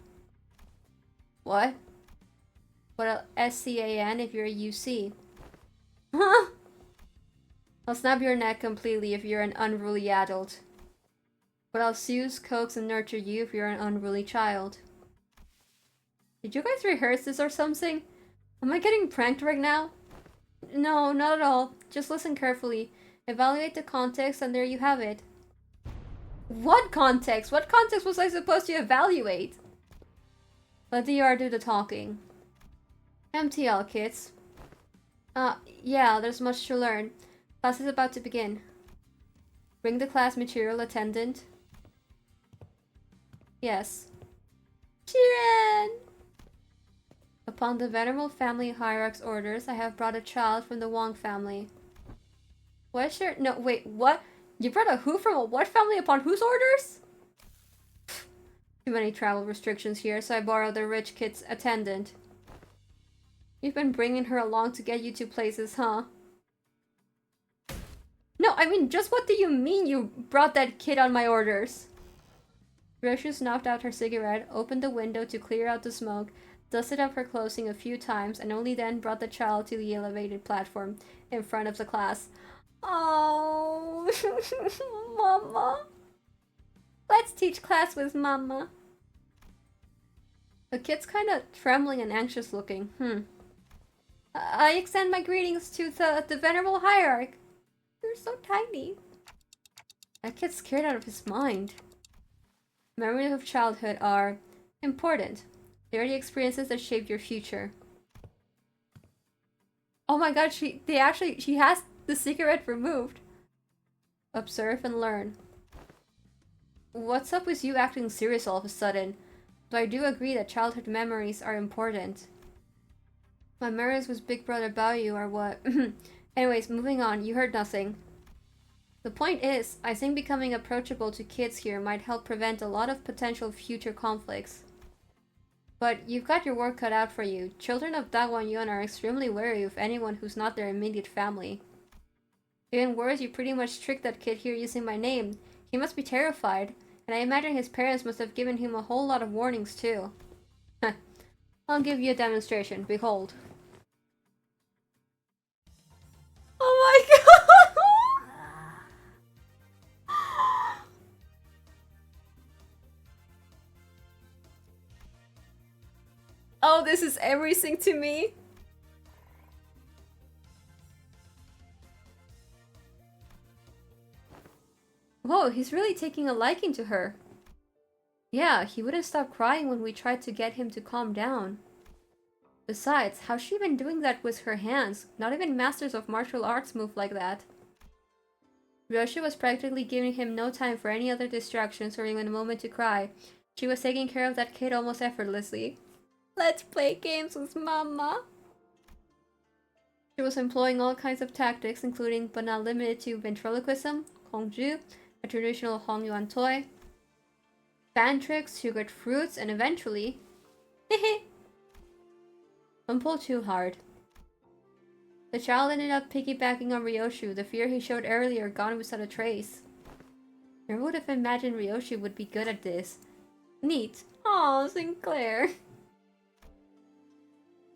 What? But I'll SCAN if you're a UC. Huh? I'll snap your neck completely if you're an unruly adult. But I'll soothe, coax, and nurture you if you're an unruly child. Did you guys rehearse this or something? Am I getting pranked right now? No, not at all. Just listen carefully. Evaluate the context, and there you have it. What context? What context was I supposed to evaluate? Let the ER do the talking. MTL, kids. Yeah, there's much to learn. Class is about to begin. Bring the class material, attendant. Yes. Shiren! Upon the venerable family hierarch's orders, I have brought a child from the Wong family. What is your— no, wait, what? You brought a who from a what family upon whose orders? Too many travel restrictions here, so I borrowed the rich kid's attendant. You've been bringing her along to get you to places, huh? No, I mean, just what do you mean you brought that kid on my orders? Ryoshu snuffed out her cigarette, opened the window to clear out the smoke, dusted up her clothing a few times, and only then brought the child to the elevated platform in front of the class. Oh, Mama. Let's teach class with Mama. The kid's kind of trembling and anxious looking. I extend my greetings to the venerable hierarch. You're so tiny. That kid's scared out of his mind. Memories of childhood are important. They are the experiences that shape your future. Oh my god, she has the cigarette removed. Observe and learn. What's up with you acting serious all of a sudden? Though I do agree that childhood memories are important. My memories with Big Brother Baoyu are what? Anyways, moving on. You heard nothing. The point is, I think becoming approachable to kids here might help prevent a lot of potential future conflicts. But you've got your work cut out for you. Children of Dagwon-yuan are extremely wary of anyone who's not their immediate family. Even worse, you pretty much tricked that kid here using my name. He must be terrified, and I imagine his parents must have given him a whole lot of warnings too. I'll give you a demonstration. Behold. Oh my god! Oh, this is everything to me. Whoa, he's really taking a liking to her. Yeah, he wouldn't stop crying when we tried to get him to calm down. Besides, how's she been doing that with her hands? Not even masters of martial arts move like that. Ryoshu was practically giving him no time for any other distractions or even a moment to cry. She was taking care of that kid almost effortlessly. Let's play games with Mama. She was employing all kinds of tactics, including but not limited to ventriloquism, Hongju, a traditional Hongyuan toy, fan tricks, sugared fruits, and eventually... Hehe! Don't pull too hard. The child ended up piggybacking on Ryoshu, the fear he showed earlier gone without a trace. Never would have imagined Ryoshu would be good at this. Neat. Aw, Sinclair.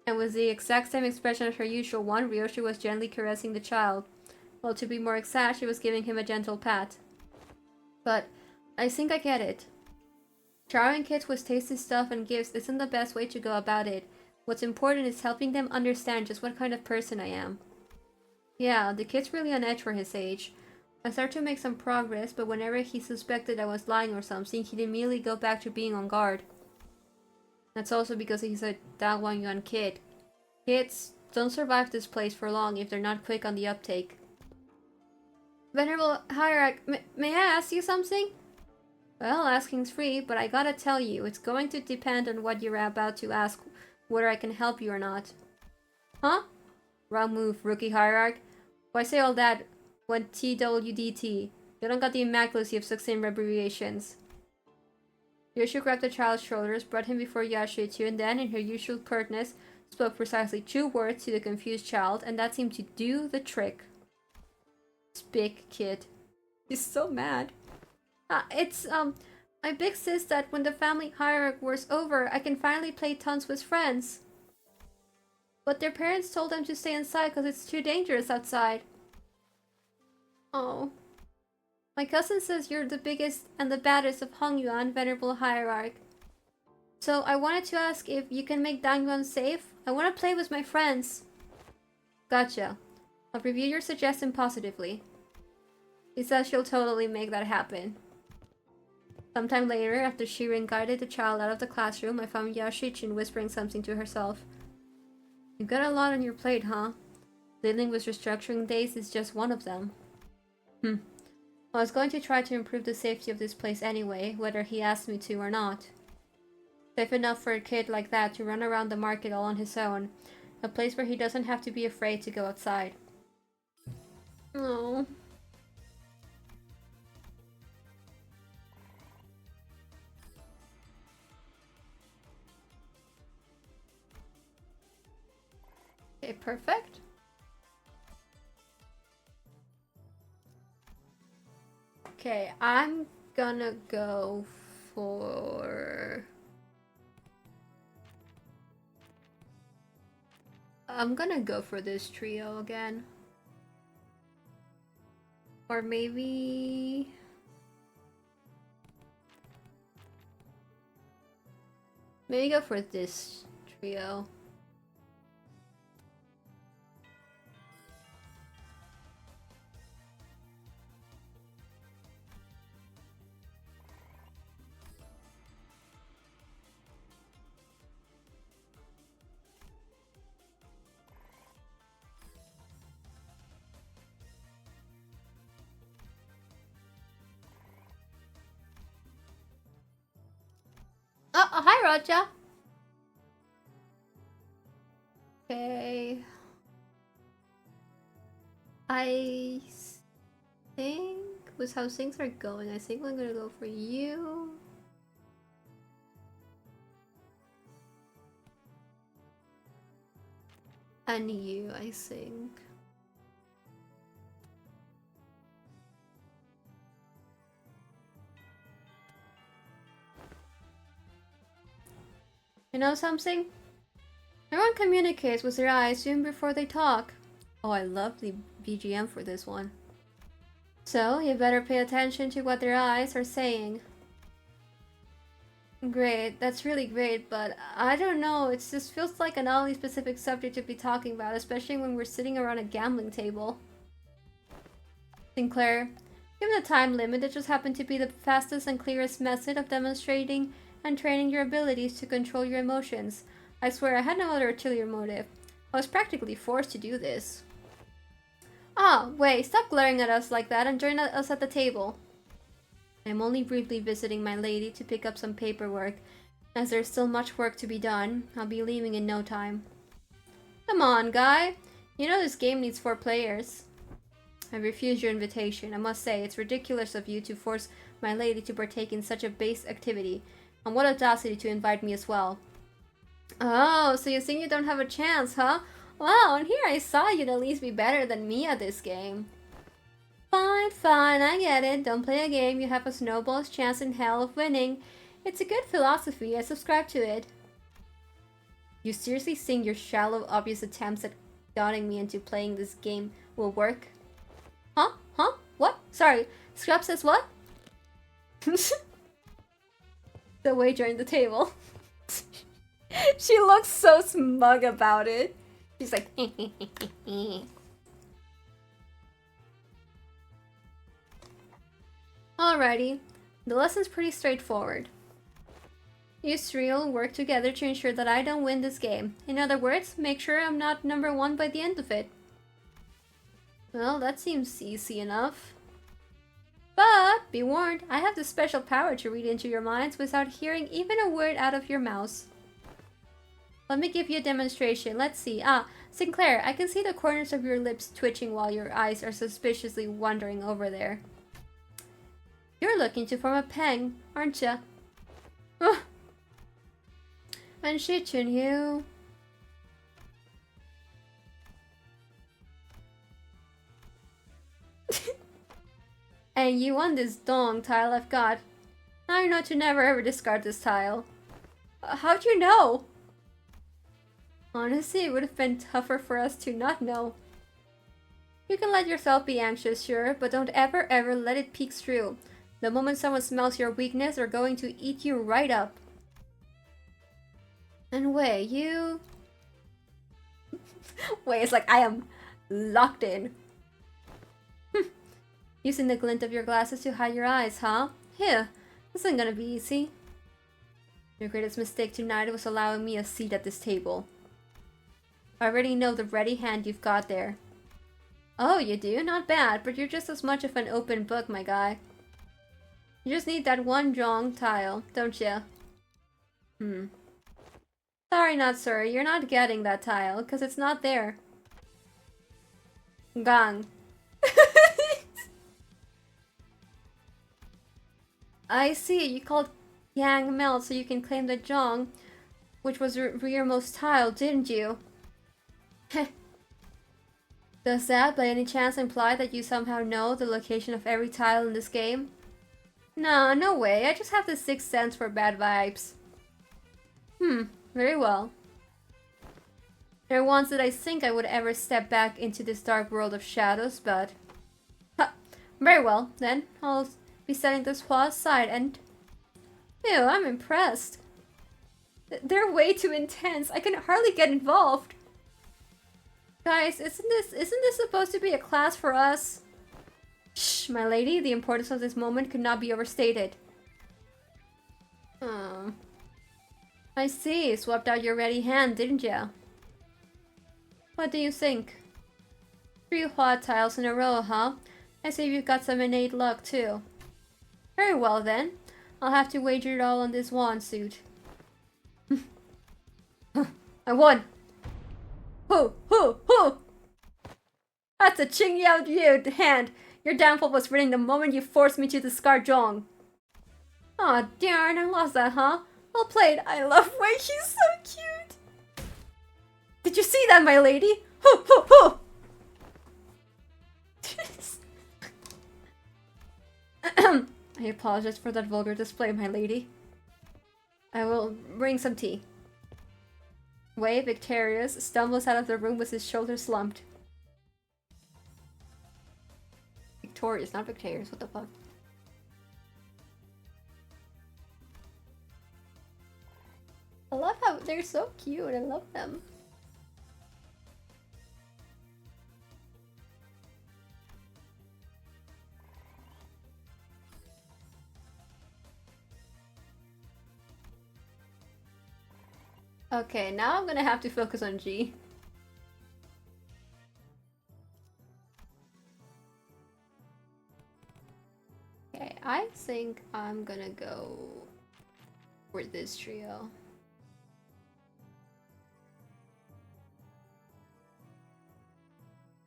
And with the exact same expression as her usual one, Ryoshu was gently caressing the child. Well, to be more exact, she was giving him a gentle pat. But I think I get it. Showering kids with tasty stuff and gifts isn't the best way to go about it. What's important is helping them understand just what kind of person I am. Yeah, the kid's really on edge for his age. I started to make some progress, but whenever he suspected I was lying or something, he'd immediately go back to being on guard. That's also because he's a Dagwon-yuan kid. Kids don't survive this place for long if they're not quick on the uptake. Venerable Hierarch, may I ask you something? Well, asking's free, but I gotta tell you, it's going to depend on what you're about to ask, whether I can help you or not. Huh? Wrong move, rookie Hierarch. Why say all that when TWDT? You don't got the immaculacy of succinct abbreviations. Ryoshu grabbed the child's shoulders, brought him before Xichun, and then, in her usual curtness, spoke precisely 2 words to the confused child, and that seemed to do the trick. Spick, kid. He's so mad. It's my big sis that when the family hierarch war's over, I can finally play tons with friends. But their parents told them to stay inside because it's too dangerous outside. Oh. My cousin says you're the biggest and the baddest of Hongyuan, venerable hierarch. So I wanted to ask if you can make Dangyuan safe. I want to play with my friends. Gotcha. I'll review your suggestion positively. She says she'll totally make that happen. Sometime later, after Shirin guided the child out of the classroom, I found Xichun whispering something to herself. You've got a lot on your plate, huh? Dealing with restructuring days is just one of them. I was going to try to improve the safety of this place anyway, whether he asked me to or not. Safe enough for a kid like that to run around the market all on his own. A place where he doesn't have to be afraid to go outside. Oh. Okay, perfect. Okay, I'm gonna go for... I'm gonna go for this trio again. Or maybe... maybe go for this trio. Oh, hi, Raja. Okay. I think with how things are going, I think I'm gonna go for you. And you, I think. You know something? Everyone communicates with their eyes even before they talk. Oh, I love the BGM for this one. So, you better pay attention to what their eyes are saying. Great, that's really great, but I don't know, it just feels like an oddly specific subject to be talking about, especially when we're sitting around a gambling table. Sinclair, given the time limit, it just happened to be the fastest and clearest method of demonstrating and training your abilities to control your emotions. I swear I had no other ulterior motive. I was practically forced to do this. Ah, wait, stop glaring at us like that and join us at the table. I'm only briefly visiting my lady to pick up some paperwork. As there's still much work to be done, I'll be leaving in no time. Come on, guy. You know this game needs 4 players. I refuse your invitation. I must say, it's ridiculous of you to force my lady to partake in such a base activity. And what audacity to invite me as well. Oh, so you think you don't have a chance, huh? Wow, and here I saw you'd at least be better than me at this game. Fine, fine, I get it. Don't play a game you have a snowball's chance in hell of winning. It's a good philosophy, I subscribe to it. You seriously think your shallow, obvious attempts at goading me into playing this game will work? Huh? Huh? What? Sorry, Scrub says what? The wager in the table. She looks so smug about it. She's like, Alrighty, the lesson's pretty straightforward. You three will work together to ensure that I don't win this game. In other words, make sure I'm not number 1 by the end of it. Well, that seems easy enough. But, be warned, I have the special power to read into your minds without hearing even a word out of your mouths. Let me give you a demonstration. Let's see. Ah, Sinclair, I can see the corners of your lips twitching while your eyes are suspiciously wandering over there. You're looking to form a pang, aren't ya? And Xichun, you... And you won this dong tile I've got. Now you know to never ever discard this tile. How'd you know? Honestly, it would have been tougher for us to not know. You can let yourself be anxious, sure, but don't ever let it peek through. The moment someone smells your weakness, they're going to eat you right up. And Wei, you... Wei, it's like I am locked in. Using the glint of your glasses to hide your eyes, huh? Here, this isn't gonna be easy. Your greatest mistake tonight was allowing me a seat at this table. I already know the ready hand you've got there. Oh, you do? Not bad, but you're just as much of an open book, my guy. You just need that one Zhong tile, don't you? Sorry, not sir. You're not getting that tile, because it's not there. Gang. I see. You called Yang Melt so you can claim the Zhong, which was your rearmost tile, didn't you? Heh. Does that by any chance imply that you somehow know the location of every tile in this game? No, no way. I just have the sixth sense for bad vibes. Very well. There once did I think I would ever step back into this dark world of shadows, but... Ha! Very well, then. I'll be setting this Hua aside and... Ew, I'm impressed. They're way too intense. I can hardly get involved. Guys, isn't this supposed to be a class for us? Shh, my lady, the importance of this moment could not be overstated. I see, swapped out your ready hand, didn't ya? What do you think? 3 Hua tiles in a row, huh? I see you've got some innate luck, too. Very well, then. I'll have to wager it all on this wand suit. I won! Hoo! Hoo! Hoo! That's a Qing Yao Yu hand! Your downfall was written the moment you forced me to discard Zhong. Aw, darn, I lost that, huh? Well played. I love Wei, he's so cute! Did you see that, my lady? Hoo! Hoo! Hoo! I apologize for that vulgar display, my lady. I will bring some tea. Wei, victorious, stumbles out of the room with his shoulders slumped. Victorious, not victorious, what the fuck? I love how they're so cute, I love them. Okay, now I'm gonna have to focus on G. Okay, I think I'm gonna go for this trio.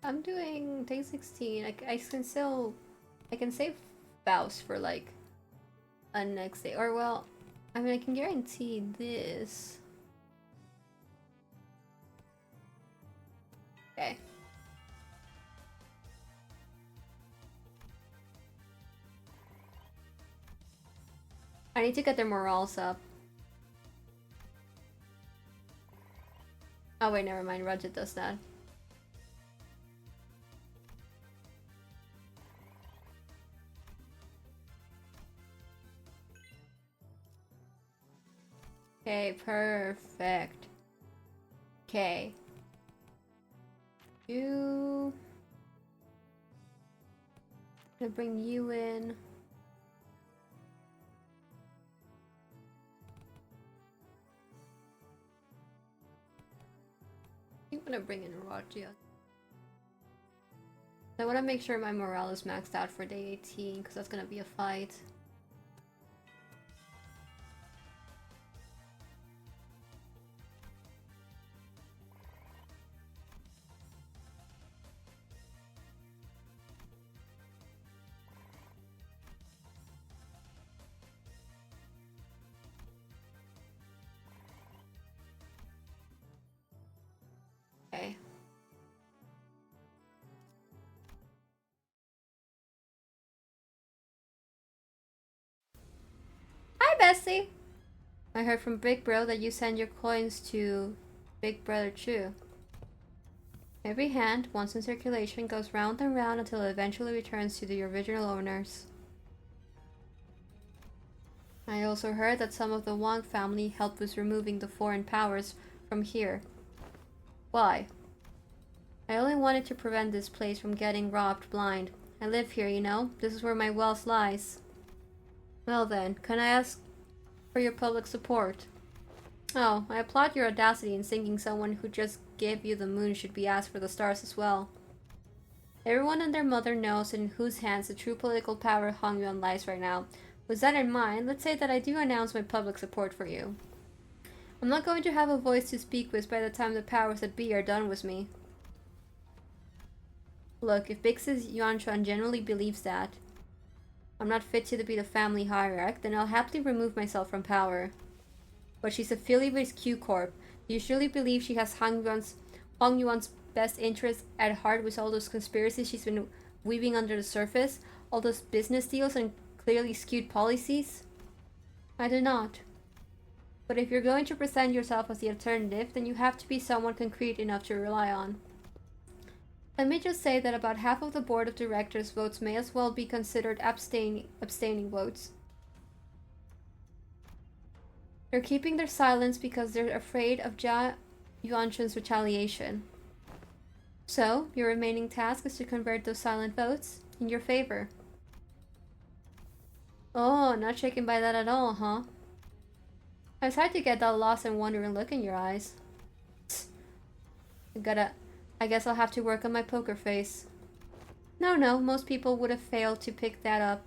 I'm doing day 16. I can save Faust for like a next day. Or well, I mean I can guarantee this. Okay. I need to get their morals up. Oh wait, never mind. Rajat does that. Okay, perfect. Okay. I'm gonna bring you in. I'm gonna bring in Rajia. I want to make sure my morale is maxed out for day 18 because that's gonna be a fight. Okay. Hi, Bessie! I heard from Big Bro that you send your coins to Big Brother Chu. Every hand, once in circulation, goes round and round until it eventually returns to the original owners. I also heard that some of the Wang family helped with removing the foreign powers from here. Why? I only wanted to prevent this place from getting robbed blind. I live here, you know. This is where my wealth lies. Well then, can I ask for your public support? Oh, I applaud your audacity in thinking someone who just gave you the moon should be asked for the stars as well. Everyone and their mother knows in whose hands the true political power of Hongyuan lies right now. With that in mind, let's say that I do announce my public support for you. I'm not going to have a voice to speak with by the time the powers that be are done with me. Look, if Big Sis Yuanchuan genuinely believes that I'm not fit to be the family hierarch, then I'll happily remove myself from power. But she's affiliated with Q Corp. Do you surely believe she has Hongyuan's best interests at heart with all those conspiracies she's been weaving under the surface? All those business deals and clearly skewed policies? I do not. But if you're going to present yourself as the alternative, then you have to be someone concrete enough to rely on. Let me just say that about half of the board of directors' votes may as well be considered abstaining votes. They're keeping their silence because they're afraid of Jia Yuanchun's retaliation. So, your remaining task is to convert those silent votes in your favor. Oh, not shaken by that at all, huh? I was hard to get that lost and wondering look in your eyes. I guess I'll have to work on my poker face. No, most people would have failed to pick that up.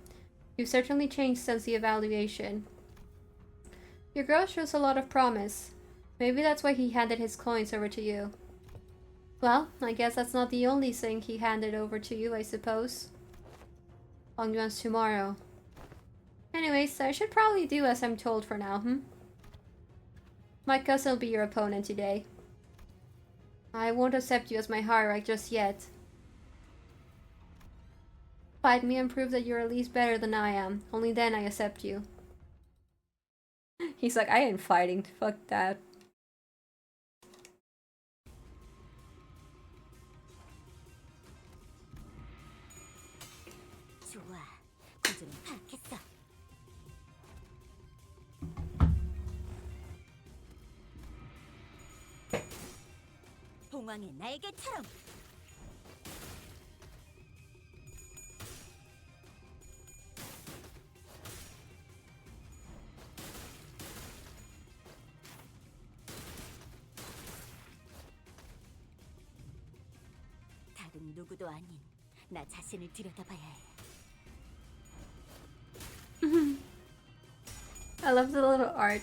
You've certainly changed since the evaluation. Your girl shows a lot of promise. Maybe that's why he handed his coins over to you. Well, I guess that's not the only thing he handed over to you, I suppose. Hongyuan's tomorrow. Anyways, I should probably do as I'm told for now, My cousin will be your opponent today. I won't accept you as my hierarch just yet. Fight me and prove that you're at least better than I am. Only then I accept you. He's like, I ain't fighting. Fuck that. 좋아, 구조는 파악했어. 봉황의 날개처럼. 다른 누구도 아닌 나 자신을 들여다봐야 해. I love the little art.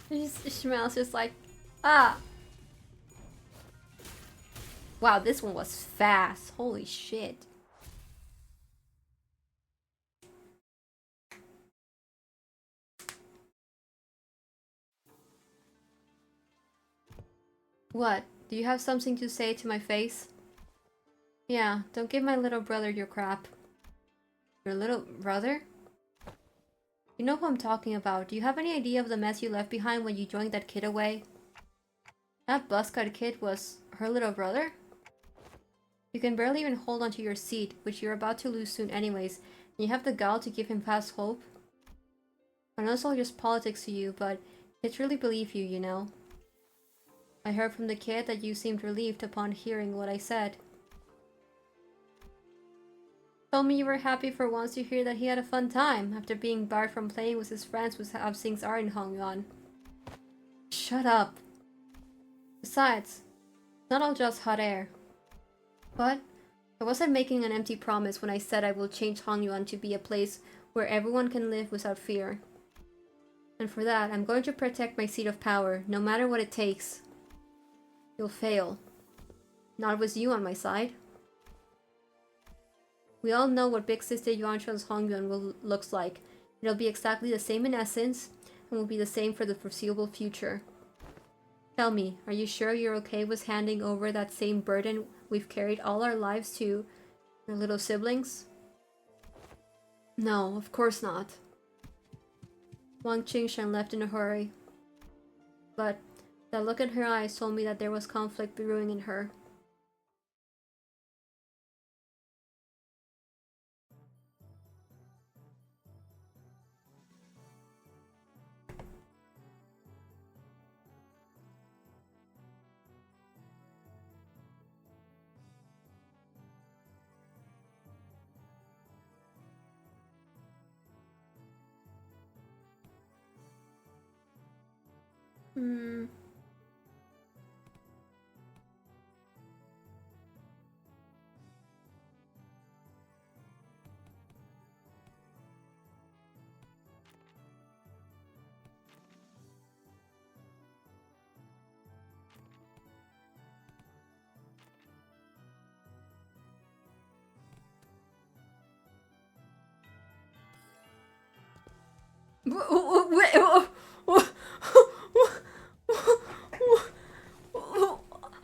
Ishmael's just like, ah. Wow, this one was fast. Holy shit. What? Do you have something to say to my face? Yeah, don't give my little brother your crap. Your little brother? You know who I'm talking about. Do you have any idea of the mess you left behind when you joined that kid away? That buzzcut kid was her little brother? You can barely even hold onto your seat, which you're about to lose soon anyways, and you have the gall to give him false hope? I know it's all just politics to you, but kids really believe you, you know. I heard from the kid that you seemed relieved upon hearing what I said. Told me you were happy for once to hear that he had a fun time after being barred from playing with his friends with how things are in Hongyuan. Shut up. Besides, it's not all just hot air. But I wasn't making an empty promise when I said I will change Hongyuan to be a place where everyone can live without fear. And for that, I'm going to protect my seat of power, no matter what it takes. You'll fail. Not with you on my side. We all know what Big Sister Yuanchuan's Hongyuan looks like. It'll be exactly the same in essence, and will be the same for the foreseeable future. Tell me, are you sure you're okay with handing over that same burden we've carried all our lives to your little siblings? No, of course not. Wang Qingshan left in a hurry. But that look in her eyes told me that there was conflict brewing in her.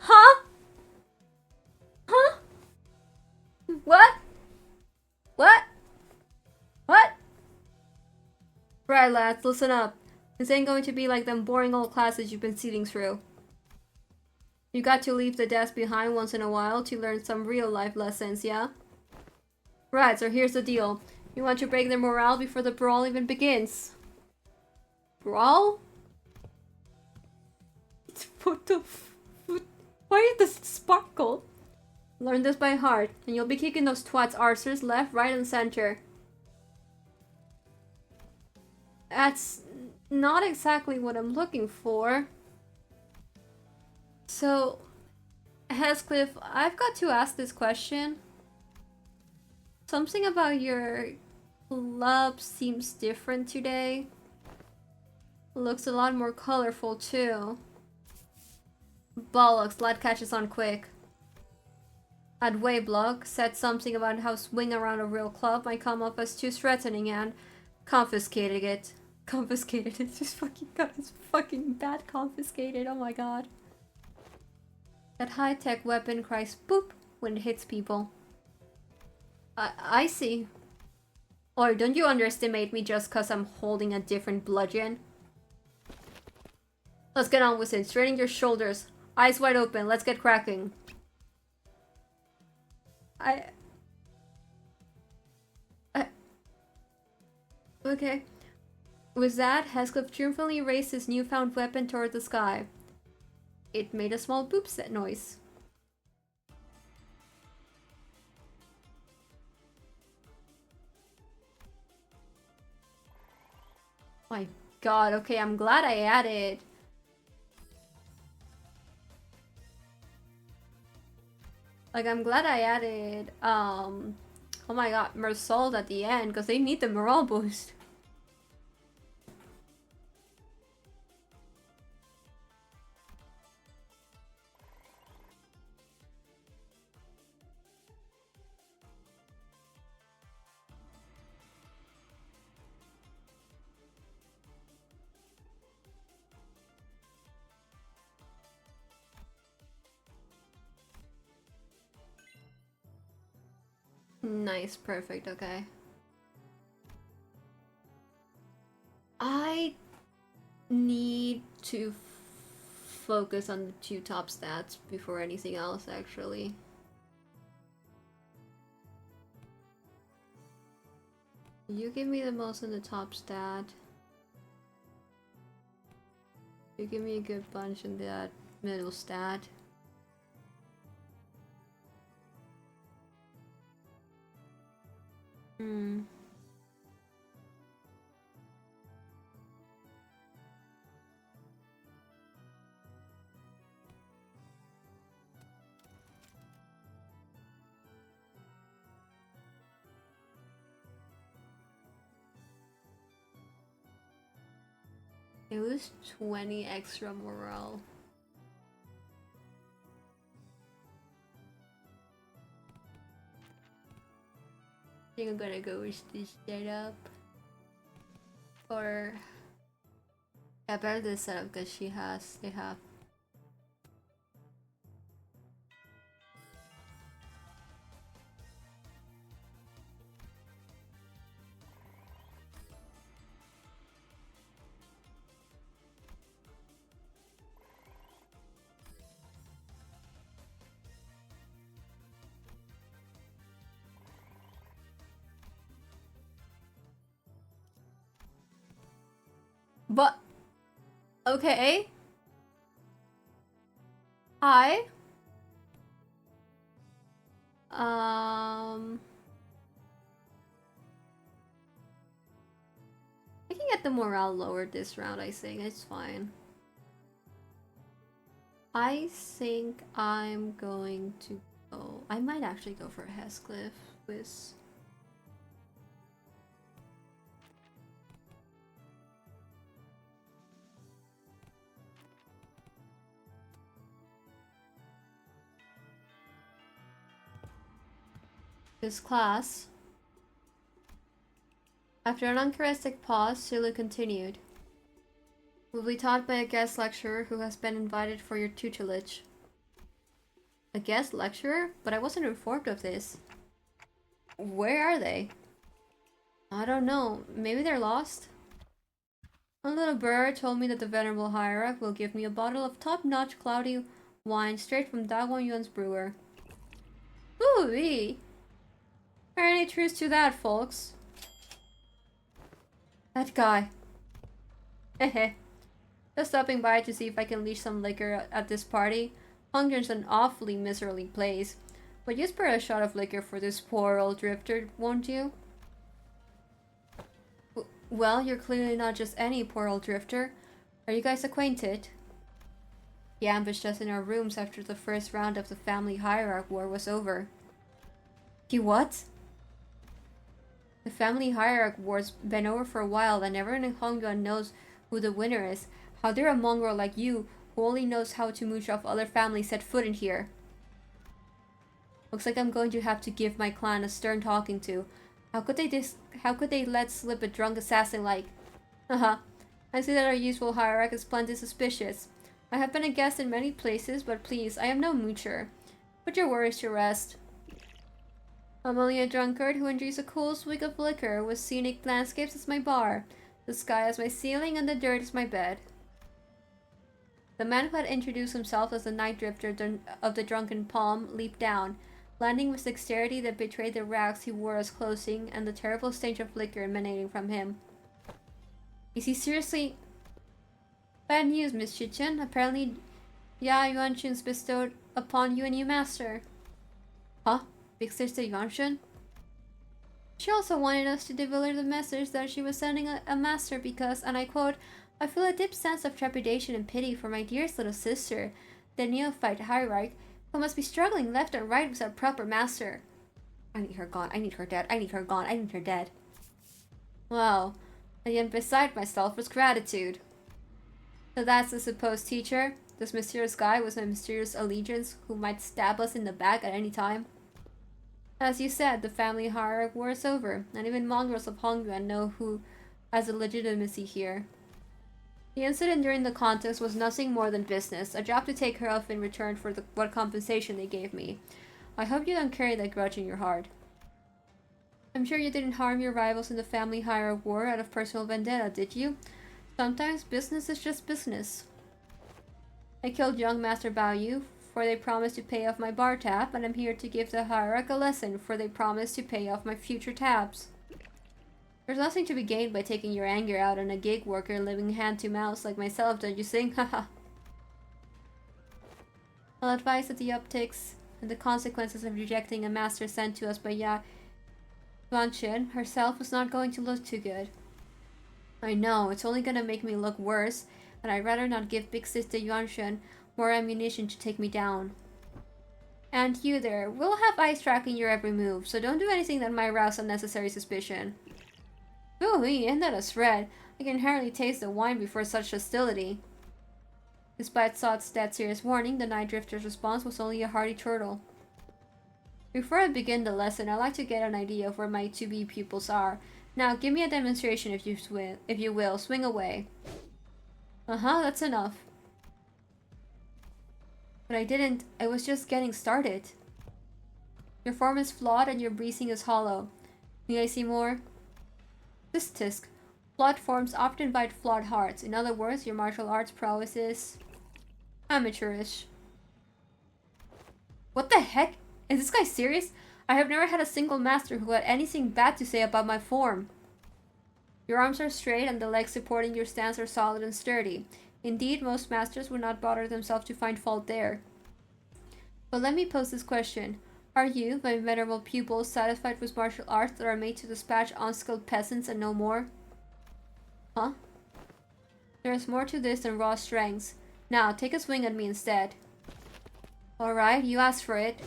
Huh? Huh? What? What? What? Right, lads, listen up. This ain't going to be like them boring old classes you've been sitting through. You got to leave the desk behind once in a while to learn some real life lessons, yeah? Right, so here's the deal. You want to break their morale before the brawl even begins. Brawl? What the why does it sparkle? Learn this by heart, and you'll be kicking those twats' arsers left, right, and center. That's not exactly what I'm looking for. So, Heathcliff, I've got to ask this question. Something about your club seems different today. Looks a lot more colorful too. Bollocks, lad catches on quick. At Wayblock said something about how swing around a real club might come off as too threatening and confiscated it. Confiscated it. Just fucking got his fucking bat confiscated. Oh my god. That high-tech weapon cries boop when it hits people. I see. Or don't you underestimate me just cause I'm holding a different bludgeon? Let's get on with it. Straighten your shoulders. Eyes wide open. Let's get cracking. Okay. With that, Heathcliff triumphantly raised his newfound weapon toward the sky. It made a small boop set noise. My god, okay, I'm glad I added. Like, I'm glad I added, oh my god, Mersault at the end, because they need the morale boost. Nice, perfect, okay. I need to focus on the two top stats before anything else, actually. You give me the most in the top stat. You give me a good bunch in that middle stat. Hmm. It was 20 extra morale. I think I'm gonna go with this setup. Or yeah, better this setup because they have. But okay. Hi. I can get the morale lowered this round, I think. It's fine. I think I'm going to go... I might actually go for Heathcliff with... this class. After an uncharacteristic pause, Shilu continued. Will be taught by a guest lecturer who has been invited for your tutelage. A guest lecturer? But I wasn't informed of this. Where are they? I don't know. Maybe they're lost? A little bird told me that the venerable hierarch will give me a bottle of top-notch cloudy wine straight from Dagwon Yuan's brewer. Ooh-wee! Are any truths to that, folks? That guy. Hehe. Just stopping by to see if I can leash some liquor at this party. Hongyun's an awfully miserly place. But you spare a shot of liquor for this poor old drifter, won't you? Well, you're clearly not just any poor old drifter. Are you guys acquainted? He ambushed us in our rooms after the first round of the family hierarch war was over. He what? The family hierarch war's been over for a while and everyone in Hongyun knows who the winner is. How dare a mongrel like you, who only knows how to mooch off other families, set foot in here? Looks like I'm going to have to give my clan a stern talking to. How could they let slip a drunk assassin like... Haha. I see that our usual hierarch is plenty suspicious. I have been a guest in many places, but please, I am no moocher. Put your worries to rest. I'm only a drunkard who enjoys a cool swig of liquor with scenic landscapes as my bar, the sky as my ceiling, and the dirt as my bed. The man who had introduced himself as the night drifter of the Drunken Palm leaped down, landing with dexterity that betrayed the rags he wore as clothing and the terrible stench of liquor emanating from him. Is he seriously... Bad news, Miss Xichun. Apparently, Yuanchun's bestowed upon you a new master. Huh? Big Sister Yuanchun? She also wanted us to deliver the message that she was sending a master because, and I quote, I feel a deep sense of trepidation and pity for my dearest little sister, the neophyte hierarch, who must be struggling left and right without proper master. I need her gone. I need her dead. I need her gone. I need her dead. Wow. I am beside myself with gratitude. So that's the supposed teacher? This mysterious guy with my mysterious allegiance who might stab us in the back at any time? As you said, the family hierarch war is over, and even mongrels of Hongyuan know who has a legitimacy here. The incident during the contest was nothing more than business, a job to take care of in return for what compensation they gave me. I hope you don't carry that grudge in your heart. I'm sure you didn't harm your rivals in the family hierarch war out of personal vendetta, did you? Sometimes business is just business. I killed young Master Baoyu, for they promised to pay off my bar tab, and I'm here to give the hierarch a lesson, for they promised to pay off my future tabs. There's nothing to be gained by taking your anger out on a gig worker living hand to mouth like myself, don't you think? Haha. I'll advise that the optics and the consequences of rejecting a master sent to us by Yuanchun herself was not going to look too good. I know, it's only gonna make me look worse, and I'd rather not give Big Sister Yuanchun more ammunition to take me down. And you there, we'll have eyes tracking your every move, so don't do anything that might arouse unnecessary suspicion. Ooh-wee, isn't that a threat? I can hardly taste the wine before such hostility. Despite Sot's dead serious warning, the Night Drifter's response was only a hearty chortle. Before I begin the lesson, I'd like to get an idea of where my to-be pupils are. Now, give me a demonstration if you will. Swing away. That's enough. But I didn't. I was just getting started. Your form is flawed and your breathing is hollow. May I see more? This tisk. Flawed forms often invite flawed hearts. In other words, your martial arts prowess is amateurish. What the heck? Is this guy serious? I have never had a single master who had anything bad to say about my form. Your arms are straight and the legs supporting your stance are solid and sturdy. Indeed, most masters would not bother themselves to find fault there. But let me pose this question. Are you, my venerable pupils, satisfied with martial arts that are made to dispatch unskilled peasants and no more? Huh? There is more to this than raw strength. Now, take a swing at me instead. Alright, you asked for it.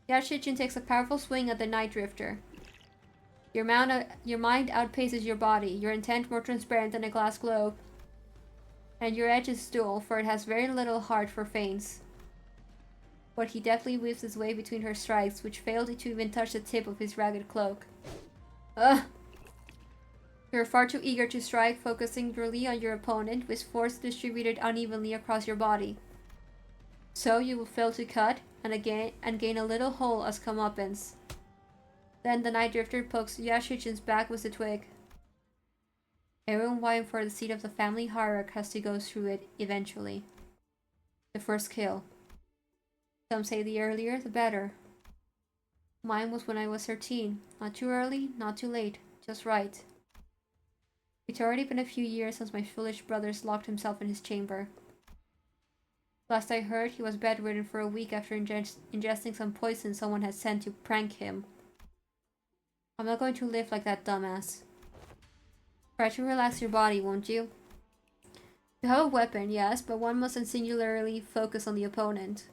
Xichun takes a powerful swing at the Night Drifter. Your mind outpaces your body, your intent more transparent than a glass globe. And your edge is dull, for it has very little heart for feints. But he deftly weaves his way between her strikes, which failed to even touch the tip of his ragged cloak. Ugh! You're far too eager to strike, focusing purely on your opponent, with force distributed unevenly across your body. So you will fail to cut, and gain a little hole as comeuppance. Then the Night Drifter pokes Xichun's back with the twig. Everyone vying for the seat of the family hierarch has to go through it eventually. The first kill. Some say the earlier, the better. Mine was when I was 13. Not too early, not too late. Just right. It's already been a few years since my foolish brother's locked himself in his chamber. Last I heard, he was bedridden for a week after ingesting some poison someone had sent to prank him. I'm not going to live like that dumbass. Try to relax your body, won't you? You have a weapon, yes, but one mustn't singularly focus on the opponent.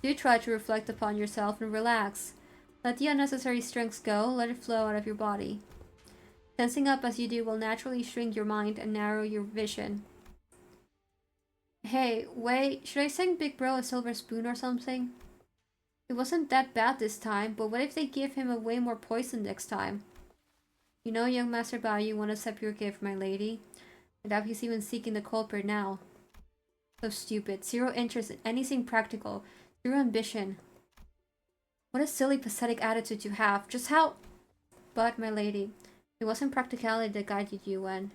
Do try to reflect upon yourself and relax. Let the unnecessary strength go, let it flow out of your body. Tensing up as you do will naturally shrink your mind and narrow your vision. Hey, wait, should I send Big Bro a silver spoon or something? It wasn't that bad this time, but what if they give him a way more poison next time? You know, young Master Bao, you won't accept your gift, my lady. I doubt he's even seeking the culprit now. So stupid. Zero interest in anything practical. Zero ambition. What a silly, pathetic attitude you have. Just how... But, my lady, it wasn't practicality that guided you when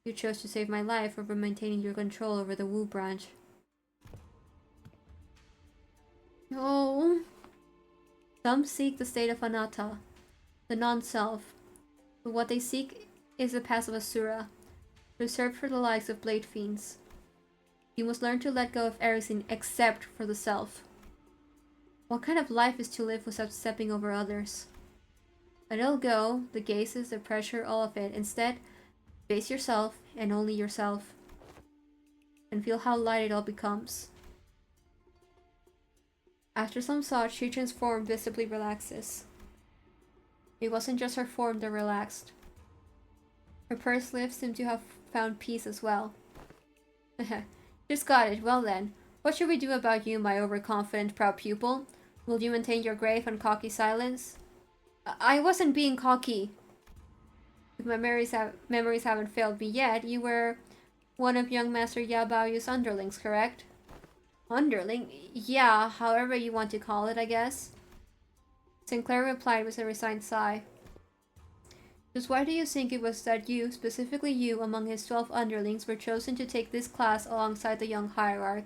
you chose to save my life over maintaining your control over the Wu branch. Oh. Some seek the state of anatta, the non-self. But what they seek is the path of Asura, reserved for the likes of blade fiends. You must learn to let go of everything except for the self. What kind of life is to live without stepping over others? Let it all go, the gazes, the pressure, all of it. Instead, face yourself and only yourself. And feel how light it all becomes. After some thought, Xichun's form visibly relaxes. It wasn't just her form that relaxed. Her pursed lips seemed to have found peace as well. Just got it. Well then, what should we do about you, my overconfident, proud pupil? Will you maintain your grave and cocky silence? I wasn't being cocky. If my memories haven't failed me yet, you were one of young Master Ya Baoyu's underlings, correct? Underling? Yeah, however you want to call it, I guess. Sinclair replied with a resigned sigh. Just why do you think it was that you, specifically you, among his 12 underlings, were chosen to take this class alongside the young hierarch?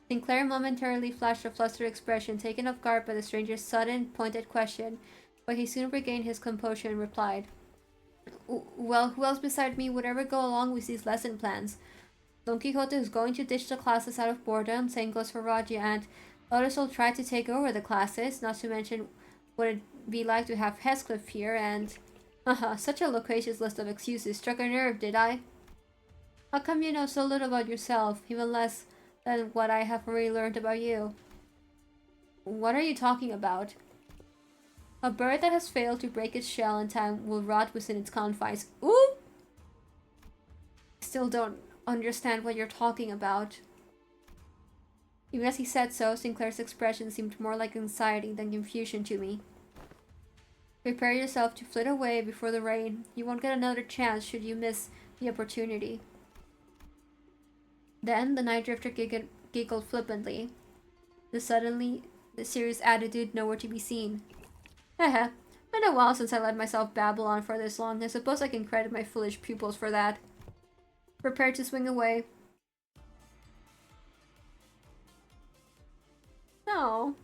Sinclair momentarily flashed a flustered expression, taken off guard by the stranger's sudden, pointed question, but he soon regained his composure and replied. Well, who else beside me would ever go along with these lesson plans? Don Quixote is going to ditch the classes out of boredom, same goes for Raja, and others will try to take over the classes, not to mention what it'd be like to have Heathcliff here, and... such a loquacious list of excuses struck a nerve, did I? How come you know so little about yourself, even less than what I have already learned about you? What are you talking about? A bird that has failed to break its shell in time will rot within its confines. Ooh! I still don't understand what you're talking about. Even as he said so, Sinclair's expression seemed more like anxiety than confusion to me. Prepare yourself to flit away before the rain. You won't get another chance should you miss the opportunity. Then the Night Drifter giggled flippantly. The serious attitude nowhere to be seen. Haha, been a while since I let myself babble on for this long. I suppose I can credit my foolish pupils for that. Prepare to swing away. No.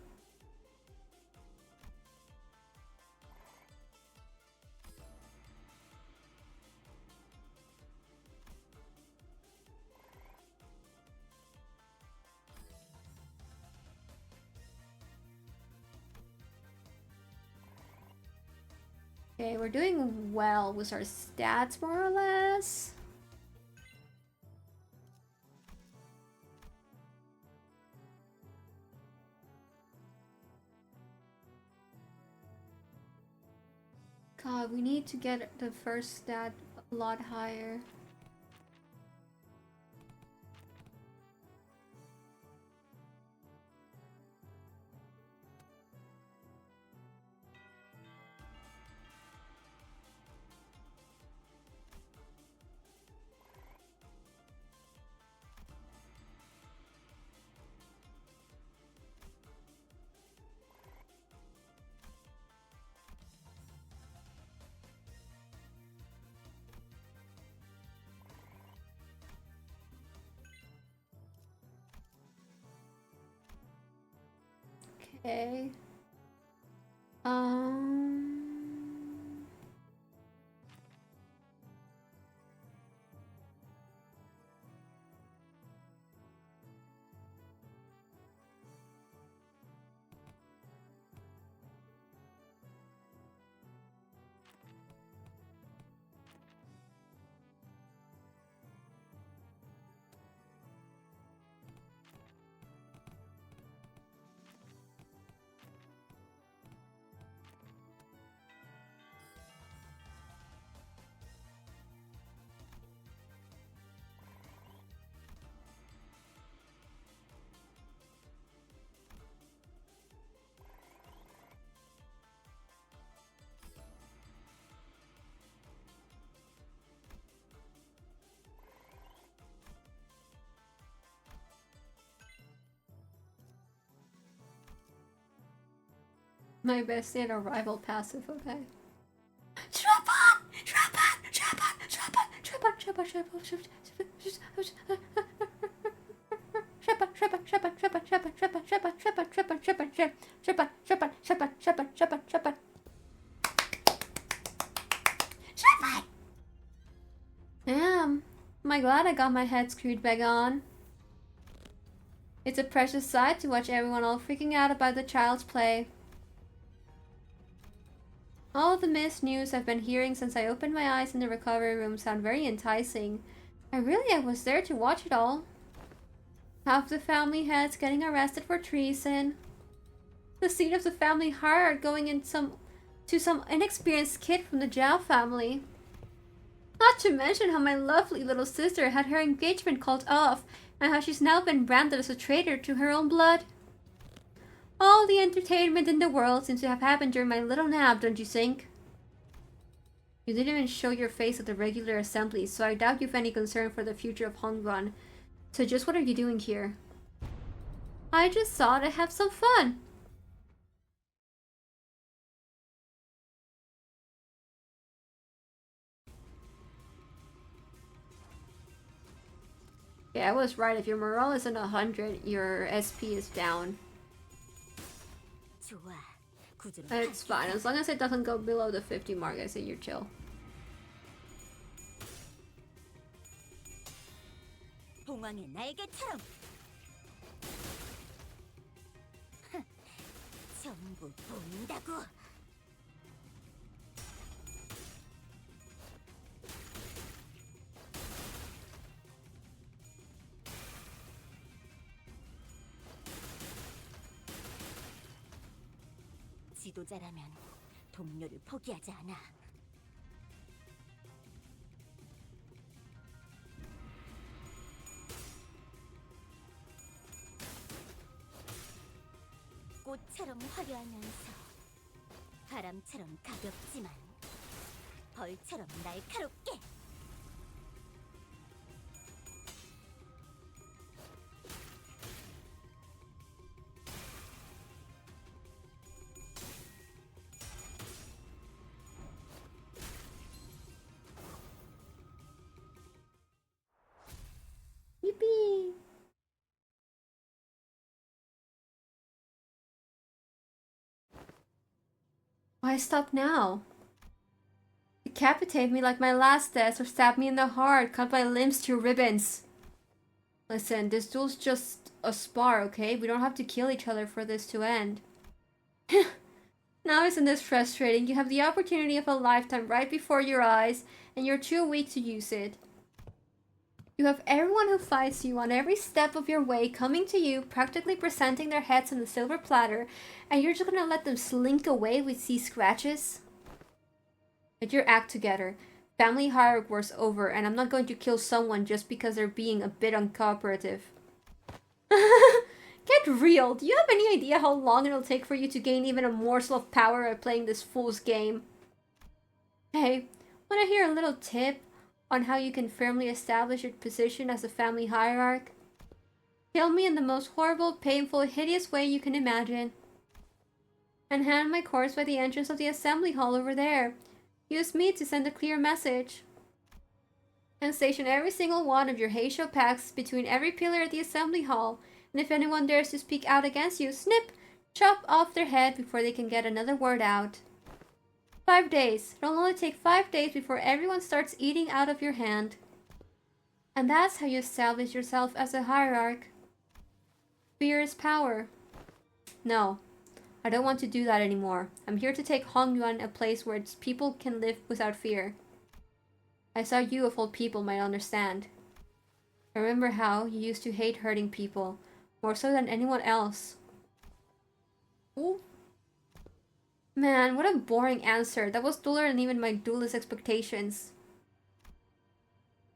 Okay, we're doing well with our stats, more or less. God, we need to get the first stat a lot higher. Okay. Um... My bestie and a rival passive, okay. Trapon! Trapon! Trapon! Trapon! Trapon! Trapon! Trapon! Damn. Am I glad I got my head screwed back on. It's a precious sight to watch everyone all freaking out about the child's play. All of the missed news I've been hearing since I opened my eyes in the recovery room sound very enticing. I was there to watch it all. Half the family heads getting arrested for treason. The seat of the family hierarchy going in to some inexperienced kid from the Zhao family. Not to mention how my lovely little sister had her engagement called off, and how she's now been branded as a traitor to her own blood. All the entertainment in the world seems to have happened during my little nap, don't you think? You didn't even show your face at the regular assembly, so I doubt you've any concern for the future of Hongguan. So just what are you doing here? I just thought I'd have some fun. Yeah, I was right. If your morale isn't 100, your SP is down. It's fine. As long as it doesn't go below the 50 mark, I say you're chill. 지도자라면 동료를 포기하지 않아. 꽃처럼 화려하면서 바람처럼 가볍지만 벌처럼 날카롭게. Yippee! Why stop now? Decapitate me like my last test or stab me in the heart, cut my limbs to ribbons. Listen, this duel's just a spar, okay? We don't have to kill each other for this to end. Now isn't this frustrating? You have the opportunity of a lifetime right before your eyes, and you're too weak to use it. You have everyone who fights you on every step of your way coming to you, practically presenting their heads on the silver platter, and you're just gonna let them slink away with these scratches? Get your act together. Family hierarchy war's over, and I'm not going to kill someone just because they're being a bit uncooperative. Get real! Do you have any idea how long it'll take for you to gain even a morsel of power by playing this fool's game? Hey, wanna hear a little tip on how you can firmly establish your position as a family hierarch? Kill me in the most horrible, painful, hideous way you can imagine. And hand my corpse by the entrance of the assembly hall over there. Use me to send a clear message. And station every single one of your Heisho packs between every pillar at the assembly hall. And if anyone dares to speak out against you, snip! Chop off their head before they can get another word out. 5 days. It'll only take 5 days before everyone starts eating out of your hand. And that's how you establish yourself as a hierarch. Fear is power. No, I don't want to do that anymore. I'm here to take Hongyuan, a place where its people can live without fear. I saw you of all people might understand. I remember how you used to hate hurting people, more so than anyone else. Ooh. Man, what a boring answer. That was duller than even my duelist expectations.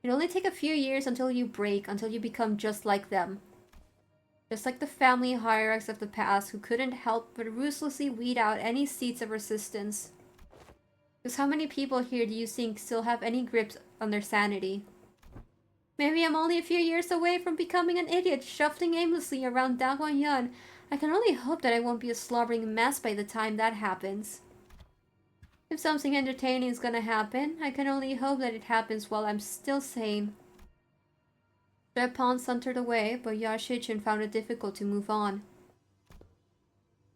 It'll only take a few years until you break, until you become just like them. Just like the family hierarchs of the past who couldn't help but ruthlessly weed out any seeds of resistance. Because how many people here do you think still have any grips on their sanity? Maybe I'm only a few years away from becoming an idiot shuffling aimlessly around Dahuanyan. I can only hope that I won't be a slobbering mess by the time that happens. If something entertaining is gonna happen, I can only hope that it happens while I'm still sane. Repon sauntered away, but Xichun found it difficult to move on.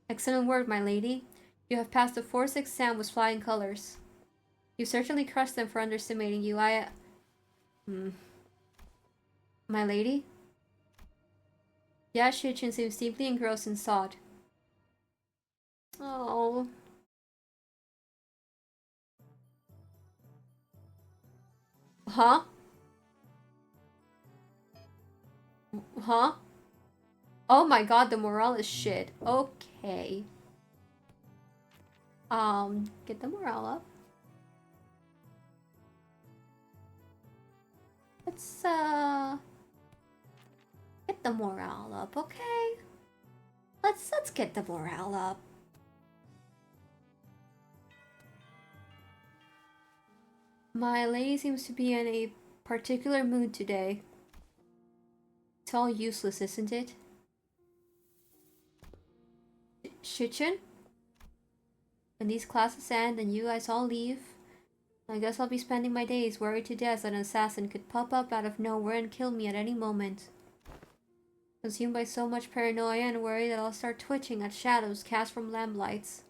Excellent work, my lady. You have passed the 4th exam with flying colors. You certainly crushed them for underestimating you. My lady? Xichun seems deeply engrossed in thought. Oh. Huh? Huh? Oh my god, the morale is shit. Okay. Get the morale up. Let's, get the morale up, okay? Let's get the morale up. My lady seems to be in a particular mood today. It's all useless, isn't it? Xichun? When these classes end and you guys all leave, I guess I'll be spending my days worried to death that an assassin could pop up out of nowhere and kill me at any moment. Consumed by so much paranoia and worry that I'll start twitching at shadows cast from lamplights.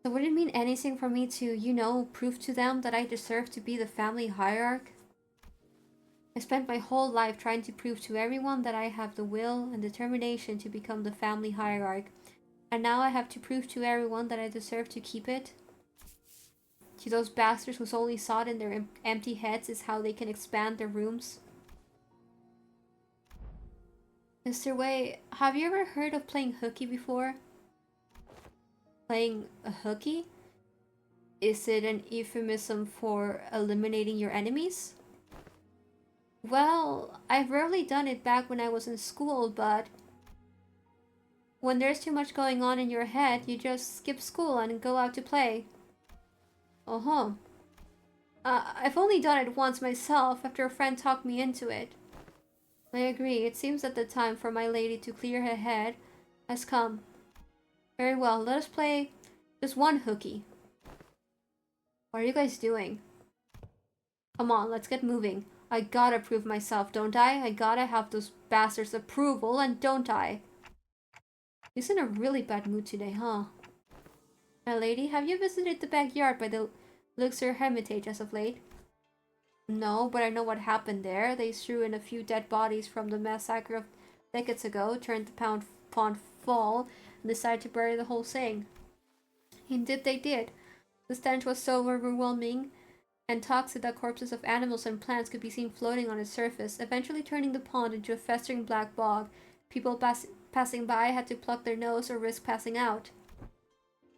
So would it mean anything for me to, you know, prove to them that I deserve to be the family hierarch? I spent my whole life trying to prove to everyone that I have the will and determination to become the family hierarch, and now I have to prove to everyone that I deserve to keep it? To those bastards whose only thought in their empty heads is how they can expand their rooms? Mr. Wei, have you ever heard of playing hooky before? Playing a hooky? Is it an euphemism for eliminating your enemies? Well, I've rarely done it back when I was in school, but when there's too much going on in your head, you just skip school and go out to play. Uh-huh. I've only done it once myself after a friend talked me into it. I agree, it seems that the time for my lady to clear her head has come. Very well, let us play just one hooky. What are you guys doing? Come on, let's get moving. I gotta prove myself, don't I? I gotta have those bastards' approval, and don't I? He's in a really bad mood today, huh? My lady, have you visited the backyard by the Luxor Hermitage as of late? No, but I know what happened there. They threw in a few dead bodies from the massacre of decades ago, turned the pond full, and decided to bury the whole thing. Indeed they did. The stench was so overwhelming and toxic that corpses of animals and plants could be seen floating on its surface, eventually turning the pond into a festering black bog. People passing by had to pluck their nose or risk passing out.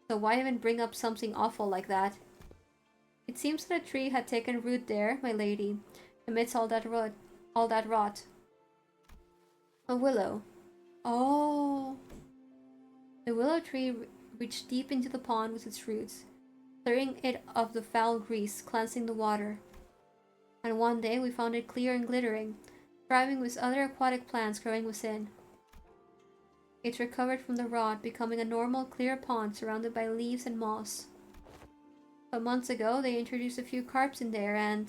So why even bring up something awful like that? It seems that a tree had taken root there, my lady, amidst all that rot. A willow. Oh. The willow tree reached deep into the pond with its roots, clearing it of the foul grease, cleansing the water. And one day we found it clear and glittering, thriving with other aquatic plants growing within. It recovered from the rot, becoming a normal, clear pond surrounded by leaves and moss. But months ago, they introduced a few carps in there, and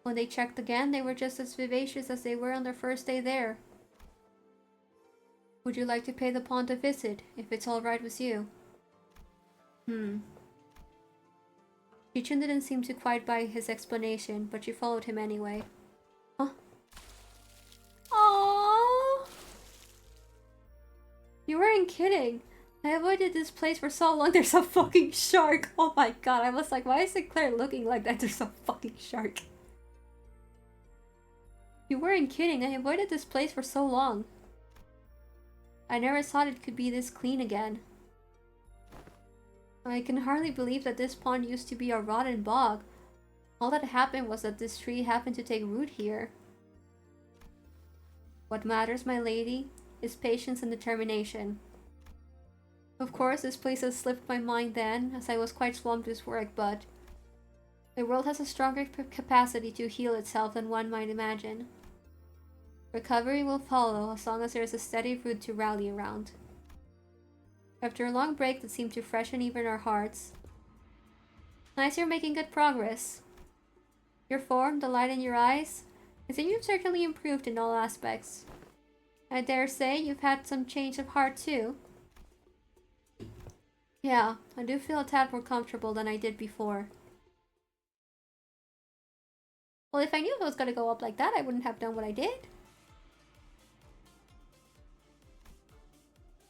when they checked again, they were just as vivacious as they were on their first day there. Would you like to pay the pond a visit, if it's alright with you? Xichun didn't seem to quite buy his explanation, but she followed him anyway. Huh? Aww! You weren't kidding! I avoided this place for so long, there's a fucking shark! Oh my god, I was like, why is Claire looking like that? There's a fucking shark. You weren't kidding, I avoided this place for so long. I never thought it could be this clean again. I can hardly believe that this pond used to be a rotten bog. All that happened was that this tree happened to take root here. What matters, my lady, is patience and determination. Of course, this place has slipped my mind then, as I was quite swamped with work, but the world has a stronger capacity to heal itself than one might imagine. Recovery will follow as long as there is a steady root to rally around. After a long break that seemed to freshen even our hearts. Nice, you're making good progress. Your form, the light in your eyes, I think you've certainly improved in all aspects. I dare say you've had some change of heart too. Yeah, I do feel a tad more comfortable than I did before. Well, if I knew it was gonna go up like that, I wouldn't have done what I did.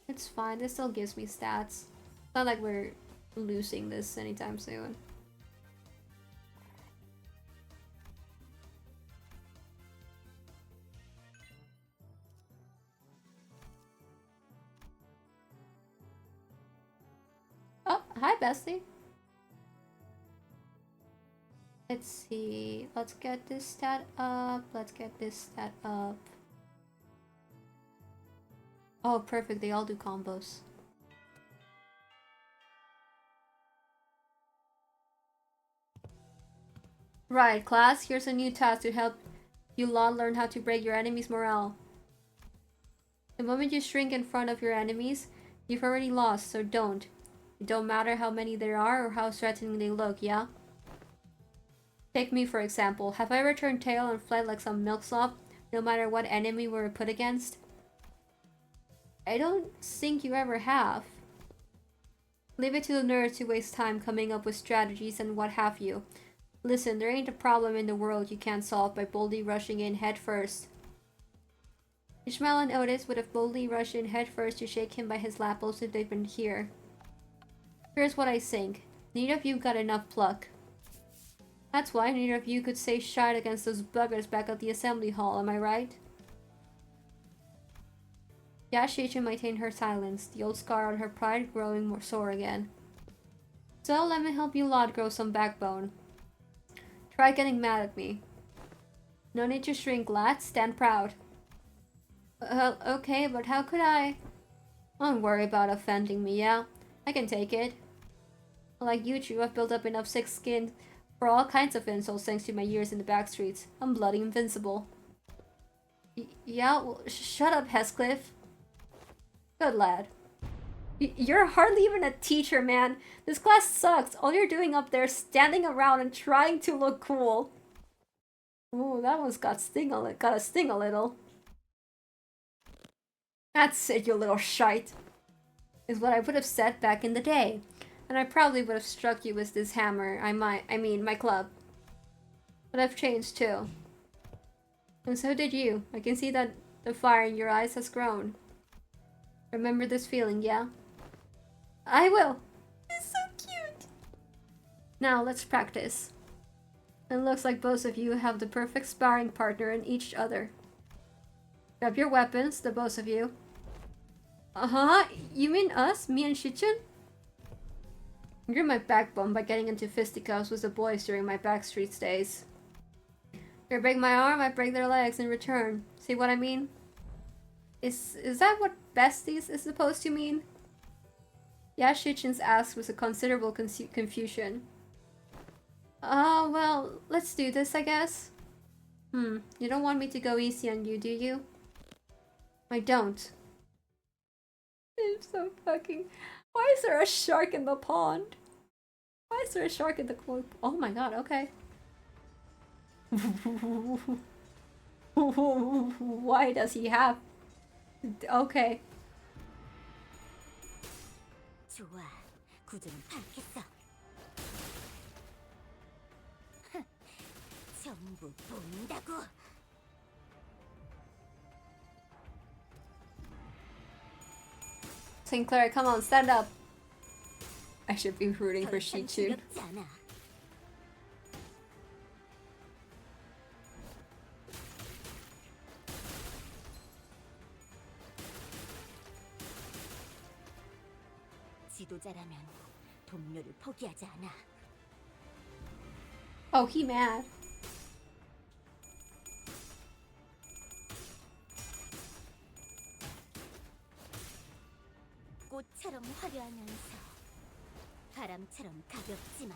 It's fine, this still gives me stats. It's not like we're losing this anytime soon. Oh, hi bestie. Let's see, let's get this stat up, let's get this stat up. Oh, perfect, they all do combos. Right, class, here's a new task to help you lot learn how to break your enemy's morale. The moment you shrink in front of your enemies, you've already lost, so don't. It don't matter how many there are or how threatening they look, yeah? Take me for example. Have I ever turned tail and fled like some milksop, no matter what enemy we were put against? I don't think you ever have. Leave it to the nerds to waste time coming up with strategies and what have you. Listen, there ain't a problem in the world you can't solve by boldly rushing in head first. Ishmael and Otis would have boldly rushed in head first to shake him by his lapels if they'd been here. Here's what I think. Neither of you got enough pluck. That's why neither of you could say shite against those buggers back at the assembly hall, am I right? Yeah, Xichun maintained her silence, the old scar on her pride growing more sore again. So let me help you lot grow some backbone. Try getting mad at me. No need to shrink, lads. Stand proud. Okay, but how could I? Don't worry about offending me, yeah? I can take it. Like you two, I've built up enough thick skin for all kinds of insults thanks to my years in the backstreets. I'm bloody invincible. Yeah, well, shut up, Heathcliff. Good lad. You're hardly even a teacher, man. This class sucks. All you're doing up there is standing around and trying to look cool. Ooh, that one's got a sting a little. That's it, you little shite. Is what I would have said back in the day. And I probably would have struck you with this hammer. I mean, my club. But I've changed too. And so did you. I can see that the fire in your eyes has grown. Remember this feeling, yeah? I will. It's so cute. Now, let's practice. It looks like both of you have the perfect sparring partner in each other. Grab your weapons, the both of you. Uh-huh, you mean us? Me and Xichun? You're my backbone by getting into fisticuffs with the boys during my backstreets days. You break my arm, I break their legs in return. See what I mean? Is that what besties is supposed to mean? Yeah, Xichun's asked with a considerable confusion. Well, let's do this, I guess. You don't want me to go easy on you, do you? I don't. I'm so fucking... Why is there a shark in the pond? Why is there a shark in the cloak? Oh my god, okay. Why does he have... Okay. 좋아, 구조는 파악했어. 전부 본다고. Sinclair, come on, stand up. I should be rooting for 더 이상 Xichun. 두렵지 않아. 지도자라면 동료를 포기하지 않아. Oh, he mad. 꽃처럼 화려하면서 바람처럼 가볍지만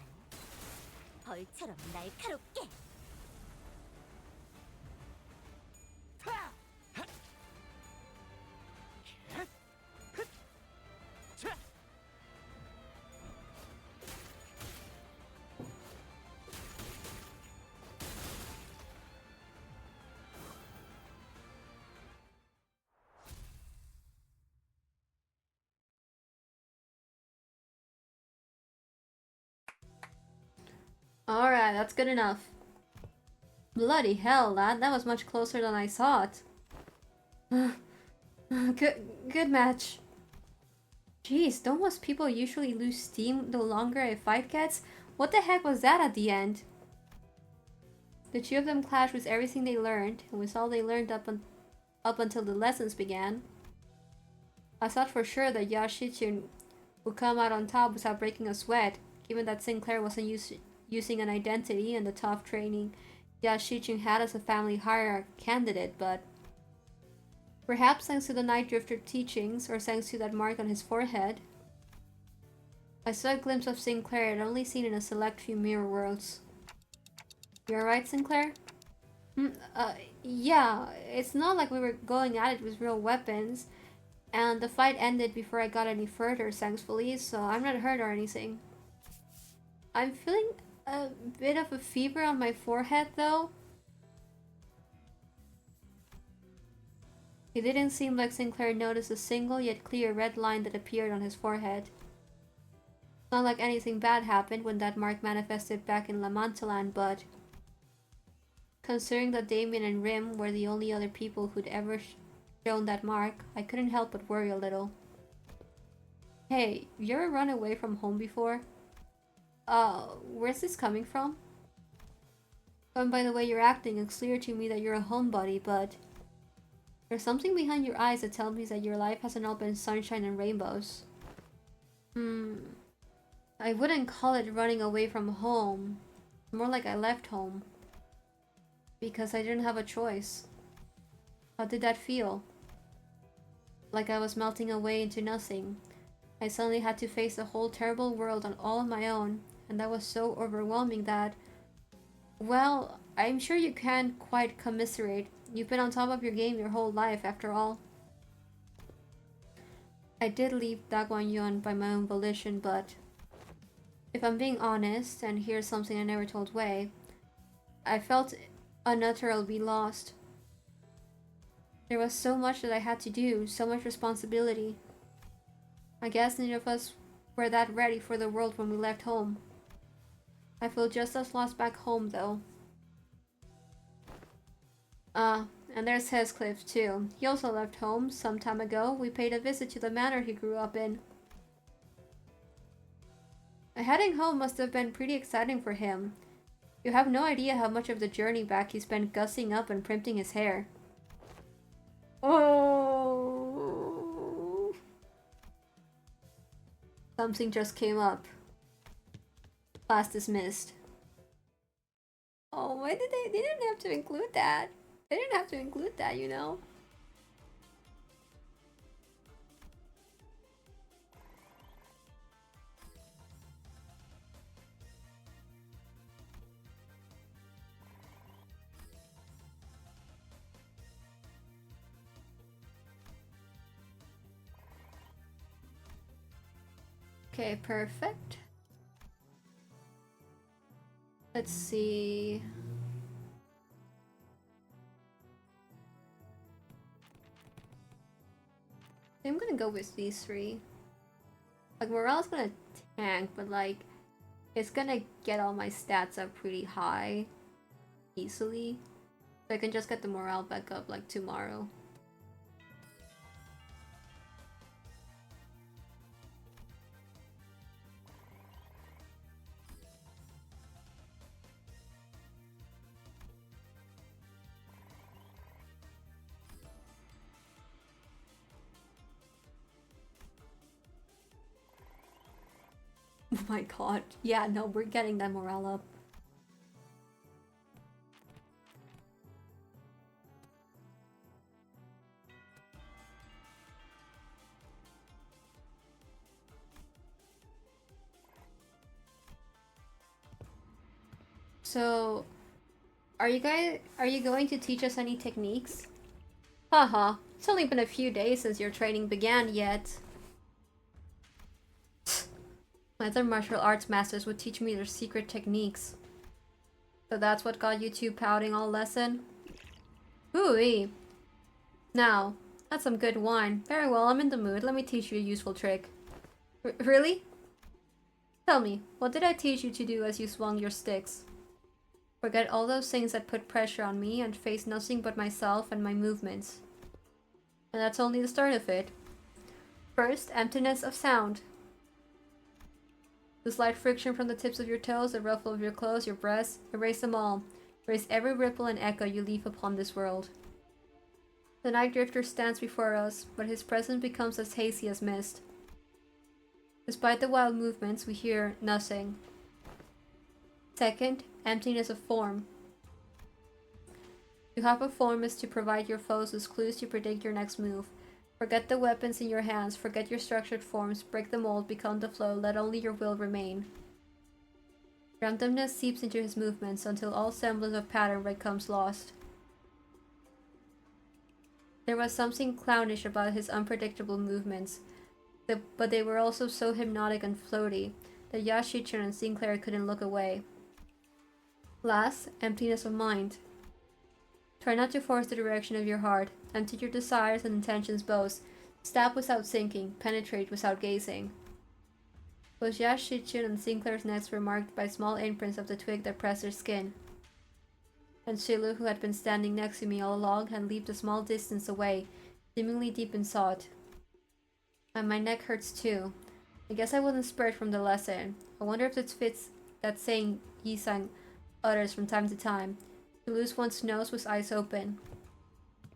벌처럼 날카롭게. Alright, that's good enough. Bloody hell, lad. That was much closer than I thought. Good match. Jeez, don't most people usually lose steam the longer a fight gets? What the heck was that at the end? The two of them clashed with everything they learned, and with all they learned up until the lessons began. I thought for sure that Xichun would come out on top without breaking a sweat, given that Sinclair wasn't using an identity and the tough training Xichun had as a family hierarch candidate, but perhaps thanks to the Night Drifter teachings, or thanks to that mark on his forehead, I saw a glimpse of Sinclair I'd only seen in a select few mirror worlds. You alright, Sinclair? Yeah, it's not like we were going at it with real weapons, and the fight ended before I got any further, thankfully, so I'm not hurt or anything. I'm feeling a bit of a fever on my forehead, though. It didn't seem like Sinclair noticed a single yet clear red line that appeared on his forehead. It's not like anything bad happened when that mark manifested back in Lamantaland, but considering that Damien and Rim were the only other people who'd ever shown that mark, I couldn't help but worry a little. Hey, you ever run away from home before? Where's this coming from? Going by the way you're acting, it's clear to me that you're a homebody, but there's something behind your eyes that tells me that your life hasn't all been sunshine and rainbows. I wouldn't call it running away from home. More like I left home. Because I didn't have a choice. How did that feel? Like I was melting away into nothing. I suddenly had to face the whole terrible world on all of my own, and that was so overwhelming that, well, I'm sure you can't quite commiserate. You've been on top of your game your whole life, after all. I did leave Dagwon by my own volition, but if I'm being honest, and here's something I never told Wei, I felt unutterably lost. There was so much that I had to do, so much responsibility. I guess neither of us were that ready for the world when we left home. I feel just as lost back home, though. And there's Heathcliff, too. He also left home some time ago. We paid a visit to the manor he grew up in. Heading home must have been pretty exciting for him. You have no idea how much of the journey back he spent gussing up and primping his hair. Oh! Something just came up. Class dismissed. Oh, why did they didn't have to include that? They didn't have to include that, you know? Okay, perfect. Let's see. I'm gonna go with these three. Like, morale's gonna tank, but like, it's gonna get all my stats up pretty high easily. So I can just get the morale back up like tomorrow. Oh my god. Yeah, no, we're getting that morale up. So, are you going to teach us any techniques? Haha, it's only been a few days since your training began yet. My other martial arts masters would teach me their secret techniques. So that's what got you two pouting all lesson? Ooh-wee. Now, that's some good wine. Very well, I'm in the mood. Let me teach you a useful trick. Really? Tell me, what did I teach you to do as you swung your sticks? Forget all those things that put pressure on me and face nothing but myself and my movements. And that's only the start of it. First, emptiness of sound. The slight friction from the tips of your toes, the ruffle of your clothes, your breasts, erase them all. Erase every ripple and echo you leave upon this world. The night drifter stands before us, but his presence becomes as hazy as mist. Despite the wild movements, we hear nothing. Second, emptiness of form. To have a form is to provide your foes with clues to predict your next move. Forget the weapons in your hands, forget your structured forms, break the mold, become the flow, let only your will remain. Randomness seeps into his movements until all semblance of pattern becomes lost. There was something clownish about his unpredictable movements, but they were also so hypnotic and floaty that Xichun and Sinclair couldn't look away. Last, emptiness of mind. Try not to force the direction of your heart. Empty your desires and intentions both. Stab without thinking, penetrate without gazing. Both Xichun and Sinclair's necks were marked by small imprints of the twig that pressed their skin. And Shilu, who had been standing next to me all along, had leaped a small distance away, seemingly deep in thought. And my neck hurts too. I guess I wasn't spared from the lesson. I wonder if it fits that saying Yisang utters from time to time. To lose one's nose with eyes open.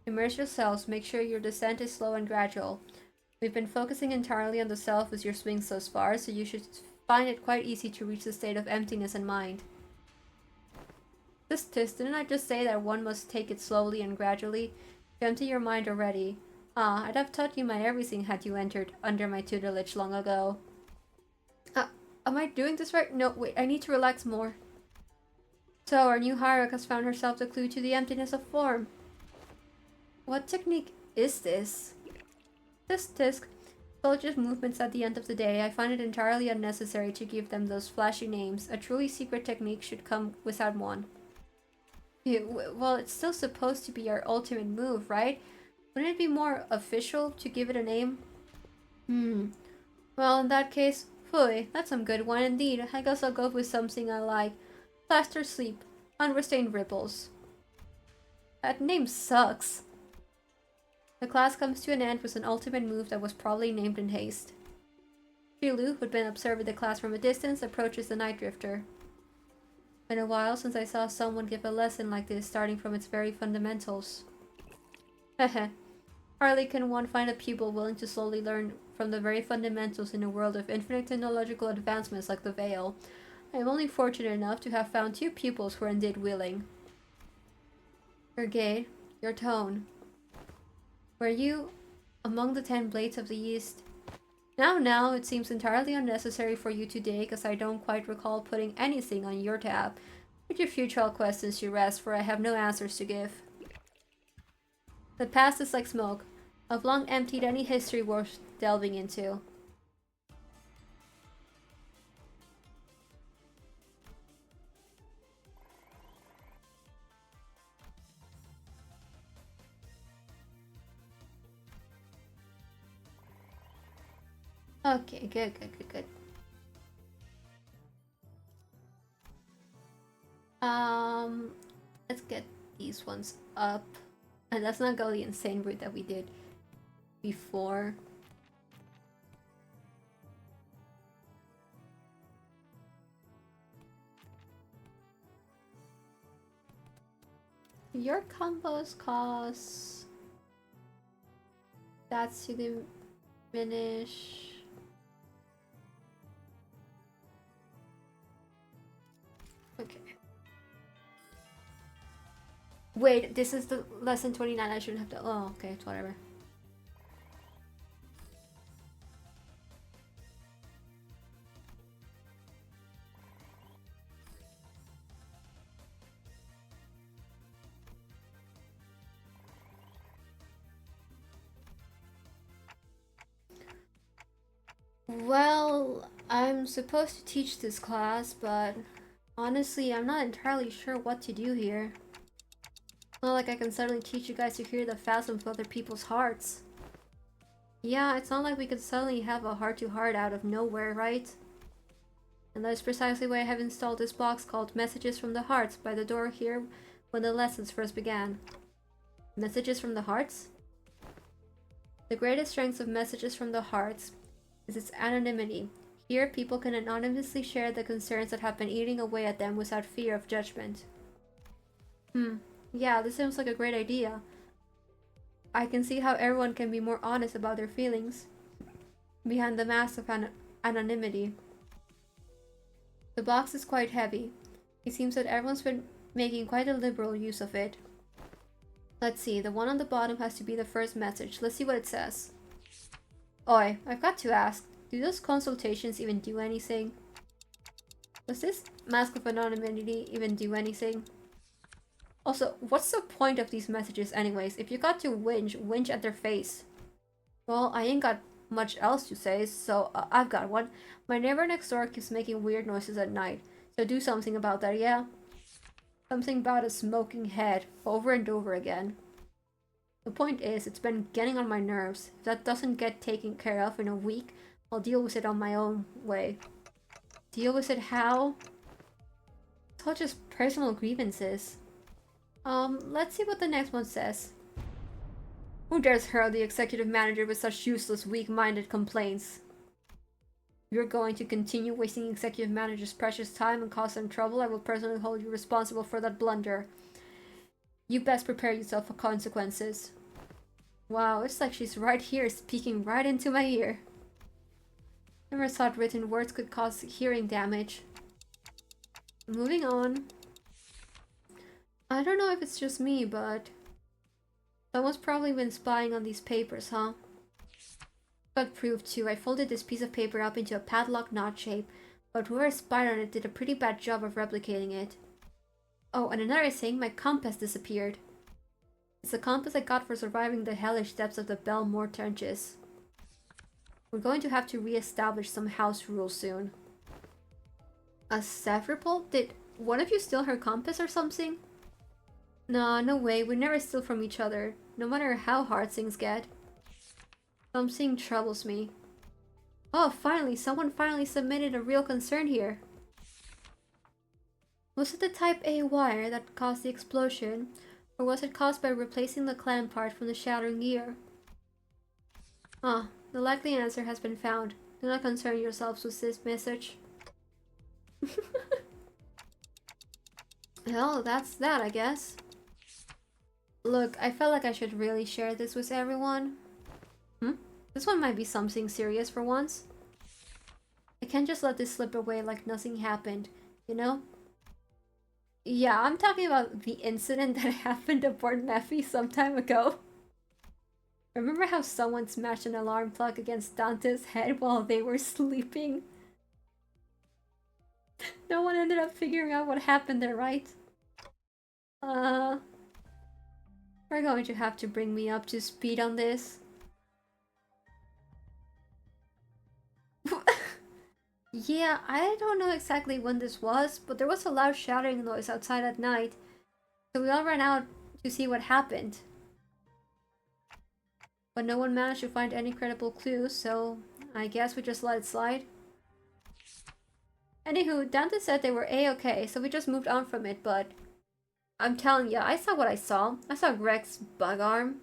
Immerse yourselves, make sure your descent is slow and gradual. We've been focusing entirely on the self with your swings thus far, so you should find it quite easy to reach the state of emptiness in mind. Didn't I just say that one must take it slowly and gradually? You empty your mind already. Ah, I'd have taught you my everything had you entered under my tutelage long ago. Am I doing this right? No, wait, I need to relax more. So, our new hierarch has found herself the clue to the emptiness of form. What technique is this? This disc, soldiers' movements at the end of the day, I find it entirely unnecessary to give them those flashy names. A truly secret technique should come without one. Well, it's still supposed to be our ultimate move, right? Wouldn't it be more official to give it a name? Well, in that case, phooey, that's some good one indeed. I guess I'll go with something I like. Faster sleep. Unrestrained ripples. That name sucks. The class comes to an end with an ultimate move that was probably named in haste. Shilu, who'd been observing the class from a distance, approaches the Night Drifter. Been a while since I saw someone give a lesson like this, starting from its very fundamentals. Heh. Hardly can one find a pupil willing to slowly learn from the very fundamentals in a world of infinite technological advancements like the Veil. I am only fortunate enough to have found 2 pupils who are indeed willing. Your gait, your tone. Were you among the 10 blades of the East? Now, it seems entirely unnecessary for you today, as I don't quite recall putting anything on your tab. Put your future questions to rest, for I have no answers to give. The past is like smoke. I've long emptied any history worth delving into. Okay, good. Let's get these ones up. And let's not go the insane route that we did before. Your combos cost... That's to diminish... Okay. Wait, this is the lesson 29. I shouldn't have to... Oh, okay, it's whatever. Well, I'm supposed to teach this class, but honestly, I'm not entirely sure what to do here. Not like I can suddenly teach you guys to hear the phasm of other people's hearts. Yeah, it's not like we could suddenly have a heart-to-heart out of nowhere, right? And that's precisely why I have installed this box called Messages from the Hearts by the door here when the lessons first began. Messages from the Hearts? The greatest strength of Messages from the Hearts is its anonymity. Here, people can anonymously share the concerns that have been eating away at them without fear of judgment. Yeah, this sounds like a great idea. I can see how everyone can be more honest about their feelings behind the mask of anonymity. The box is quite heavy. It seems that everyone's been making quite a liberal use of it. Let's see, the one on the bottom has to be the first message. Let's see what it says. Oi, I've got to ask, do those consultations even do anything? Does this mask of anonymity even do anything? Also, what's the point of these messages anyways? If you got to whinge at their face. Well, I ain't got much else to say, so I've got one. My neighbor next door keeps making weird noises at night, so do something about that, yeah? Something about a smoking head, over and over again. The point is, it's been getting on my nerves. If that doesn't get taken care of in a week, I'll deal with it on my own way. Deal with it how? It's all just personal grievances. Let's see what the next one says. Who dares herald the executive manager with such useless, weak-minded complaints? You're going to continue wasting executive manager's precious time and cause them trouble. I will personally hold you responsible for that blunder. You best prepare yourself for consequences. Wow, it's like she's right here, speaking right into my ear. Never thought written words could cause hearing damage. Moving on. I don't know if it's just me, but someone's probably been spying on these papers, huh? Got proof too. I folded this piece of paper up into a padlock knot shape, but whoever spied on it did a pretty bad job of replicating it. Oh, and another thing, my compass disappeared. It's the compass I got for surviving the hellish depths of the Belmore trenches. We're going to have to re-establish some house rules soon. A Severpole? Did one of you steal her compass or something? Nah, no way. We never steal from each other, no matter how hard things get. Something troubles me. Oh, finally! Someone finally submitted a real concern here. Was it the Type A wire that caused the explosion, or was it caused by replacing the clamp part from the shattering gear? Ah, the likely answer has been found. Do not concern yourselves with this message. Well, that's that, I guess. Look, I felt like I should really share this with everyone. This one might be something serious for once. I can't just let this slip away like nothing happened, you know? Yeah, I'm talking about the incident that happened aboard Mephi some time ago. Remember how someone smashed an alarm plug against Dante's head while they were sleeping? No one ended up figuring out what happened there, right? You're going to have to bring me up to speed on this. Yeah, I don't know exactly when this was, but there was a loud shattering noise outside at night, so we all ran out to see what happened. But no one managed to find any credible clues, so I guess we just let it slide. Anywho, Dante said they were A-okay, so we just moved on from it, but I'm telling ya, I saw what I saw. I saw Greg's bug arm.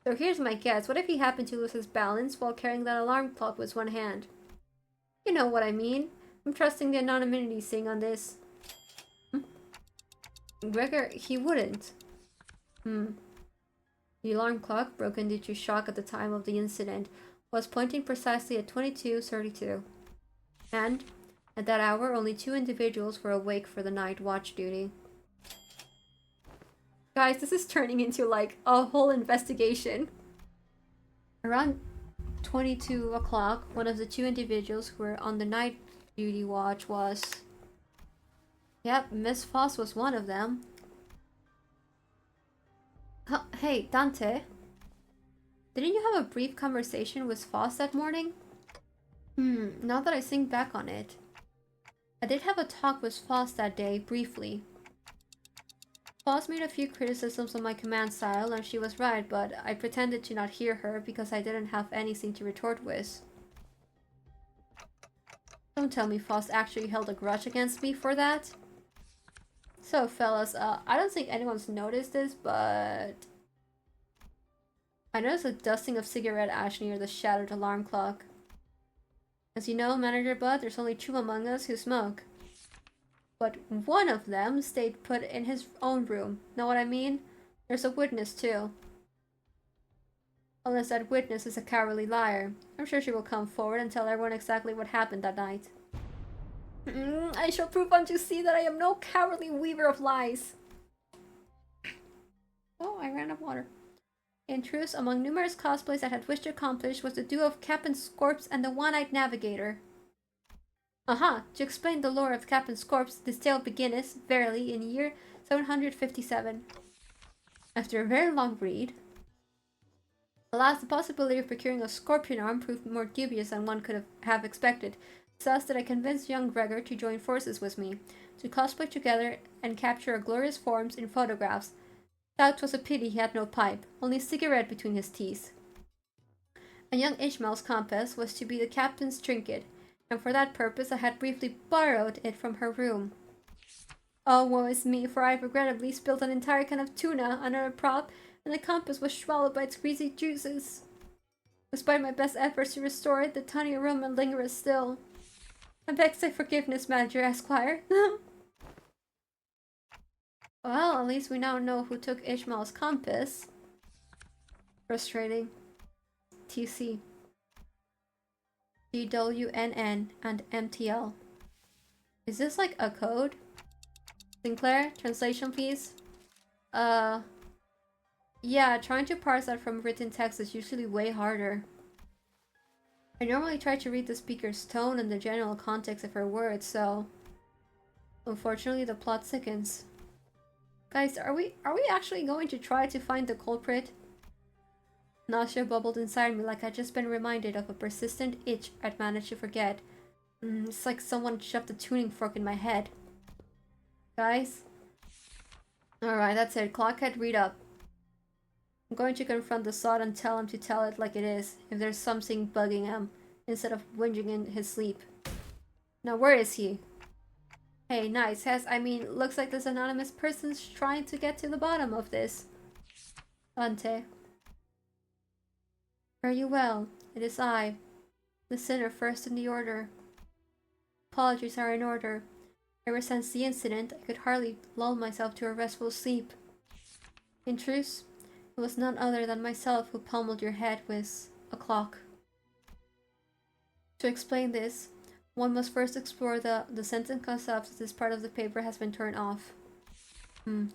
So here's my guess. What if he happened to lose his balance while carrying that alarm clock with one hand? You know what I mean. I'm trusting the anonymity thing on this. Gregor, he wouldn't. The alarm clock, broken due to shock at the time of the incident, was pointing precisely at 22:32. And, at that hour, only 2 individuals were awake for the night watch duty. Guys, this is turning into like a whole investigation. Around 22 o'clock, one of the 2 individuals who were on the night duty watch was... Yep, Miss Foss was one of them. Hey, Dante. Didn't you have a brief conversation with Foss that morning? Now that I think back on it. I did have a talk with Foss that day, briefly. Foss made a few criticisms of my command style, and she was right, but I pretended to not hear her because I didn't have anything to retort with. Don't tell me Foss actually held a grudge against me for that. So, fellas, I don't think anyone's noticed this, but... I noticed a dusting of cigarette ash near the shattered alarm clock. As you know, Manager Bud, there's only 2 among us who smoke. But one of them stayed put in his own room. Know what I mean? There's a witness, too. Unless that witness is a cowardly liar. I'm sure she will come forward and tell everyone exactly what happened that night. I shall prove unto thee that I am no cowardly weaver of lies. Oh, I ran out of water. In truth, among numerous cosplays I had wished to accomplish was the duo of Captain Scorps and the One-Eyed Navigator. Aha! To explain the lore of Captain Scorps, this tale beginneth, verily, in year 757. After a very long read, alas, the possibility of procuring a scorpion arm proved more dubious than one could have expected. Thus did I convince young Gregor to join forces with me, to cosplay together and capture our glorious forms in photographs. Thought 'twas a pity he had no pipe, only a cigarette between his teeth. And young Ishmael's compass was to be the captain's trinket, and for that purpose I had briefly borrowed it from her room. Oh, woe is me, for I have regrettably spilled an entire can of tuna under a prop, and the compass was swallowed by its greasy juices. Despite my best efforts to restore it, the tiny aroma lingereth still. I beg thy forgiveness, Manager Esquire. Well, at least we now know who took Ishmael's compass. Frustrating. TC. DWNN and MTL. Is this like a code? Sinclair, translation please? Yeah, trying to parse that from written text is usually way harder. I normally try to read the speaker's tone and the general context of her words, so... Unfortunately, the plot thickens. Guys, are we actually going to try to find the culprit? Nausea bubbled inside me like I'd just been reminded of a persistent itch I'd managed to forget. It's like someone shoved a tuning fork in my head. Guys? Alright, that's it. Clockhead, read up. I'm going to confront the sod and tell him to tell it like it is, if there's something bugging him, instead of whinging in his sleep. Now, where is he? Hey, nice. Looks like this anonymous person's trying to get to the bottom of this. Dante. Fare you well. It is I, the sinner first in the order. Apologies are in order. Ever since the incident, I could hardly lull myself to a restful sleep. In truth, it was none other than myself who pummeled your head with a clock. To explain this, one must first explore the sentence concept that this part of the paper has been turned off.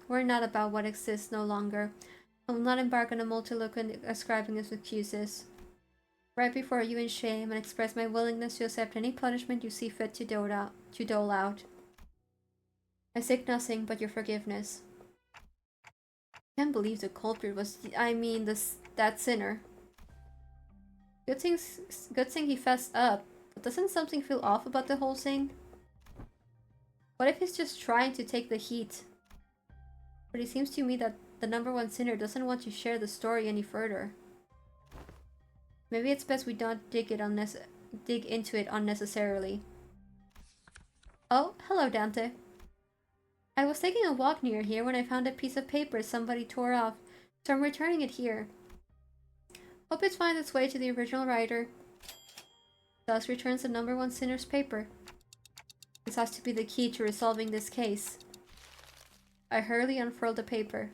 We're not about what exists no longer. I will not embark on a multiloquent ascribing of excuses. Right before you in shame and express my willingness to accept any punishment you see fit to dole out. I seek nothing but your forgiveness. I can't believe the culprit was, that sinner. Good thing he fessed up, but doesn't something feel off about the whole thing? What if he's just trying to take the heat? But it seems to me that the #1 sinner doesn't want to share the story any further. Maybe it's best we don't dig into it unnecessarily. Oh, hello, Dante. I was taking a walk near here when I found a piece of paper somebody tore off, so I'm returning it here. Hope it finds its way to the original writer. Thus returns the #1 sinner's paper. This has to be the key to resolving this case. I hurriedly unfurled the paper.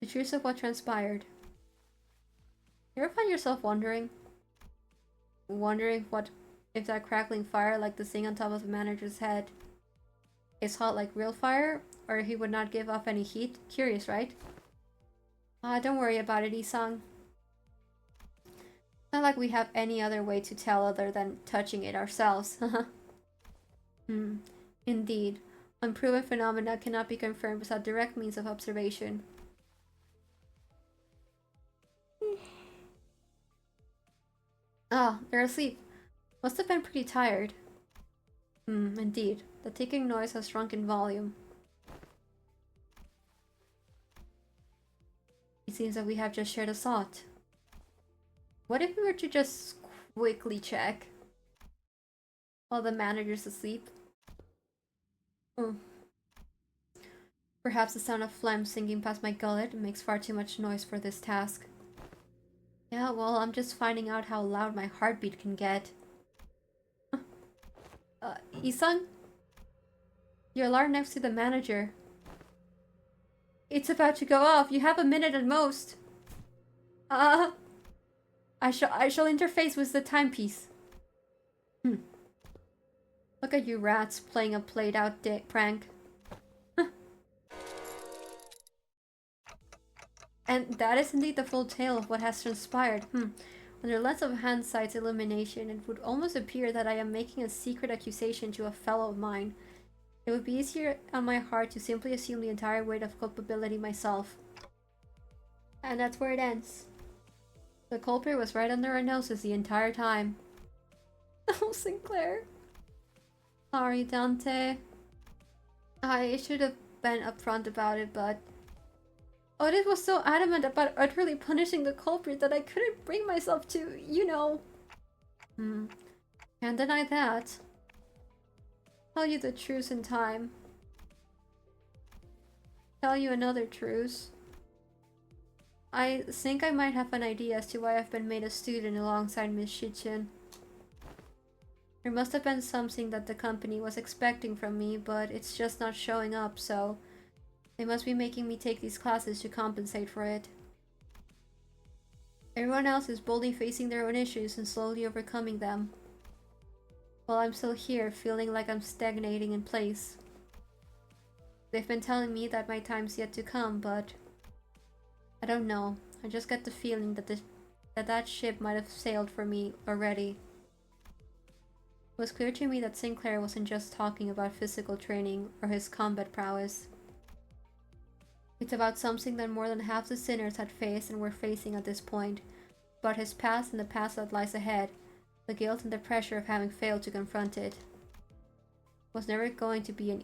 The truth of what transpired. You ever find yourself wondering if that crackling fire like the thing on top of the manager's head is hot like real fire, or if he would not give off any heat? Curious, right? Don't worry about it, Isang. Not like we have any other way to tell other than touching it ourselves. Indeed. Unproven phenomena cannot be confirmed without direct means of observation. They're asleep. Must have been pretty tired. Indeed. The ticking noise has shrunk in volume. It seems that we have just shared a thought. What if we were to just quickly check while the manager's asleep? Perhaps the sound of phlegm sinking past my gullet makes far too much noise for this task. Yeah, well, I'm just finding out how loud my heartbeat can get. Isang? Your alarm next to the manager. It's about to go off. You have a minute at most. I shall interface with the timepiece. Look at you rats playing a played-out prank. And that is indeed the full tale of what has transpired. Under lens of hindsight's illumination, it would almost appear that I am making a secret accusation to a fellow of mine. It would be easier on my heart to simply assume the entire weight of culpability myself. And that's where it ends. The culprit was right under our noses the entire time. Oh, Sinclair. Sorry, Dante. I should have been upfront about it, but Odette was so adamant about utterly punishing the culprit that I couldn't bring myself to, you know. Can't deny that. Tell you the truth in time. Tell you another truth. I think I might have an idea as to why I've been made a student alongside Miss Xichun. There must have been something that the company was expecting from me, but it's just not showing up, so they must be making me take these classes to compensate for it. Everyone else is boldly facing their own issues and slowly overcoming them, while I'm still here feeling like I'm stagnating in place. They've been telling me that my time's yet to come, but I don't know. I just get the feeling that that ship might have sailed for me already. It was clear to me that Sinclair wasn't just talking about physical training or his combat prowess. It's about something that more than half the sinners had faced and were facing at this point, about his past and the past that lies ahead, the guilt and the pressure of having failed to confront it. It was never going to be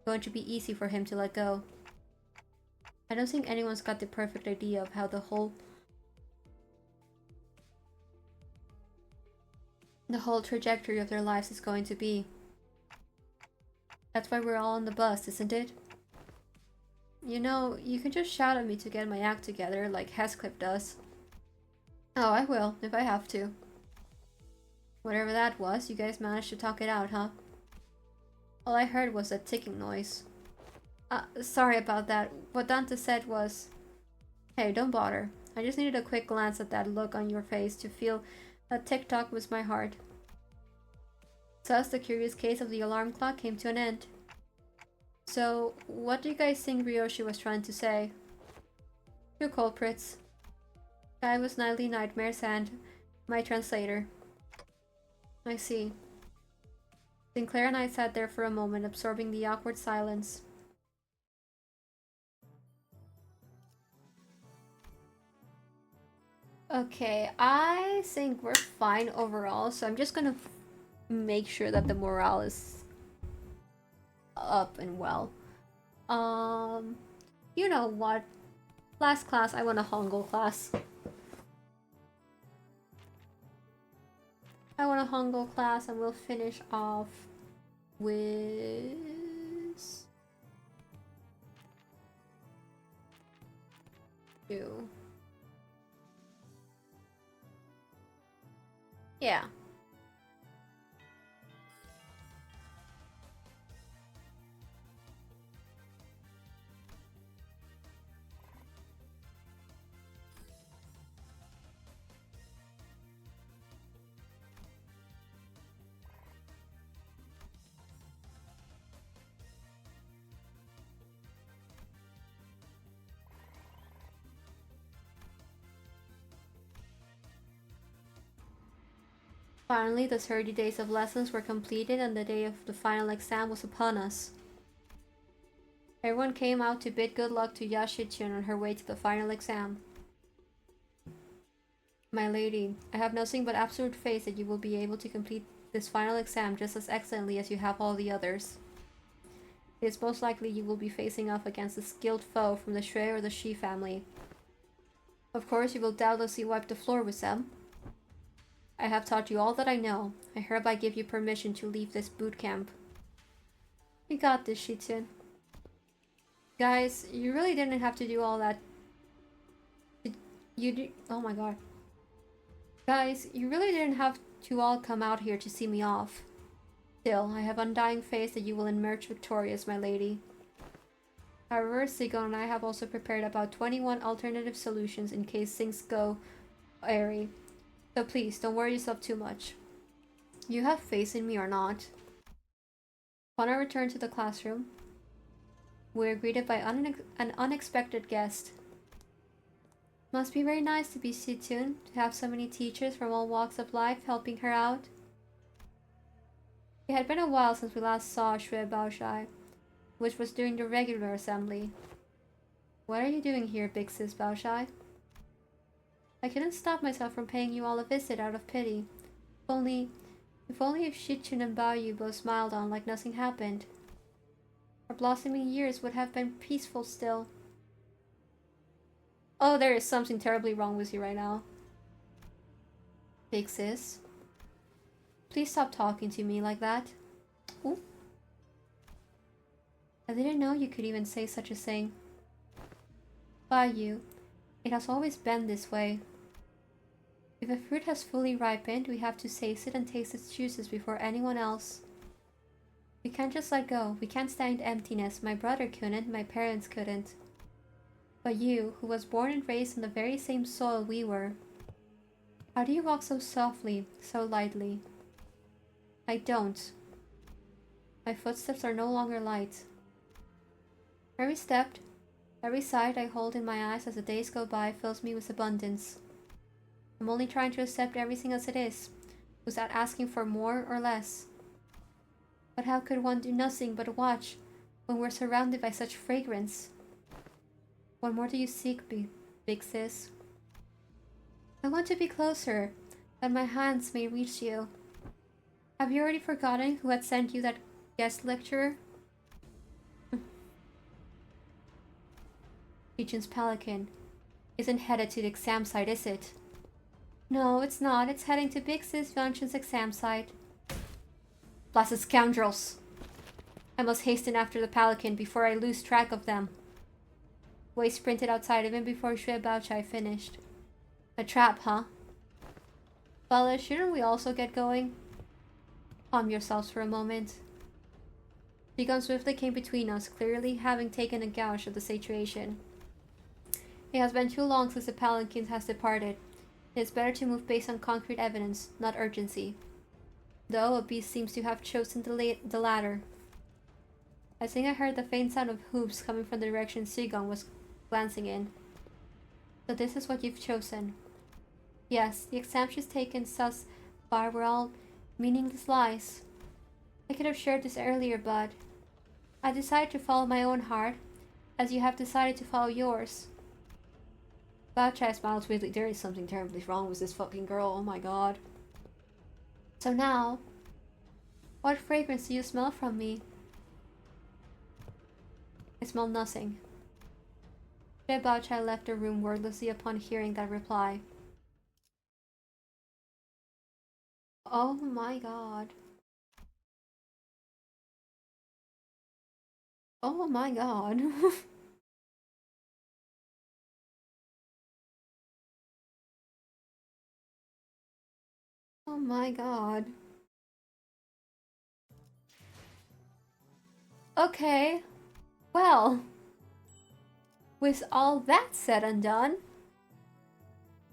easy for him to let go. I don't think anyone's got the perfect idea of how the whole trajectory of their lives is going to be. That's why we're all on the bus, isn't it? You know, you can just shout at me to get my act together like Heathcliff does. Oh, I will, if I have to. Whatever that was, you guys managed to talk it out, huh? All I heard was that ticking noise. Sorry about that. What Dante said was... Hey, don't bother. I just needed a quick glance at that look on your face to feel that tick-tock was my heart. Thus, the curious case of the alarm clock came to an end. So, what do you guys think Ryoshi was trying to say? Two culprits. Guy was Nightly Nightmares and my translator. I see. Sinclair and I sat there for a moment, absorbing the awkward silence. Okay, I think we're fine overall, so I'm just gonna make sure that the morale is up and well. You know what? Last class, I want a Hangul class. I want a Hangul class, and we'll finish off with two. Yeah. Finally, the 30 days of lessons were completed and the day of the final exam was upon us. Everyone came out to bid good luck to Xichun on her way to the final exam. My lady, I have nothing but absolute faith that you will be able to complete this final exam just as excellently as you have all the others. It is most likely you will be facing off against a skilled foe from the Shui or the Shi family. Of course, you will doubtlessly wipe the floor with them. I have taught you all that I know. I hereby give you permission to leave this boot camp. We got this, Xichun. Guys, you really didn't have to do all that. Oh my god. Guys, you really didn't have to all come out here to see me off. Still, I have undying faith that you will emerge victorious, my lady. However, Xichun and I have also prepared about 21 alternative solutions in case things go airy. So please, don't worry yourself too much. You have faith in me or not. Upon our return to the classroom, we were greeted by an unexpected guest. Must be very nice to be Xichun, to have so many teachers from all walks of life helping her out. It had been a while since we last saw Shui Baoshai, which was during the regular assembly. What are you doing here, big sis Baoshai? I couldn't stop myself from paying you all a visit out of pity. If only if Xichun and Baoyu both smiled on like nothing happened. Our blossoming years would have been peaceful still. Oh, there is something terribly wrong with you right now. Big sis. Please stop talking to me like that. Ooh. I didn't know you could even say such a thing. Baoyu. It has always been this way. If a fruit has fully ripened, we have to taste it and taste its juices before anyone else. We can't just let go. We can't stand emptiness. My brother couldn't, my parents couldn't. But you, who was born and raised on the very same soil we were, how do you walk so softly, so lightly? I don't. My footsteps are no longer light. Every step, every sight I hold in my eyes as the days go by fills me with abundance. I'm only trying to accept everything as it is, without asking for more or less. But how could one do nothing but watch when we're surrounded by such fragrance? What more do you seek, big sis? I want to be closer, that my hands may reach you. Have you already forgotten who had sent you that guest lecturer? Xichun's pelican isn't headed to the exam site, is it? No, it's not. It's heading to Big Sis Yuanchun's exam site. Blasted scoundrels! I must hasten after the pelican before I lose track of them. Wei sprinted outside even before Shui Baochai finished. A trap, huh? Fellas, shouldn't we also get going? Calm yourselves for a moment. Xichun swiftly came between us, clearly having taken a gouge of the situation. It has been too long since the palanquin has departed. It is better to move based on concrete evidence, not urgency. Though a beast seems to have chosen the latter. I think I heard the faint sound of hooves coming from the direction Xichun was glancing in. So this is what you've chosen. Yes, the exam she's taken thus far were all meaningless lies. I could have shared this earlier, but I decided to follow my own heart, as you have decided to follow yours. Baochai smiles weirdly. There is something terribly wrong with this fucking girl, oh my god. So now, what fragrance do you smell from me? I smell nothing. Baochai left the room wordlessly upon hearing that reply. Oh my god. Oh my god. Oh my god. Okay. Well, with all that said and done,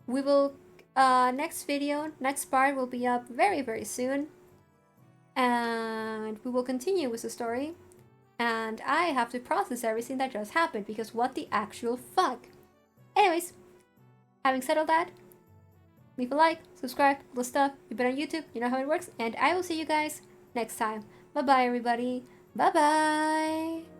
we will next part will be up very soon, and we will continue with the story. And I have to process everything that just happened because what the actual fuck. Anyways, having said all that, leave a like, subscribe, all the stuff. You've been on YouTube, you know how it works, and I will see you guys next time. Bye bye, everybody. Bye bye.